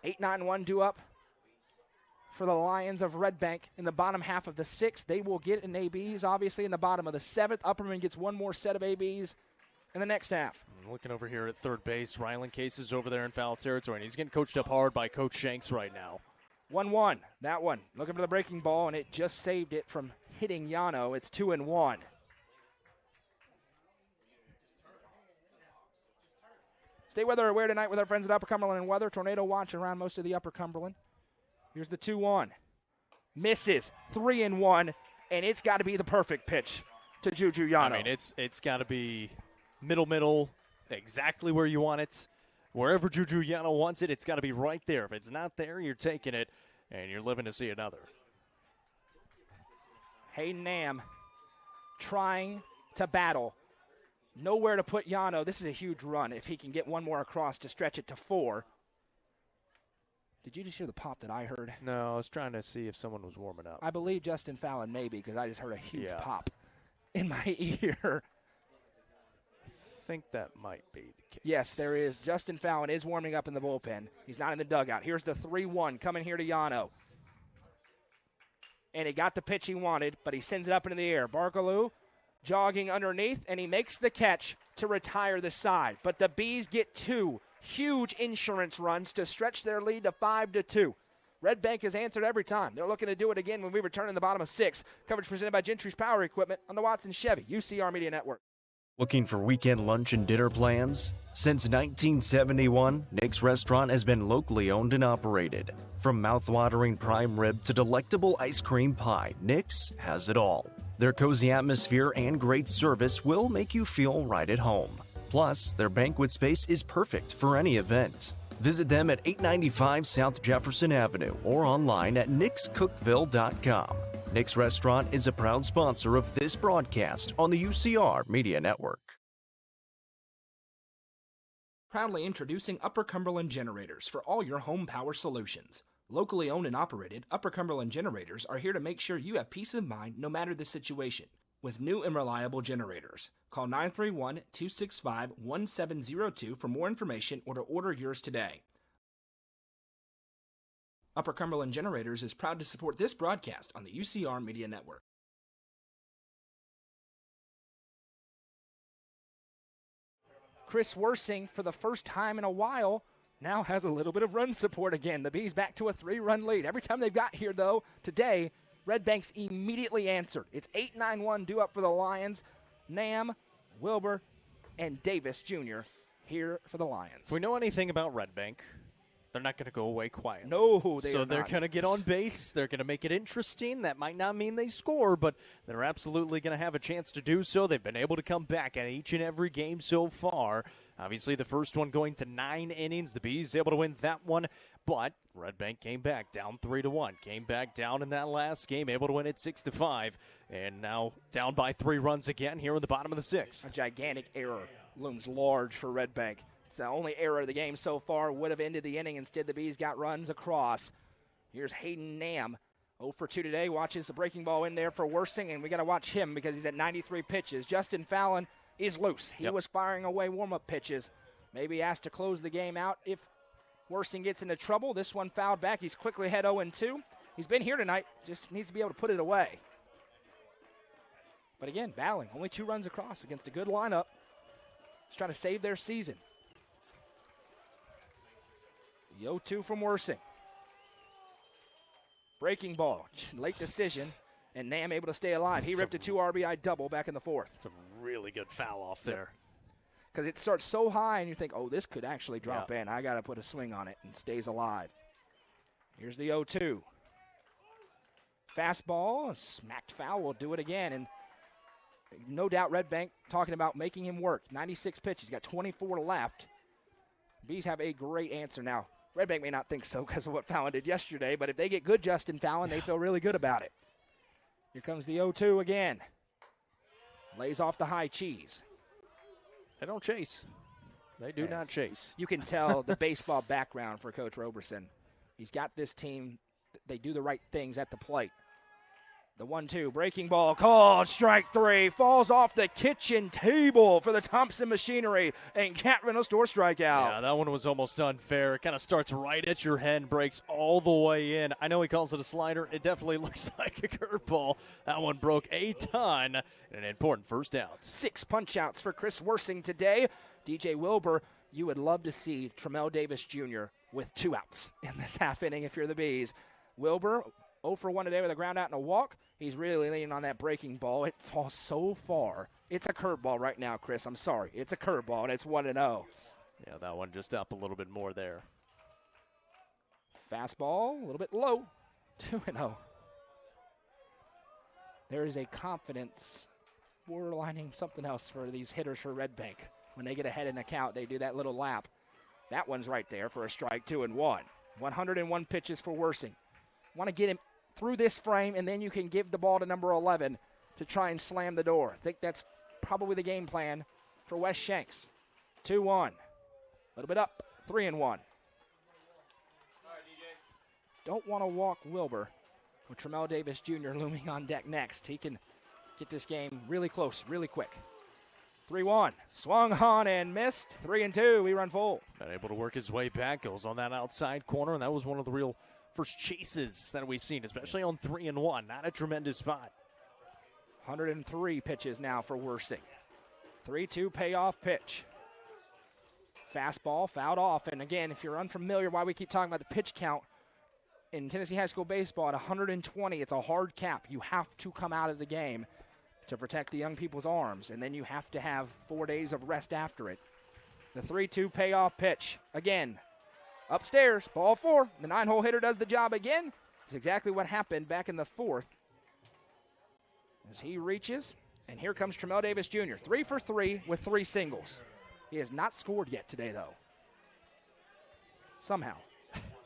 8-9-1 due up for the Lions of Red Bank in the bottom half of the 6th. They will get an ABs, obviously, in the bottom of the 7th. Upperman gets one more set of ABs in the next half. Looking over here at third base, Ryland Case is over there in foul territory, and he's getting coached up hard by Coach Shanks right now. 1-1, that one. Looking for the breaking ball, and it just saved it from hitting Yano. It's 2-1. Stay weather aware tonight with our friends at Upper Cumberland and Weather. Tornado watch around most of the Upper Cumberland. Here's the 2-1. Misses. 3-1, and it's got to be the perfect pitch to Juju Yano. I mean, it's got to be middle, exactly where you want it. Wherever Juju Yano wants it, it's got to be right there. If it's not there, you're taking it, and you're living to see another. Hayden Nam trying to battle. Nowhere to put Yano. This is a huge run if he can get one more across to stretch it to 4. Did you just hear the pop that I heard? No, I was trying to see if someone was warming up. I believe Justin Fallon maybe, because I just heard a huge pop in my ear. I think that might be the case. Yes, there is. Justin Fallon is warming up in the bullpen. He's not in the dugout. Here's the 3-1 coming here to Yano. And he got the pitch he wanted, but he sends it up into the air. Barkaloo jogging underneath, and he makes the catch to retire the side. But the Bees get 2 huge insurance runs to stretch their lead to 5-2. Red Bank has answered every time. They're looking to do it again when we return in the bottom of 6. Coverage presented by Gentry's Power Equipment on the Watson Chevy UCR Media Network. Looking for weekend lunch and dinner plans? Since 1971, Nick's Restaurant has been locally owned and operated. From mouth-watering prime rib to delectable ice cream pie, Nick's has it all. Their cozy atmosphere and great service will make you feel right at home. Plus, their banquet space is perfect for any event. Visit them at 895 South Jefferson Avenue or online at nickscookville.com. Nick's Restaurant is a proud sponsor of this broadcast on the UCR Media Network. Proudly introducing Upper Cumberland Generators for all your home power solutions. Locally owned and operated, Upper Cumberland Generators are here to make sure you have peace of mind no matter the situation. With new and reliable generators. Call 931-265-1702 for more information or to order yours today. Upper Cumberland Generators is proud to support this broadcast on the UCR Media Network. Chris Worsing, for the first time in a while, now has a little bit of run support again. The Bees back to a 3-run lead. Every time they've got here, though, today, Red Bank's immediately answered. It's 8-9-1 due up for the Lions. Nam, Wilbur, and Davis Jr. here for the Lions. If we know anything about Red Bank, they're not going to go away quietly. No, So they're going to get on base. They're going to make it interesting. That might not mean they score, but they're absolutely going to have a chance to do so. They've been able to come back at each and every game so far. Obviously, the first one going to 9 innings. The Bees able to win that one, but Red Bank came back down 3-1. Came back down in that last game, able to win it 6-5, and now down by 3 runs again here in the bottom of the 6th. A gigantic error looms large for Red Bank. It's the only error of the game so far. Would have ended the inning. Instead, the Bees got runs across. Here's Hayden Nam. 0 for 2 today. Watches the breaking ball in there for Worsing, and we got to watch him because he's at 93 pitches. Justin Fallon is loose. He was firing away warm-up pitches. Maybe asked to close the game out if Worsing gets into trouble. This one fouled back. He's quickly ahead 0-2. He's been here tonight. Just needs to be able to put it away. But again, battling. Only 2 runs across against a good lineup. Just trying to save their season. The 0-2 from Worsing. Breaking ball. Late decision. And Nam able to stay alive. He ripped a 2 RBI double back in the 4th. It's a really good foul off there. Because it starts so high and you think, oh, this could actually drop in. I got to put a swing on it, and stays alive. Here's the 0-2. Fastball, smacked foul, will do it again. And no doubt Red Bank talking about making him work. 96 pitches, got 24 left. Bees have a great answer now. Red Bank may not think so because of what Fallon did yesterday, but if they get good Justin Fallon, they feel really good about it. Here comes the 0-2 again. Lays off the high cheese. They don't chase. They do not chase. You can tell the baseball background for Coach Roberson. He's got this team. They do the right things at the plate. The 1-2, breaking ball, called, strike 3, falls off the kitchen table for the Thompson Machinery, and Cat Rental Store strikeout. Yeah, that one was almost unfair. It kind of starts right at your head, breaks all the way in. I know he calls it a slider. It definitely looks like a curveball. That one broke a ton, and an important first out. 6 punch-outs for Chris Worsing today. DJ Wilbur, you would love to see Tremel Davis Jr. with 2 outs in this half inning if you're the Bees. Wilbur, 0 for 1 today with a ground out and a walk. He's really leaning on that breaking ball. It falls so far. It's a curveball right now, Chris. I'm sorry. It's a curveball, and it's 1-0. Yeah, that one just up a little bit more there. Fastball, a little bit low. 2-0. There is a confidence borderlining something else for these hitters for Red Bank. When they get ahead in a count, they do that little lap. That one's right there for a strike, 2-1. 101 pitches for Worsing. Want to get him through this frame, and then you can give the ball to number 11 to try and slam the door. I think that's probably the game plan for Wes Shanks. 2-1. A little bit up, 3-1. Don't want to walk Wilbur with Tremel Davis Jr. looming on deck next. He can get this game really close, really quick. 3-1. Swung on and missed. 3-2. We run full. Been able to work his way back. Goes on that outside corner, and that was one of the real first chases that we've seen, especially on 3-1. Not a tremendous spot. 103 pitches now for Worsing. 3-2 payoff pitch. Fastball fouled off. And again, if you're unfamiliar why we keep talking about the pitch count in Tennessee high school baseball at 120, it's a hard cap. You have to come out of the game to protect the young people's arms, and then you have to have 4 days of rest after it. The 3-2 payoff pitch. Again, upstairs, ball 4. The 9-hole hitter does the job again. It's exactly what happened back in the 4th. As he reaches, and here comes Tremel Davis Jr. 3 for 3 with 3 singles. He has not scored yet today, though. Somehow.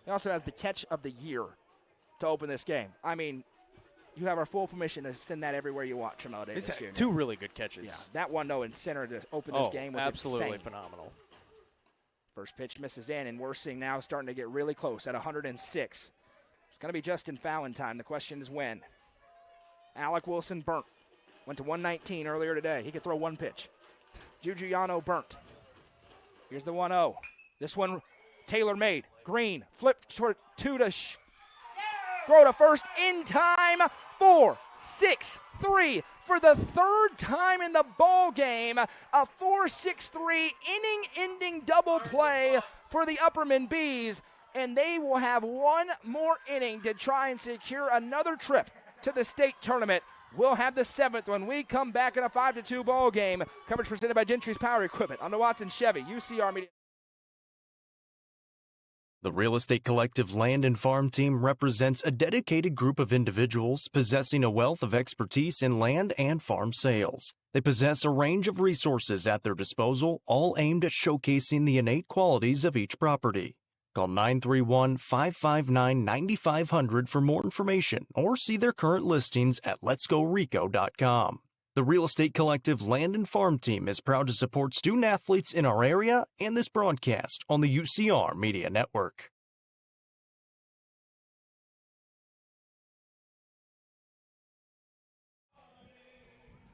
He also has the catch of the year to open this game. I mean, you have our full permission to send that everywhere you want, Tremel Davis Jr. 2 really good catches. Yeah, that one, though, in center to open this game was absolutely insane. Phenomenal. First pitch misses in, and Worsing now starting to get really close at 106. It's going to be Justin Fallon time. The question is when. Alec Wilson burnt. Went to 119 earlier today. He could throw 1 pitch. Juju Yano burnt. Here's the 1-0. This one, Taylor made. Green, flipped toward 2 to throw to first in time. 4-6-3 for the 3rd time in the ball game. A 4-6-3 inning-ending double play for the Upperman Bees, and they will have 1 more inning to try and secure another trip to the state tournament. We'll have the 7th when we come back in a 5-2 ball game. Coverage presented by Gentry's Power Equipment on the Watson Chevy UCR Media. The Real Estate Collective Land and Farm Team represents a dedicated group of individuals possessing a wealth of expertise in land and farm sales. They possess a range of resources at their disposal, all aimed at showcasing the innate qualities of each property. Call 931-559-9500 for more information or see their current listings at letsgorico.com. The Real Estate Collective Land and Farm Team is proud to support student athletes in our area and this broadcast on the UCR Media Network.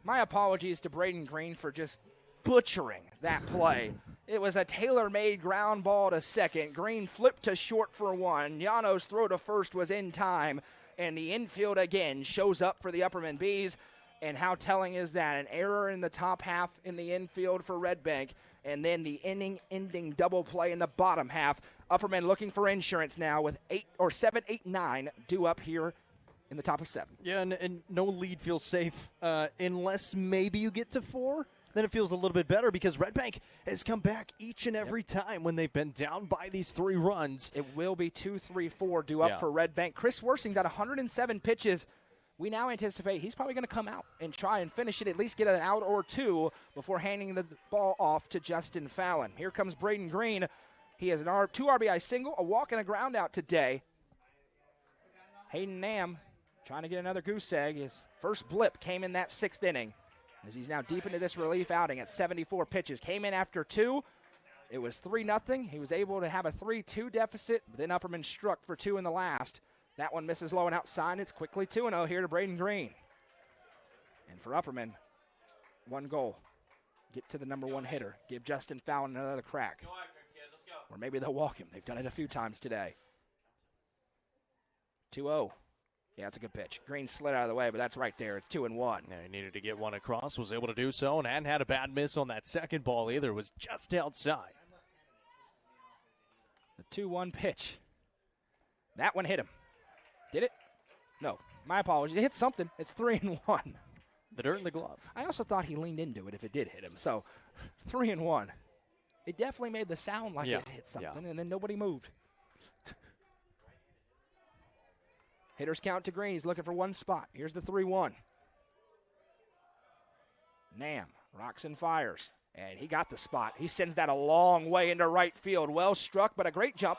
My apologies to Braden Green for just butchering that play. It was a tailor-made ground ball to second. Green flipped to short for 1. Yano's throw to first was in time, and the infield again shows up for the Upperman Bees. And how telling is that? An error in the top half in the infield for Red Bank, and then the inning-ending double play in the bottom half. Upperman looking for insurance now with 7, 8, 9 due up here in the top of 7. Yeah, and no lead feels safe unless maybe you get to 4. Then it feels a little bit better because Red Bank has come back each and every time when they've been down by these 3 runs. It will be 2, 3, 4 due up for Red Bank. Chris Worsing's at 107 pitches. We now anticipate he's probably going to come out and try and finish it, at least get an out or 2 before handing the ball off to Justin Fallon. Here comes Braden Green. He has 2 RBI single, a walk, and a ground out today. Hayden Nam trying to get another goose egg. His first blip came in that 6th inning. as he's now deep into this relief outing at 74 pitches. Came in after 2. It was 3-0. He was able to have a 3-2 deficit, but then Upperman struck for 2 in the last. That one misses low and outside. It's quickly 2-0 here to Braden Green. And for Upperman, 1 goal. Get to the number 1 hitter. Give Justin Fallon another crack. Or maybe they'll walk him. They've done it a few times today. 2-0. Yeah, that's a good pitch. Green slid out of the way, but that's right there. It's 2-1. Yeah, he needed to get one across, was able to do so, and hadn't had a bad miss on that second ball either. It was just outside. The 2-1 pitch. That one hit him. Did it? No. My apologies. It hit something. It's 3-1. The dirt in the glove. I also thought he leaned into it if it did hit him. So 3-1. It definitely made the sound like it hit something, and then nobody moved. Hitters count to Green. He's looking for 1 spot. Here's the 3-1. Nam rocks and fires, and he got the spot. He sends that a long way into right field. Well struck, but a great jump.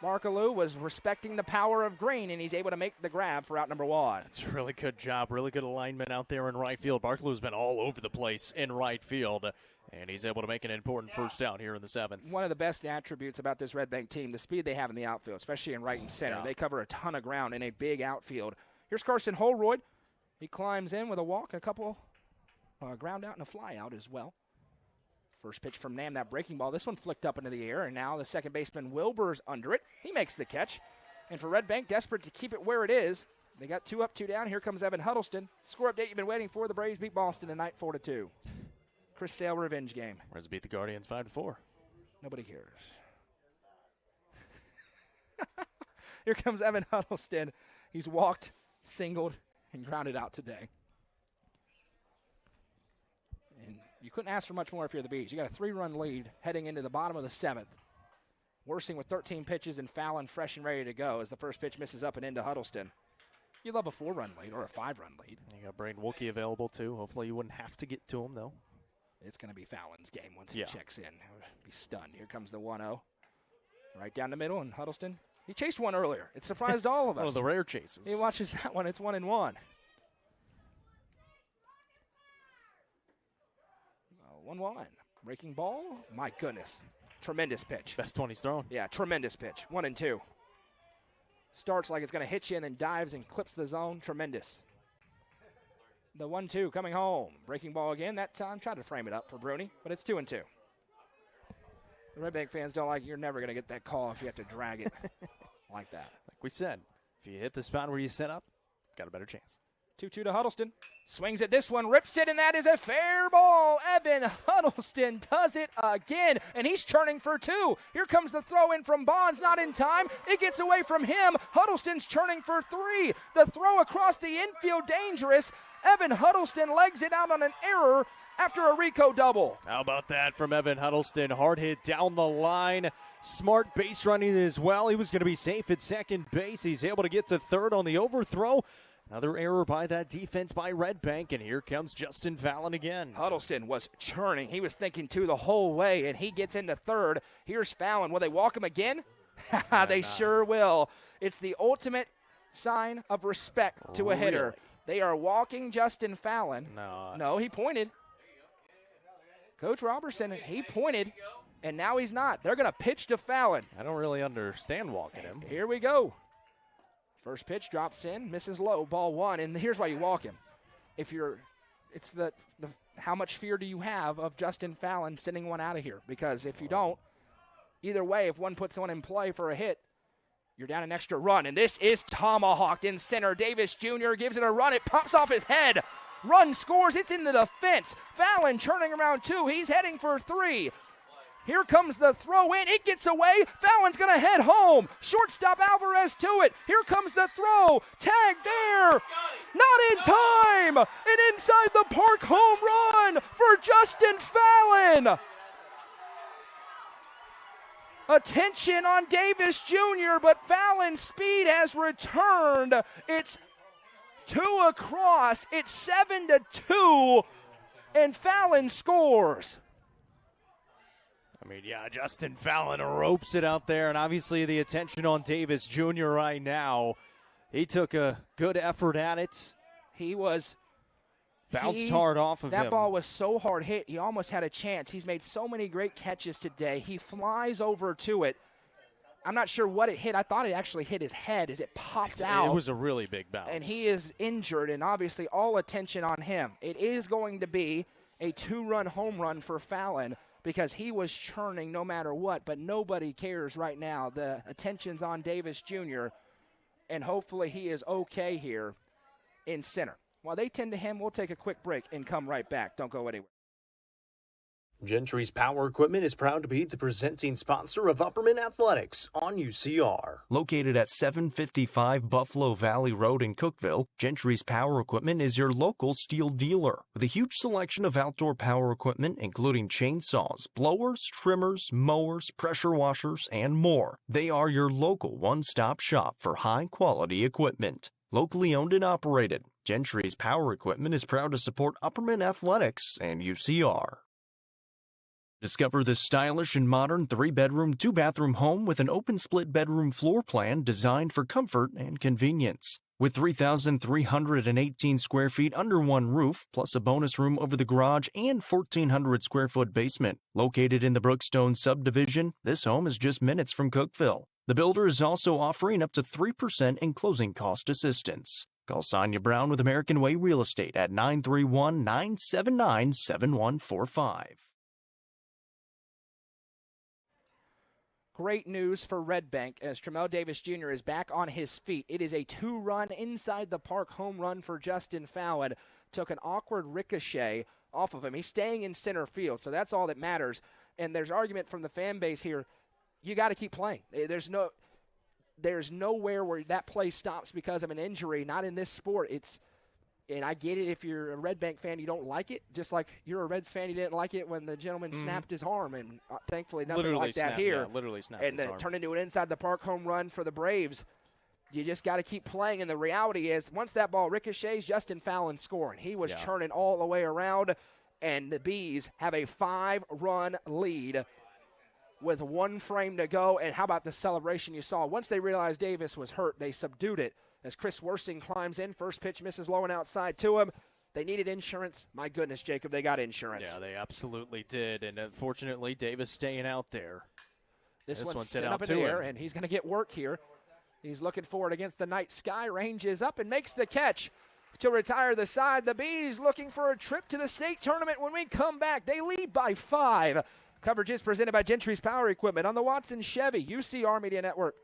Markaloo was respecting the power of Green, and he's able to make the grab for out number 1. It's a really good job, really good alignment out there in right field. Barkalow's been all over the place in right field, and he's able to make an important first down here in the 7th. One of the best attributes about this Red Bank team, the speed they have in the outfield, especially in right and center. They cover a ton of ground in a big outfield. Here's Carson Holroyd. He climbs in with a walk, a couple ground out and a fly out as well. First pitch from Nam, that breaking ball. This one flicked up into the air, and now the second baseman Wilbur's under it. He makes the catch. And for Red Bank, desperate to keep it where it is, they got 2 up, 2 down. Here comes Evan Huddleston. Score update you've been waiting for. The Braves beat Boston tonight 4-2. Chris Sale revenge game. Reds beat the Guardians 5-4. Nobody cares. Here comes Evan Huddleston. He's walked, singled, and grounded out today. And you couldn't ask for much more if you're the Bees. You got a 3-run lead heading into the bottom of the 7th. Worsing with 13 pitches and Fallon fresh and ready to go as the first pitch misses up and into Huddleston. You love a 4-run lead or a 5-run lead. You got Braden Wilkie available too. Hopefully you wouldn't have to get to him though. It's going to be Fallon's game once he checks in. He'll be stunned. Here comes the 1-0. Right down the middle, and Huddleston. He chased one earlier. It surprised all of us. One of the rare chases. He watches that one. It's 1-1. 1-1. Breaking ball. My goodness. Tremendous pitch. Best 20's thrown. Yeah, tremendous pitch. 1-2. Starts like it's going to hit you and then dives and clips the zone. Tremendous. The 1-2 coming home. Breaking ball again. That time tried to frame it up for Bruni, but it's 2-2. The Red Bank fans don't like, you're never going to get that call if you have to drag it like that. Like we said, if you hit the spot where you set up, got a better chance. 2-2 to Huddleston. Swings at this one, rips it, and that is a fair ball. Evan Huddleston does it again, and he's churning for 2. Here comes the throw in from Bonds, not in time. It gets away from him. Huddleston's churning for 3. The throw across the infield, dangerous. Evan Huddleston legs it out on an error after a Rico double. How about that from Evan Huddleston? Hard hit down the line. Smart base running as well. He was going to be safe at second base. He's able to get to third on the overthrow. Another error by that defense by Red Bank, and here comes Justin Fallon again. Huddleston was churning. He was thinking 2 the whole way, and he gets into third. Here's Fallon. Will they walk him again? They sure will. It's the ultimate sign of respect to a hitter. Really? They are walking Justin Fallon. No, he pointed. Coach Robertson, he pointed, and now he's not. They're going to pitch to Fallon. I don't really understand walking him. Here we go. First pitch drops in, misses low, ball 1, and here's why you walk him. It's the how much fear do you have of Justin Fallon sending one out of here? Because if you don't, either way, if one puts one in play for a hit, you're down an extra run, and this is tomahawked in center. Davis Jr. gives it a run. It pops off his head. Run scores. It's into the fence. Fallon turning around 2. He's heading for 3. Here comes the throw in. It gets away. Fallon's going to head home. Shortstop Alvarez to it. Here comes the throw. Tag there. Not in time. An inside the park home run for Justin Fallon. Attention on Davis Jr., but Fallon's speed has returned. It's 2 across. It's 7-2, and Fallon scores. I mean, yeah, Justin Fallon ropes it out there, and obviously the attention on Davis Jr. right now. He took a good effort at it. He Bounced hard off of him. That ball was so hard hit, he almost had a chance. He's made so many great catches today. He flies over to it. I'm not sure what it hit. I thought it actually hit his head as it popped out. It was a really big bounce. And he is injured, and obviously all attention on him. It is going to be a 2-run home run for Fallon because he was churning no matter what, but nobody cares right now. The attention's on Davis Jr., and hopefully he is okay here in center. While they tend to him, we'll take a quick break and come right back. Don't go anywhere. Gentry's Power Equipment is proud to be the presenting sponsor of Upperman Athletics on UCR. Located at 755 Buffalo Valley Road in Cookeville, Gentry's Power Equipment is your local steel dealer. With a huge selection of outdoor power equipment, including chainsaws, blowers, trimmers, mowers, pressure washers, and more. They are your local one-stop shop for high-quality equipment. Locally owned and operated, Gentry's Power Equipment is proud to support Upperman Athletics and UCR. Discover this stylish and modern 3-bedroom, 2-bathroom home with an open split bedroom floor plan designed for comfort and convenience. With 3,318 square feet under one roof, plus a bonus room over the garage and 1,400 square foot basement. Located in the Brookstone subdivision, this home is just minutes from Cookeville. The builder is also offering up to 3% in closing cost assistance. Call Sonia Brown with American Way Real Estate at 931-979-7145. Great news for Red Bank as Tremel Davis Jr. is back on his feet. It is a 2-run inside the park home run for Justin Fallon. Took an awkward ricochet off of him. He's staying in center field, so that's all that matters. And there's argument from the fan base here. You got to keep playing. There's nowhere where that play stops because of an injury. Not in this sport. And I get it if you're a Red Bank fan, you don't like it. Just like you're a Reds fan, you didn't like it when the gentleman snapped his arm. And thankfully nothing Literally like that snapped, here. Yeah, literally snapped and his arm. Turn into an inside-the-park home run for the Braves. You just got to keep playing. And the reality is once that ball ricochets, Justin Fallon scoring. He was churning all the way around. And the Bees have a 5-run lead with 1 frame to go. And how about the celebration you saw? Once they realized Davis was hurt, they subdued it. As Chris Worsing climbs in, first pitch misses low and outside to him. They needed insurance. My goodness, Jacob, they got insurance. Yeah, they absolutely did. And unfortunately, Davis staying out there. This one's set up in the air, and he's going to get work here. He's looking for it against the night sky. Ranges up and makes the catch to retire the side. The Bees looking for a trip to the state tournament when we come back. They lead by 5. Coverage is presented by Gentry's Power Equipment on the Watson Chevy UCR Media Network.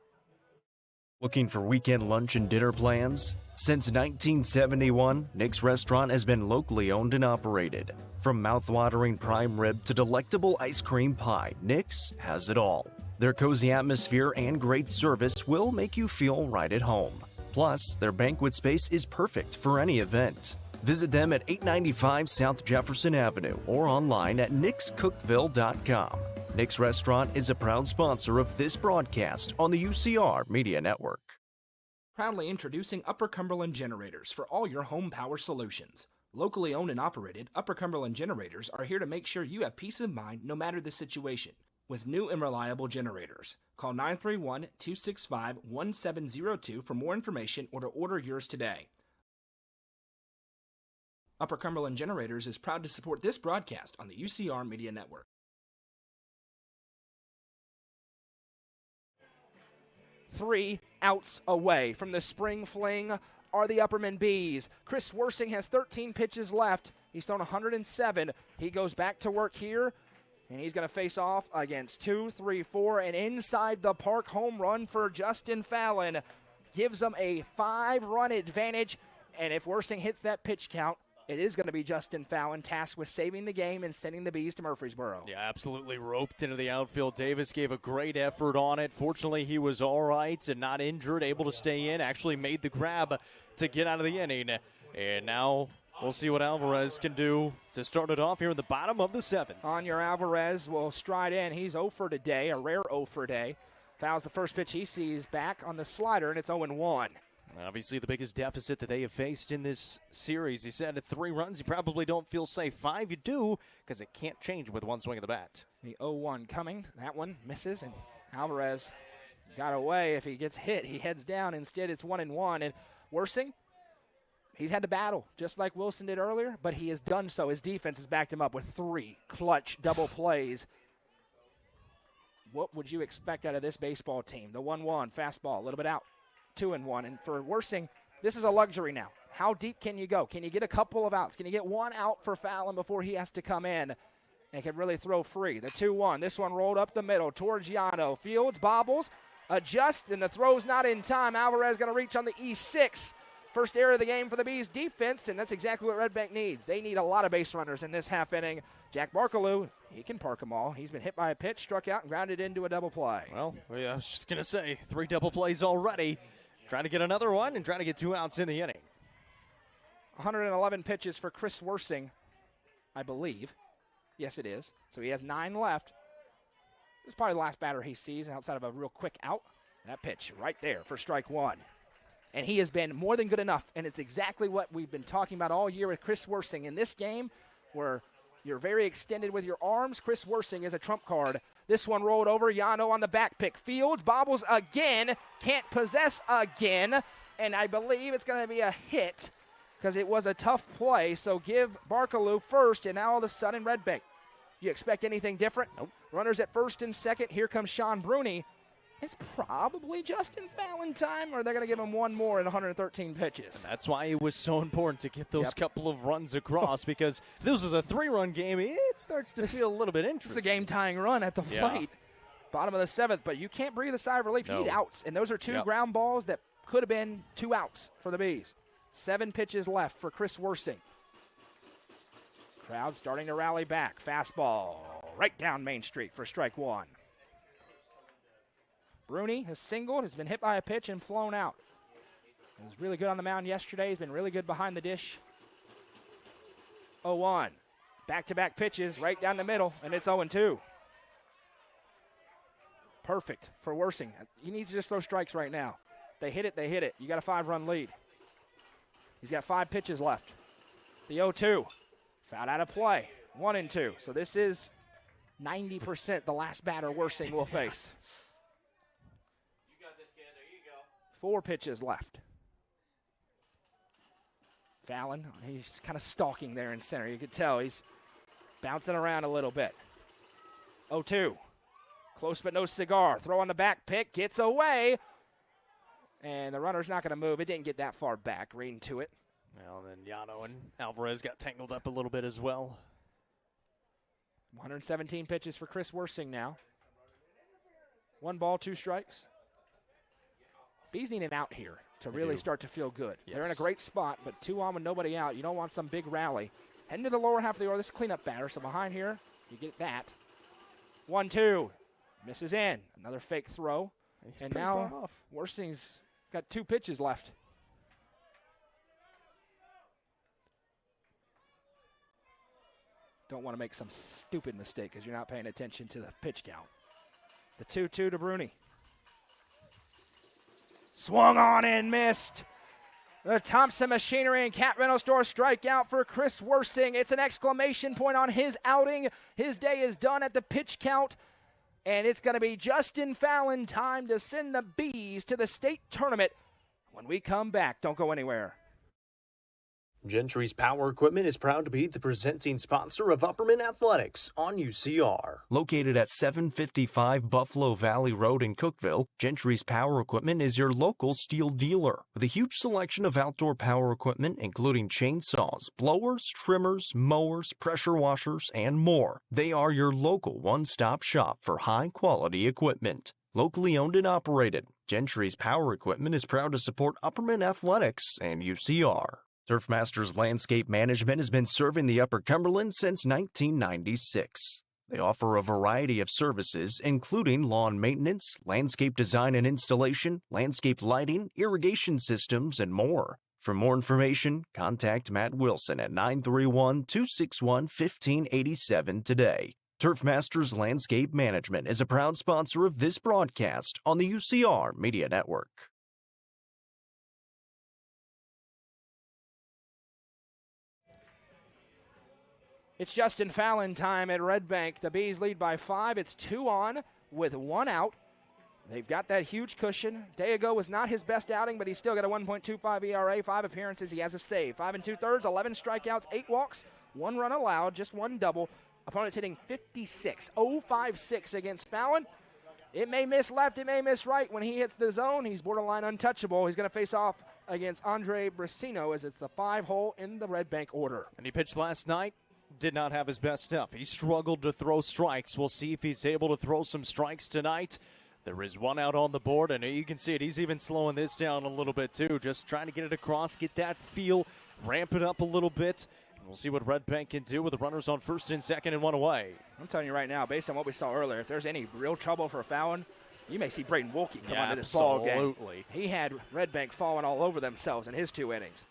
Looking for weekend lunch and dinner plans? Since 1971, Nick's Restaurant has been locally owned and operated. From mouth-watering prime rib to delectable ice cream pie, Nick's has it all. Their cozy atmosphere and great service will make you feel right at home. Plus, their banquet space is perfect for any event. Visit them at 895 South Jefferson Avenue or online at nickscookville.com. Nick's Restaurant is a proud sponsor of this broadcast on the UCR Media Network. Proudly introducing Upper Cumberland Generators for all your home power solutions. Locally owned and operated, Upper Cumberland Generators are here to make sure you have peace of mind no matter the situation. With new and reliable generators. Call 931-265-1702 for more information or to order yours today. Upper Cumberland Generators is proud to support this broadcast on the UCR Media Network. Three outs away from the spring fling are the Upperman Bees. Chris Worsing has 13 pitches left. He's thrown 107. He goes back to work here, and he's going to face off against 2, 3, 4, and inside the park home run for Justin Fallon. Gives them a 5-run advantage, and if Worsing hits that pitch count, it is going to be Justin Fallon tasked with saving the game and sending the Bees to Murfreesboro. Yeah, absolutely roped into the outfield. Davis gave a great effort on it. Fortunately, he was all right and not injured, able to stay in, actually made the grab to get out of the inning. And now we'll see what Alvarez can do to start it off here in the bottom of the 7th. Onier Alvarez will stride in. He's 0 for today, a rare 0 for day. Fouls the first pitch he sees back on the slider, and it's 0-1. Obviously, the biggest deficit that they have faced in this series. He said at 3 runs, you probably don't feel safe. 5, you do, because it can't change with one swing of the bat. The 0-1 coming. That one misses, and Alvarez got away. If he gets hit, he heads down. Instead, it's 1-1. And Worsing, He's had to battle, just like Wilson did earlier, but he has done so. His defense has backed him up with 3 clutch double plays. What would you expect out of this baseball team? The 1-1, fastball, a little bit out, 2-1. And for Worsing, this is a luxury now. How deep can you go? Can you get a couple of outs? Can you get 1 out for Fallon before he has to come in and can really throw free? The 2-1, this one rolled up the middle towards Yano. Fields bobbles, adjusts, and the throw's not in time. Alvarez going to reach on the E6. First error of the game for the Bees defense, and that's exactly what Red Bank needs. They need a lot of base runners in this half inning. Jack Barkaloo, he can park them all. He's been hit by a pitch, struck out, and grounded into a double play. Well, I was just going to say, 3 double plays already. Trying to get another one and trying to get 2 outs in the inning. 111 pitches for Chris Worsing, I believe. Yes, it is. So he has 9 left. This is probably the last batter he sees outside of a real quick out. That pitch right there for strike 1. And he has been more than good enough, and it's exactly what we've been talking about all year with Chris Worsing. In this game, where you're very extended with your arms, Chris Worsing is a trump card. This one rolled over, Yano on the back pick. Fields bobbles again, can't possess again, and I believe it's going to be a hit because it was a tough play. So give Barkaloo first, and now all of a sudden Red Bank. You expect anything different? Nope. Runners at first and second. Here comes Sean Bruni. It's probably Justin Fallon time, or they're going to give him 1 more in 113 pitches. And that's why it was so important to get those couple of runs across, because if this was a 3-run game, it starts to feel a little bit interesting. It's a game-tying run at the plate. Bottom of the 7th, but you can't breathe a sigh of relief. You need outs, and those are 2 ground balls that could have been 2 outs for the Bees. 7 pitches left for Chris Worsing. Crowd starting to rally back. Fastball right down Main Street for strike 1. Bruni has singled, has been hit by a pitch and flown out. He was really good on the mound yesterday. He's been really good behind the dish. 0-1. Back-to-back pitches right down the middle, and it's 0-2. Perfect for Worsing. He needs to just throw strikes right now. They hit it, they hit it. You got a 5-run lead. He's got 5 pitches left. The 0-2. Fouled out of play. 1-2. So this is 90% the last batter Worsing will face. 4 pitches left. Fallon, he's kind of stalking there in center. You could tell he's bouncing around a little bit. 0-2. Close but no cigar. Throw on the back pick. Gets away. And the runner's not going to move. It didn't get that far back. Reading to it. Well, then Yano and Alvarez got tangled up a little bit as well. 117 pitches for Chris Worsing now. 1 ball, 2 strikes. Bees need an out here to really start to feel good. Yes. They're in a great spot, but 2 on with nobody out. You don't want some big rally. Heading to the lower half of the order. This is cleanup batter, so behind here, you get that. 1-2. Misses in. Another fake throw. And now Worsing's got 2 pitches left. Don't want to make some stupid mistake because you're not paying attention to the pitch count. The 2-2 to Bruni. Swung on and missed. The Thompson Machinery and Cat Rental Store strikeout for Chris Worsing. It's an exclamation point on his outing. His day is done at the pitch count. And it's going to be Justin Fallon time to send the Bees to the state tournament. When we come back, don't go anywhere. Gentry's Power Equipment is proud to be the presenting sponsor of Upperman Athletics on UCR. Located at 755 Buffalo Valley Road in Cookeville, Gentry's Power Equipment is your local steel dealer with a huge selection of outdoor power equipment, including chainsaws, blowers, trimmers, mowers, pressure washers, and more. They are your local one-stop shop for high-quality equipment. Locally owned and operated, Gentry's Power Equipment is proud to support Upperman Athletics and UCR. Turfmasters Landscape Management has been serving the Upper Cumberland since 1996. They offer a variety of services, including lawn maintenance, landscape design and installation, landscape lighting, irrigation systems, and more. For more information, contact Matt Wilson at 931-261-1587 today. Turfmasters Landscape Management is a proud sponsor of this broadcast on the UCR Media Network. It's Justin Fallon time at Red Bank. The Bees lead by 5. It's 2 on with 1 out. They've got that huge cushion. Day ago was not his best outing, but he's still got a 1.25 ERA, 5 appearances. He has a save. 5 2/3, 11 strikeouts, 8 walks, 1 run allowed, just 1 double. Opponent's hitting 56, 0.56 against Fallon. It may miss left, it may miss right. When he hits the zone, he's borderline untouchable. He's going to face off against Andre Brasino as it's the 5-hole in the Red Bank order. And he pitched last night. Did not have his best stuff. He struggled to throw strikes. We'll see if he's able to throw some strikes tonight. There is 1 out on the board, and you can see it. He's even slowing this down a little bit, too. Just trying to get it across, get that feel, ramp it up a little bit. And we'll see what Red Bank can do with the runners on first and second and 1 away. I'm telling you right now, based on what we saw earlier, if there's any real trouble for Fallon, you may see Braden Wolke come onto this ball game. Absolutely. He had Red Bank falling all over themselves in his 2 innings.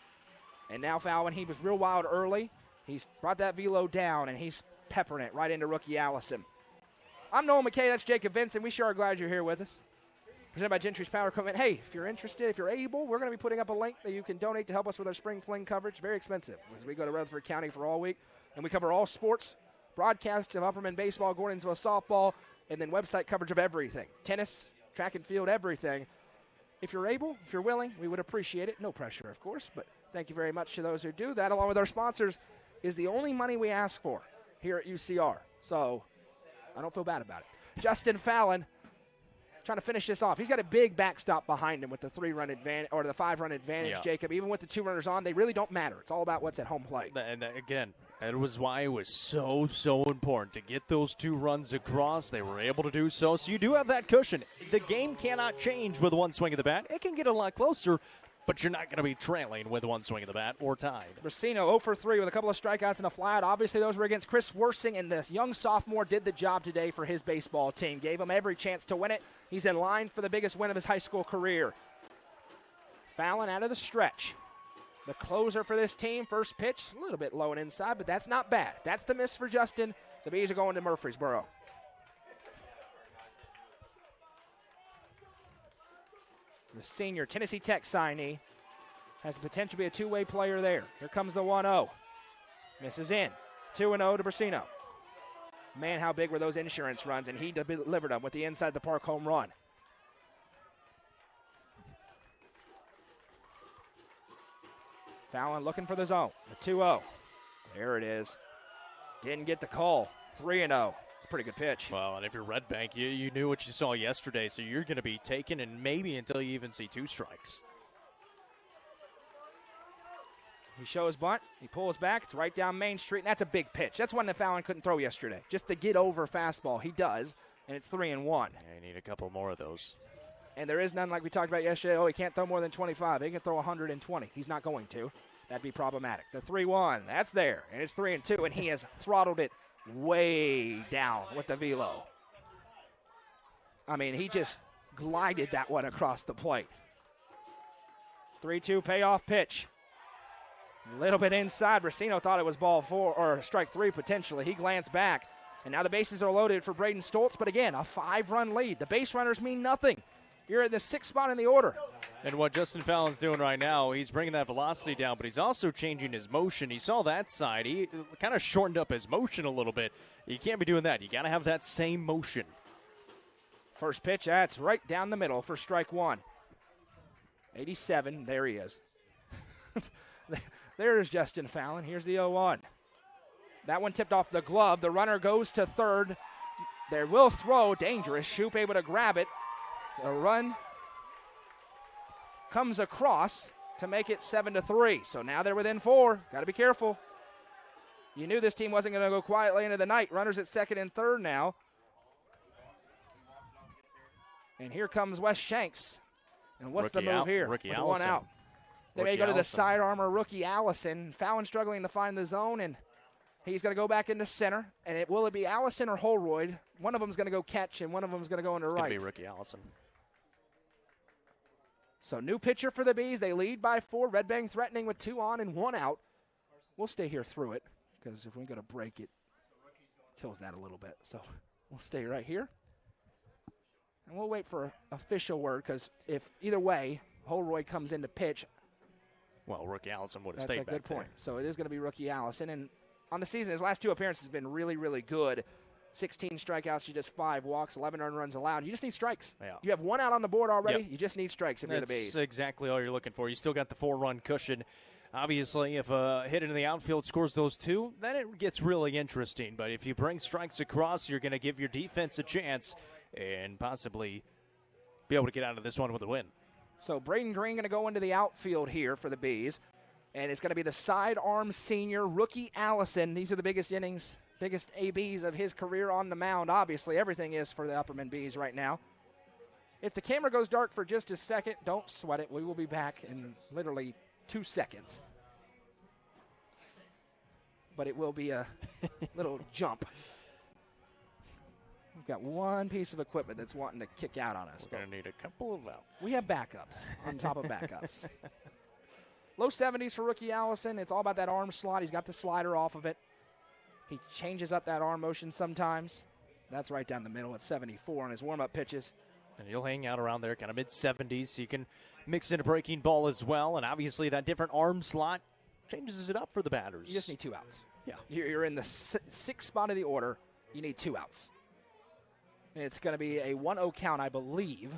And now Fallon, he was real wild early. He's brought that velo down, and he's peppering it right into rookie Allison. I'm Noel McKay. That's Jacob Vincent. We sure are glad you're here with us. Presented by Gentry's Power Equipment. Hey, if you're interested, if you're able, we're going to be putting up a link that you can donate to help us with our spring fling coverage. Very expensive as we go to Rutherford County for all week. And we cover all sports, broadcasts of Upperman baseball, Gordonsville softball, and then website coverage of everything. Tennis, track and field, everything. If you're able, if you're willing, we would appreciate it. No pressure, of course, but thank you very much to those who do that. Along with our sponsors is the only money we ask for here at UCR. So I don't feel bad about it. Justin Fallon trying to finish this off. He's got a big backstop behind him with the 3-run advantage or the 5-run advantage, Yeah. Jacob. Even with the 2 runners on, they really don't matter. It's all about what's at home plate. And again, that was why it was so important to get those 2 runs across. They were able to do so. So you do have that cushion. The game cannot change with 1 swing of the bat. It can get a lot closer, but you're not going to be trailing with 1 swing of the bat or tied. Brasino 0 for 3 with a couple of strikeouts and a flyout. Obviously, those were against Chris Worsing, and the young sophomore did the job today for his baseball team. Gave him every chance to win it. He's in line for the biggest win of his high school career. Fallon out of the stretch. The closer for this team, first pitch, a little bit low and inside, but that's not bad. That's the miss for Justin. The Bees are going to Murfreesboro. The senior Tennessee Tech signee has the potential to be a 2-way player there. Here comes the 1-0. Misses in. 2-0 to Brasino. Man, how big were those insurance runs, and he delivered them with the inside the park home run. Fallon looking for the zone. The 2-0. There it is. Didn't get the call. 3-0. It's a pretty good pitch. Well, and if you're Red Bank, you knew what you saw yesterday, so you're going to be taken and maybe until you even see 2 strikes. He shows bunt. He pulls back. It's right down Main Street, and that's a big pitch. That's one that Fallon couldn't throw yesterday. Just the get-over fastball. He does, and it's 3-1. Yeah, you need a couple more of those. And there is none like we talked about yesterday. Oh, he can't throw more than 25. He can throw 120. He's not going to. That'd be problematic. The 3-1, that's there, and it's 3-2, and he has throttled it way down with the velo. I mean, he just glided that one across the plate. 3-2 payoff pitch. A little bit inside. Brasino thought it was ball 4 or strike 3 potentially. He glanced back, and now the bases are loaded for Braden Stoltz. But again, a 5-run lead. The base runners mean nothing. You're in the 6th spot in the order. And what Justin Fallon's doing right now, he's bringing that velocity down, but he's also changing his motion. He saw that side. He kind of shortened up his motion a little bit. You can't be doing that. You got to have that same motion. First pitch, that's right down the middle for strike 1. 87, there he is. There's Justin Fallon. Here's the 0-1. That one tipped off the glove. The runner goes to third. There will throw. Dangerous. Shoop able to grab it. The run comes across to make it 7-3. So now they're within 4. Got to be careful. You knew this team wasn't going to go quietly into the night. Runners at second and third now. And here comes Wes Shanks. And what's the move here? Rookie with Allison. 1 out. They may go to the side armor rookie Allison. Fallon struggling to find the zone, and he's going to go back into center. And will it be Allison or Holroyd? One of them is going to go catch, and one of them is going to go into right. It's going to be Rookie Allison. So new pitcher for the Bees. They lead by 4. Red Bank threatening with 2 on and 1 out. We'll stay here through it because if we go to break, it kills that a little bit. So we'll stay right here. And we'll wait for official word because if either way, Holroyd comes in to pitch. Well, Rookie Allison would have That's stayed a back good point. there. So it is going to be rookie Allison. And on the season, his last 2 appearances have been really, really good. 16 strikeouts to just 5 walks, 11 earned runs allowed. You just need strikes. Yeah. You have 1 out on the board already. Yep. You just need strikes if you're the Bees. That's exactly all you're looking for. You still got the 4-run cushion. Obviously, if a hit into the outfield scores those 2, then it gets really interesting. But if you bring strikes across, you're going to give your defense a chance and possibly be able to get out of this one with a win. So Braden Green going to go into the outfield here for the Bees. And it's going to be the sidearm senior, rookie Allison. These are the biggest innings, biggest ABs of his career on the mound. Obviously, everything is for the Upperman Bees right now. If the camera goes dark for just a second, don't sweat it. We will be back in literally 2 seconds. But it will be a little jump. We've got one piece of equipment that's wanting to kick out on us. We're going to need a couple of outs. We have backups on top of backups. Low 70s for rookie Allison. It's all about that arm slot. He's got the slider off of it. He changes up that arm motion sometimes. That's right down the middle at 74 on his warm-up pitches. And he'll hang out around there, kind of mid-70s, so you can mix in a breaking ball as well. And obviously that different arm slot changes it up for the batters. You just need 2 outs. Yeah. You're in the 6th spot of the order. You need 2 outs. And it's going to be a 1-0 count, I believe.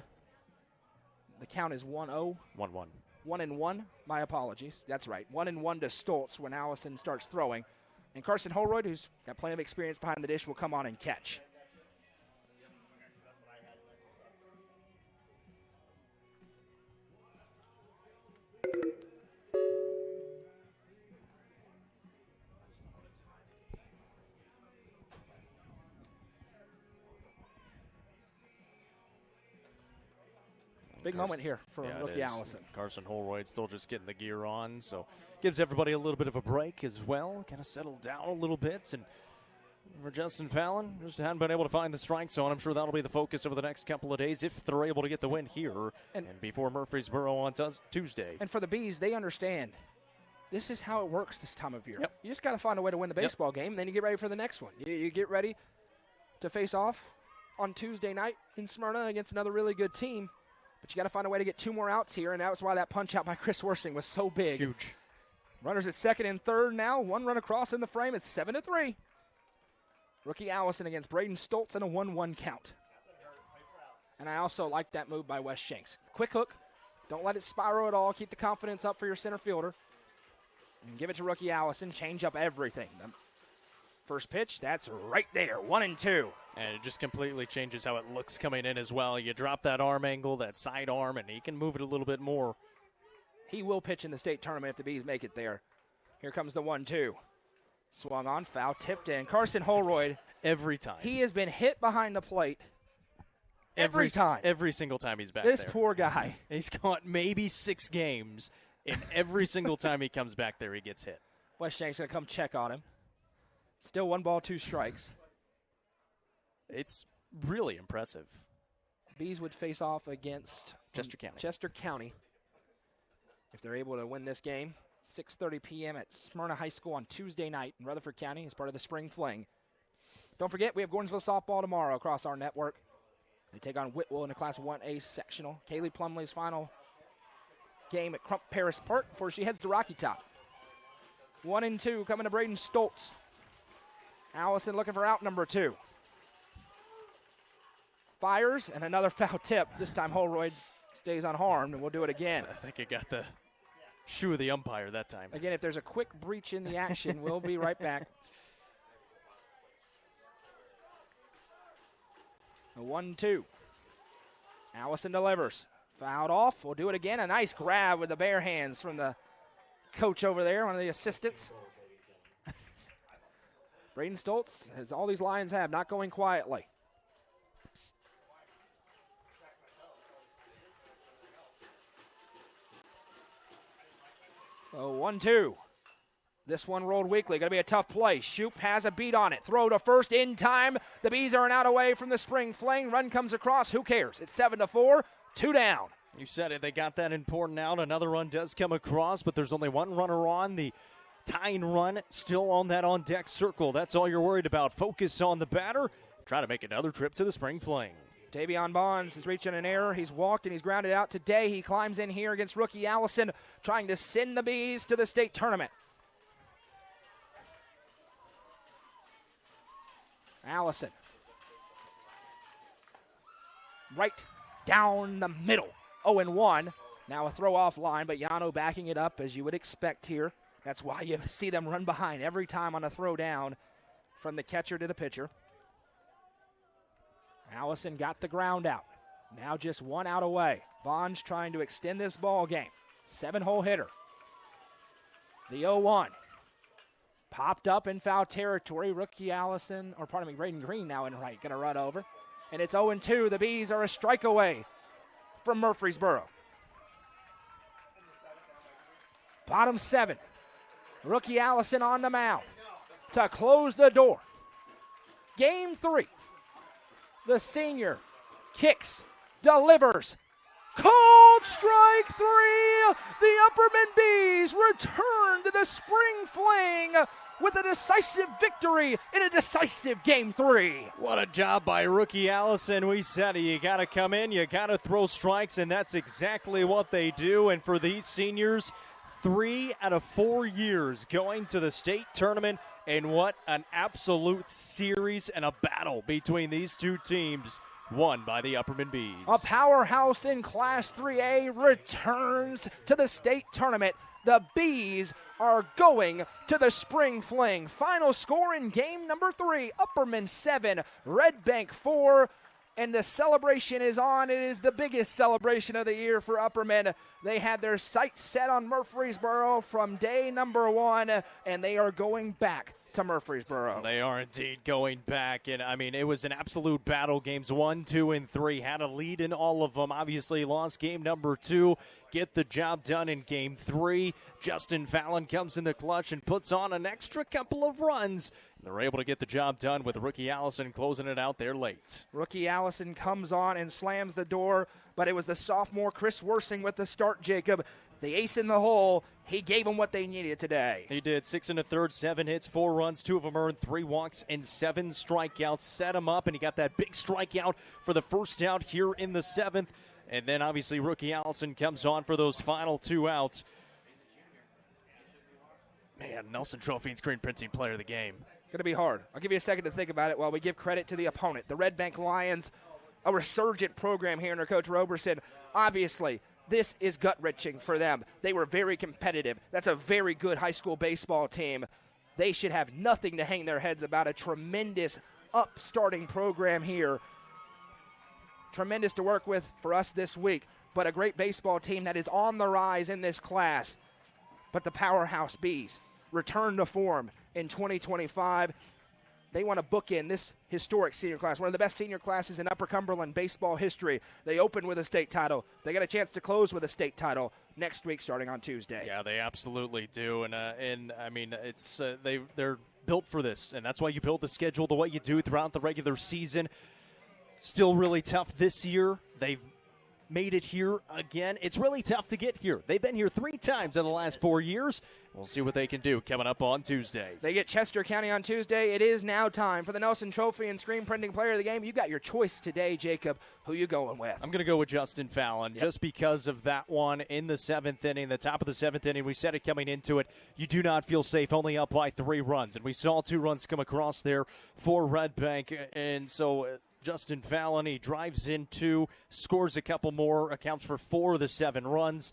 The count is 1-0. 1-1. 1-1. My apologies. That's right. 1-1 to Stoltz when Allison starts throwing. And Carson Holroyd, who's got plenty of experience behind the dish, will come on and catch. Big moment here for rookie Allison. Carson Holroyd still just getting the gear on, so gives everybody a little bit of a break as well. Kind of settled down a little bit. And for Justin Fallon, just hadn't been able to find the strike zone. I'm sure that'll be the focus over the next couple of days if they're able to get the win here and before Murfreesboro on Tuesday. And for the Bees, they understand this is how it works this time of year. Yep. You just got to find a way to win the baseball game, and then you get ready for the next one. You get ready to face off on Tuesday night in Smyrna against another really good team. But you got to find a way to get 2 more outs here, and that's why that punch out by Chris Worsing was so big. Huge. Runners at 2nd and 3rd now. 1 run across in the frame. It's 7-3. Rookie Allison against Braden Stoltz in a 1-1 count. And I also like that move by Wes Shanks. Quick hook. Don't let it spiral at all. Keep the confidence up for your center fielder. And give it to rookie Allison. Change up everything. The first pitch, that's right there. 1-2. And it just completely changes how it looks coming in as well. You drop that arm angle, that side arm, and he can move it a little bit more. He will pitch in the state tournament if the Bees make it there. Here comes the 1-2. Swung on, foul, tipped in. Carson Holroyd. Every time. He has been hit behind the plate every time. Every single time he's back there. This poor guy. He's caught maybe 6 games, and every single time he comes back there, he gets hit. Wes Shank's going to come check on him. Still 1 ball, 2 strikes. It's really impressive. Bees would face off against Chester County if they're able to win this game. 6:30 p.m. at Smyrna High School on Tuesday night in Rutherford County as part of the Spring Fling. Don't forget, we have Gordonsville softball tomorrow across our network. They take on Whitwell in the Class 1A sectional. Kaylee Plumley's final game at Crump Paris Park before she heads to Rocky Top. 1-2 coming to Braden Stoltz. Allison looking for out number 2. Fires and another foul tip. This time Holroyd stays unharmed, and we'll do it again. I think it got the shoe of the umpire that time. Again, if there's a quick breach in the action, we'll be right back. A 1-2. Allison delivers. Fouled off. We'll do it again. A nice grab with the bare hands from the coach over there, one of the assistants. Braden Stoltz, as all these Lions have, not going quietly. Oh, 1-2. This one rolled weakly. Going to be a tough play. Shoop has a beat on it. Throw to first in time. The Bees are an out away from the Spring Fling. Run comes across. Who cares? It's 7-4. 2 down. You said it. They got that important out. Another run does come across, but there's only 1 runner on. The tying run still on that on-deck circle. That's all you're worried about. Focus on the batter. Try to make another trip to the Spring Fling. Davion Bonds is reaching an error. He's walked and he's grounded out today. He climbs in here against rookie Allison, trying to send the Bees to the state tournament. Allison right down the middle. 0-1. Now a throw off line, but Yano backing it up as you would expect here. That's why you see them run behind every time on a throw down from the catcher to the pitcher. Allison got the ground out. Now just 1 out away. Vaughn's trying to extend this ball game. 7-hole hitter. The 0-1. Popped up in foul territory. Rookie Allison, or pardon me, Braden Green now in right, going to run over. And it's 0-2. The Bees are a strike away from Murfreesboro. Bottom 7. Rookie Allison on the mound to close the door. Game 3. The senior kicks, delivers. Called strike 3. The Upperman Bees return to the spring fling with a decisive victory in a decisive Game 3. What a job by rookie Allison. We said you got to come in, you got to throw strikes, and that's exactly what they do. And for these seniors, 3 out of 4 years going to the state tournament, and what an absolute series and a battle between these two teams, won by the Upperman Bees. A powerhouse in Class 3A returns to the state tournament. The Bees are going to the spring fling. Final score in game number 3, Upperman 7, Red Bank 4. And the celebration is on. It is the biggest celebration of the year for Upperman. They had their sights set on Murfreesboro from day number 1, and they are going back to Murfreesboro. They are indeed going back, and I mean, it was an absolute battle. Games 1, 2, and 3 had a lead in all of them. Obviously lost game number 2. Get the job done in game 3. Justin Fallon comes in the clutch and puts on an extra couple of runs. They're able to get the job done with rookie Allison closing it out there late. Rookie Allison comes on and slams the door, but it was the sophomore Chris Worsing with the start, Jacob. The ace in the hole, he gave them what they needed today. He did. 6 1/3, 7 hits, 4 runs, 2 of them earned, 3 walks, and 7 strikeouts. Set him up, and he got that big strikeout for the first out here in the 7th. And then obviously rookie Allison comes on for those final 2 outs. Man, Nelson Trophy and Screen Printing Player of the Game. Going to be hard. I'll give you a second to think about it while we give credit to the opponent. The Red Bank Lions, a resurgent program here under Coach Roberson. Obviously, this is gut-wrenching for them. They were very competitive. That's a very good high school baseball team. They should have nothing to hang their heads about. A tremendous upstarting program here. Tremendous to work with for us this week, but a great baseball team that is on the rise in this class. But the Powerhouse Bees return to form in 2025. They want to bookend this historic senior class, one of the best senior classes in Upper Cumberland baseball history. They open with a state title. They got a chance to close with a state title next week starting on Tuesday. Yeah, they absolutely do. And I mean, it's they're built for this, and that's why you build the schedule the way you do throughout the regular season. Still really tough this year. They've made it here again. It's really tough to get here. They've been here 3 times in the last 4 years. We'll see what they can do coming up on Tuesday. They get Chester County on Tuesday. It is now time for the Nelson Trophy and Screen Printing Player of the Game. You got your choice today, Jacob. Who you going with? I'm going to go with Justin Fallon just because of that one in the 7th inning, the top of the 7th inning. We said it coming into it. You do not feel safe, only up by 3 runs. And we saw 2 runs come across there for Red Bank. And so Justin Fallon, he drives in 2, scores a couple more, accounts for 4 of the 7 runs.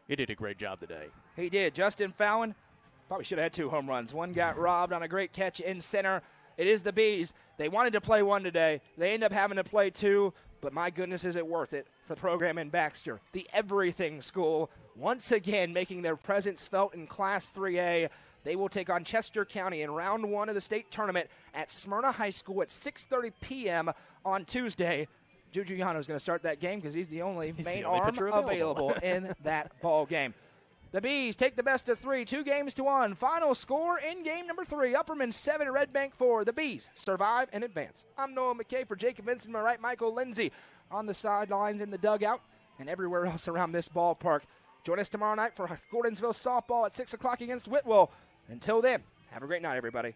He did a great job today. He did. Justin Fallon probably should have had 2 home runs. One got robbed on a great catch in center. It is the Bees. They wanted to play 1 today. They end up having to play 2, but my goodness, is it worth it for the program in Baxter. The Everything School, once again, making their presence felt in Class 3A. They will take on Chester County in round 1 of the state tournament at Smyrna High School at 6:30 p.m. on Tuesday. Juju Yano is going to start that game because he's the only main arm available in that ball game. The Bees take the best of 3, 2-1. Final score in game number 3, Upperman 7, Red Bank 4. The Bees survive and advance. I'm Noah McKay for Jacob Vincent, my right, Michael Lindsay on the sidelines in the dugout and everywhere else around this ballpark. Join us tomorrow night for Gordonsville softball at 6 o'clock against Whitwell. Until then, have a great night, everybody.